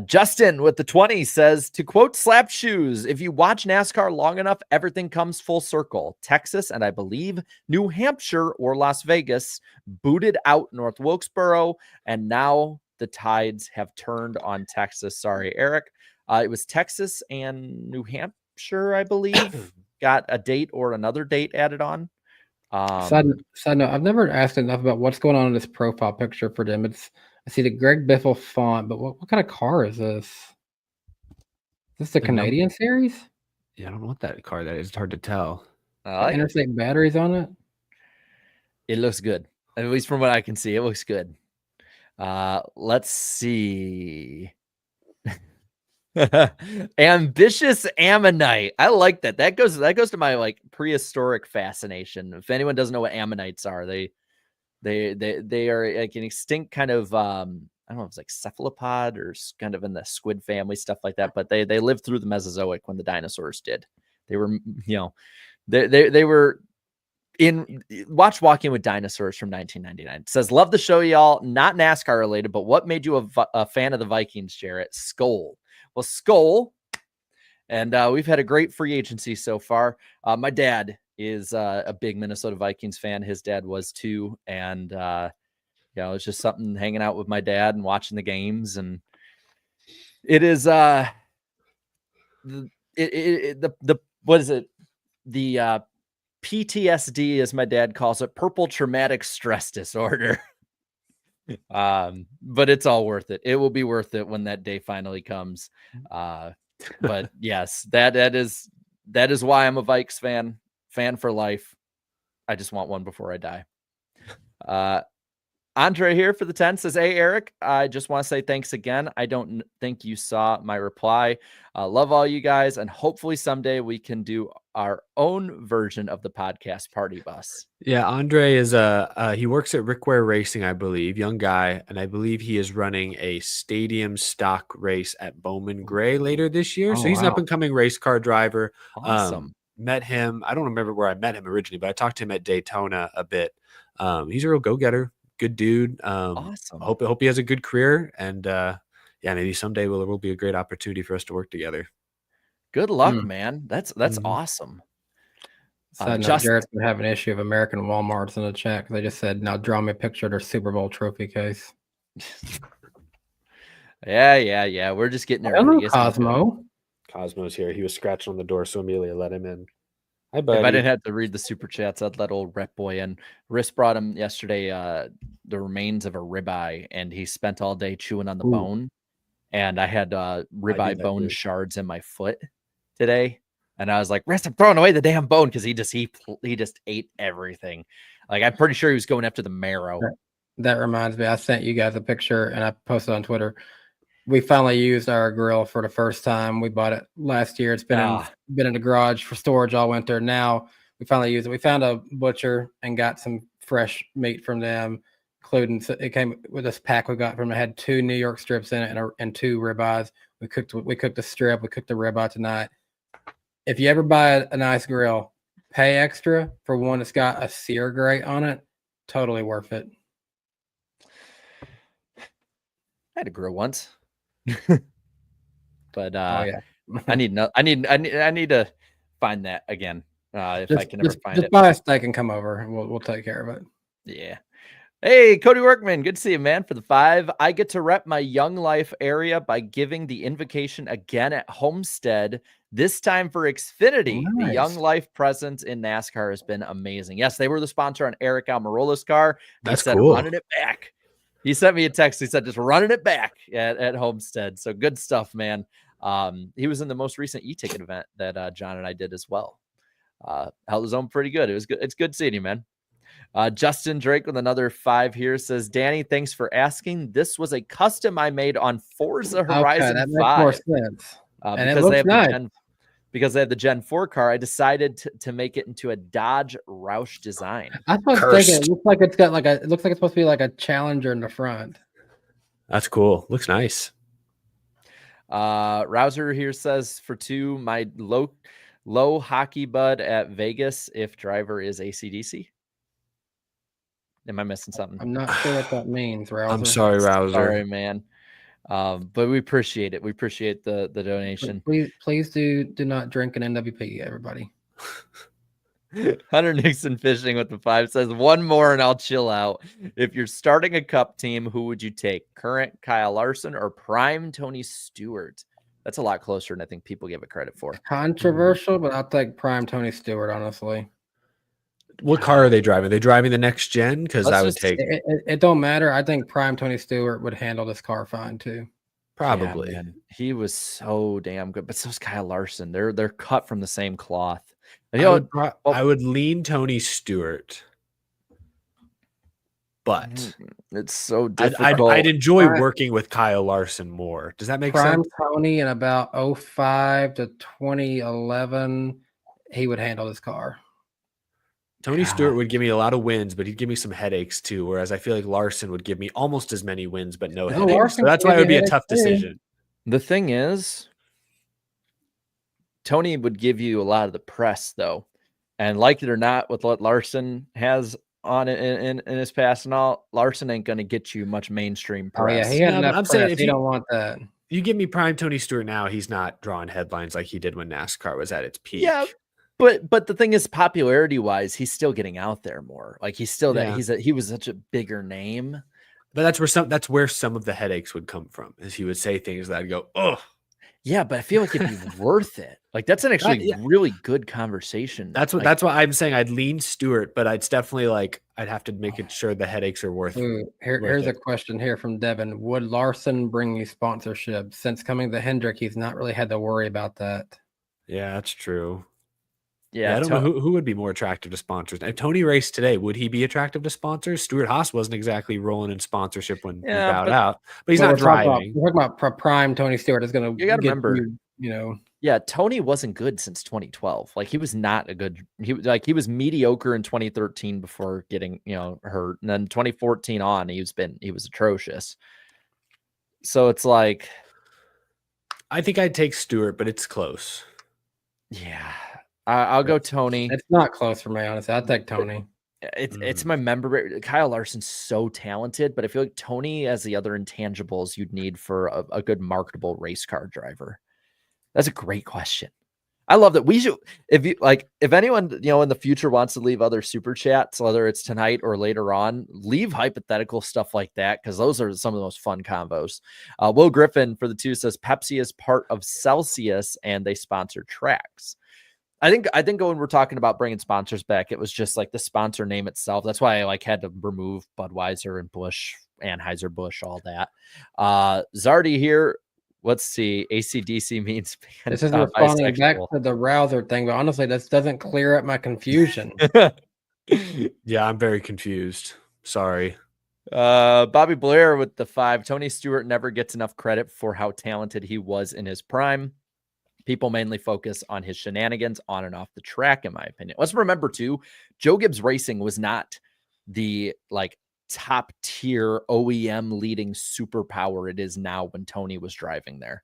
Justin with the 20 says, to quote Slap Shoes, if you watch NASCAR long enough, everything comes full circle. Texas and I believe New Hampshire or Las Vegas booted out North Wilkesboro, and now the tides have turned on Texas. Sorry, Eric. It was Texas and New Hampshire, I believe, got a date or another date added on. Side note, I've never asked enough about what's going on in this profile picture for them. I see the Greg Biffle font, but what kind of car is this? Is this the Canadian series? Yeah, I don't know what that car that is. It's hard to tell. Interstate batteries on it? It looks good. At least from what I can see, it looks good. Let's see. Ambitious Ammonite. I like that. That goes to my like prehistoric fascination. If anyone doesn't know what ammonites are, they are like an extinct kind of I don't know if it's like cephalopod or kind of in the squid family, stuff like that. But they lived through the Mesozoic when the dinosaurs did. They were, they were in watch Walking with Dinosaurs from 1999. It says, love the show, y'all. Not NASCAR related, but what made you a fan of the Vikings, Jarrett? Skull. Well, Skull, and we've had a great free agency so far. My dad is a big Minnesota Vikings fan. His dad was too, and it's just something hanging out with my dad and watching the games. And it is what is it? The PTSD, as my dad calls it, purple traumatic stress disorder. But it's all worth it. It will be worth it when that day finally comes. But yes, that is why I'm a Vikes fan for life. I just want one before I die. Andre here for the 10 says, hey, Eric, I just want to say thanks again. I don't think you saw my reply. Love all you guys. And hopefully someday we can do our own version of the podcast Party Bus. Yeah, Andre is he works at Rickware Racing, I believe, young guy, and I believe he is running a stadium stock race at Bowman Gray later this year. So he's an up and coming race car driver. Awesome. Met him. I don't remember where I met him originally, but I talked to him at Daytona a bit. He's a real go-getter, good dude. Awesome. I hope he has a good career, and maybe someday will be a great opportunity for us to work together. Good luck, man. That's awesome. Jarrett's gonna have an issue of American Walmarts in the chat. They just said, now draw me a picture of their Super Bowl trophy case. Yeah. We're just getting everybody. Cosmo's here. He was scratching on the door, so Amelia let him in. Hi, buddy. If I didn't have to read the super chats, I'd let old rep boy in. Riss brought him yesterday the remains of a ribeye, and he spent all day chewing on the bone. And I had ribeye bone shards in my foot today. And I was like, Riss, I'm throwing away the damn bone, because he just ate everything. Like, I'm pretty sure he was going after the marrow. That reminds me, I sent you guys a picture and I posted on Twitter. We finally used our grill for the first time. We bought it last year. It's been in the garage for storage all winter. Now we finally used it. We found a butcher and got some fresh meat from them, including it came with this pack we got from it. Had 2 New York strips in it and 2 ribeyes. We cooked the strip. We cooked the ribeye tonight. If you ever buy a nice grill, pay extra for one that's got a sear grate on it. Totally worth it. I had a grill once, but Oh yeah. I need to find that again. If I can ever find just it. buy a steak and come over, and we'll take care of it. Yeah. Hey, Cody Workman, good to see you, man. For the 5, I get to rep my Young Life area by giving the invocation again at Homestead, this time for Xfinity. The Young Nice. Life presence in NASCAR has been amazing. Yes, they were the sponsor on Eric Almirola's car. That's he said, cool. running it back. He sent me a text. He said, just running it back at Homestead. So good stuff, man. He was in the most recent e-ticket event that John and I did as well. Held his own pretty good. It was good. It's good seeing you, man. Justin Drake with another 5 here says, Danny, thanks for asking. This was a custom I made on Forza Horizon that 5. makes more sense. And it Because they looks have nice. because they have the Gen 4 car, I decided to make it into a Dodge Roush design. I was thinking it looks like it's got it looks like it's supposed to be like a Challenger in the front. That's cool. Looks nice. Rouser here says, for 2, my low hockey bud at Vegas if driver is AC/DC. Am I missing something? I'm not sure what that means, Rouser. I'm sorry, Rouser. Sorry, man. But we appreciate it. We appreciate the donation. Please do not drink an NWP, everybody. Hunter Nixon Fishing with the 5 says, 1 more and I'll chill out. If you're starting a cup team, who would you take? Current Kyle Larson or prime Tony Stewart? That's a lot closer than I think people give it credit for. Controversial, but I'll take prime Tony Stewart, honestly. What car are they driving? Are they driving the next gen? Because I would take it don't matter. I think prime Tony Stewart would handle this car fine too. probably. Yeah, man. He was so damn good, but so's Kyle Larson. They're cut from the same cloth. You know, I would lean Tony Stewart, but it's so difficult. I'd enjoy working with Kyle Larson more. Does that make Prime sense? Tony in about 05 to 2011, he would handle this car. Tony Stewart would give me a lot of wins, but he'd give me some headaches too. Whereas I feel like Larson would give me almost as many wins, but no headaches. Larson So that's would why it would give you be a tough headaches, too. decision. The thing is, Tony would give you a lot of the press, though. And like it or not, with what Larson has on it in his past and all, Larson ain't going to get you much mainstream press. Oh, yeah. He had No, but enough I'm saying press. if He you- don't want that. You give me prime Tony Stewart now, he's not drawing headlines like he did when NASCAR was at its peak. Yeah, but the thing is, popularity wise, he's still getting out there more. Like he's still Yeah. he was such a bigger name. But that's where some of the headaches would come from, is he would say things that I'd go, oh. Yeah, but I feel like it'd be worth it. Like that's an actually yeah. really good conversation. That's why I'm saying I'd lean Stewart, but it's definitely like I'd have to make it sure the headaches are worth it. Ooh, here's a question here from Devin. Would Larson bring you sponsorship? Since coming to Hendrick, he's not really had to worry about that. Yeah, that's true. Yeah, I don't know who would be more attractive to sponsors. If Tony raced today, would he be attractive to sponsors? Stuart Haas wasn't exactly rolling in sponsorship when he bowed out, but he's not driving. We're talking about prime Tony Stewart is going to. You got to remember, you know. Yeah, Tony wasn't good since 2012. Like he was not a good. He was mediocre in 2013 before getting hurt, and then 2014 on he was atrocious. So it's like, I think I'd take Stewart, but it's close. Yeah. I'll go Tony. It's not close for me, honestly. I'll take Tony. It's my member. Kyle Larson's so talented, but I feel like Tony has the other intangibles you'd need for a good marketable race car driver. That's a great question. I love that. We should, if anyone, in the future wants to leave other super chats, whether it's tonight or later on, leave hypothetical stuff like that, because those are some of the most fun combos. Will Griffin for the 2 says Pepsi is part of Celsius and they sponsor tracks. I think when we're talking about bringing sponsors back, it was just like the sponsor name itself. That's why I had to remove Budweiser and Busch, Anheuser-Busch, all that. Zardy here. Let's see. AC/DC means this is responding back to the Rouser thing, but honestly, this doesn't clear up my confusion. Yeah, I'm very confused. Sorry. Bobby Blair with the 5. Tony Stewart never gets enough credit for how talented he was in his prime. People mainly focus on his shenanigans on and off the track, in my opinion. Let's remember too, Joe Gibbs Racing was not the top tier OEM leading superpower it is now when Tony was driving there.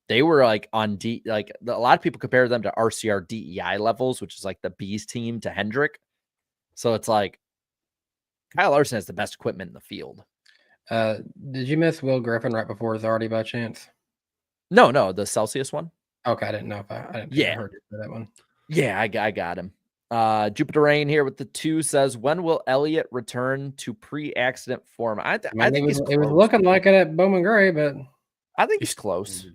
They were on a lot of people compare them to RCR DEI levels, which is like the B's team to Hendrick. So it's like Kyle Larson has the best equipment in the field. Did you miss Will Griffin right before his already by chance? No, the Celsius one. Okay, I didn't know if I didn't think I Yeah. heard you for that one. Yeah, I got him. Jupiter Rain here with the 2 says, when will Elliott return to pre-accident form? I think he's close. It was looking like it at Bowman Gray, but I think he's close.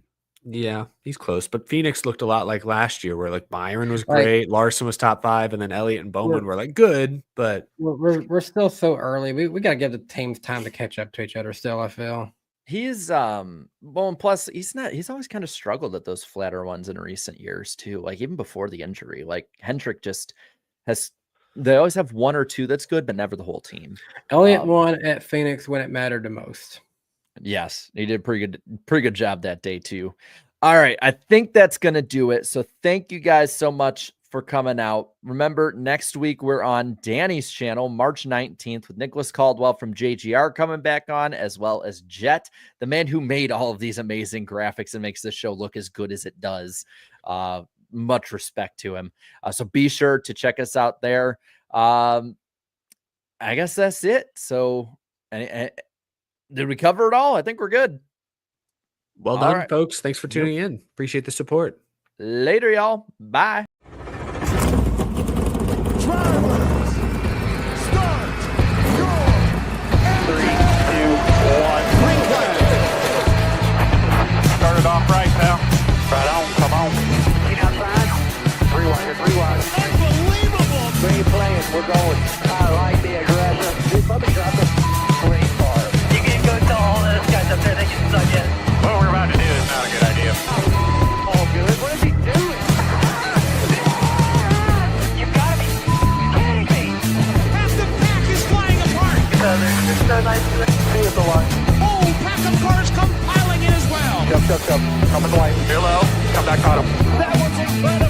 Yeah, he's close. But Phoenix looked a lot like last year, where like Byron was Like- great, Larson was top 5, and then Elliott and Bowman were like good, but we're still so early. We got to give the teams time to catch up to each other. Still, I feel. He's well, and plus he's always kind of struggled at those flatter ones in recent years too. Like even before the injury, like Hendrick just they always have 1 or 2 that's good, but never the whole team. Elliott won at Phoenix when it mattered the most. Yes, he did a pretty good job that day too. All right, I think that's gonna do it. So thank you guys so much for coming out. Remember, next week we're on Danny's channel, March 19th, with Nicholas Caldwell from JGR coming back on, as well as Jet, the man who made all of these amazing graphics and makes this show look as good as it does. Much respect to him. So be sure to check us out there. I guess that's it. So did we cover it all? I think we're good. well All done, right. folks. Thanks for tuning in. Appreciate the support. Later, y'all. Bye. Drivers, start your 3, 2, 1. green flag. Started off right, pal. Right on. Come on. Get outside. 3 wide. 3 wide. Unbelievable. Great playing. We're going. I like the aggressive. Dude, let me drop it. Great car. You can go tell all those guys up there they can suck in. What we're about to do is not a good idea. All good. What is he doing? You gotta be kidding me. Half the pack is flying apart. They're so nice to See at the line. Oh, pack of cars come piling in as well. Jump. Come in the lane. Hello. Come back on him. That one's incredible.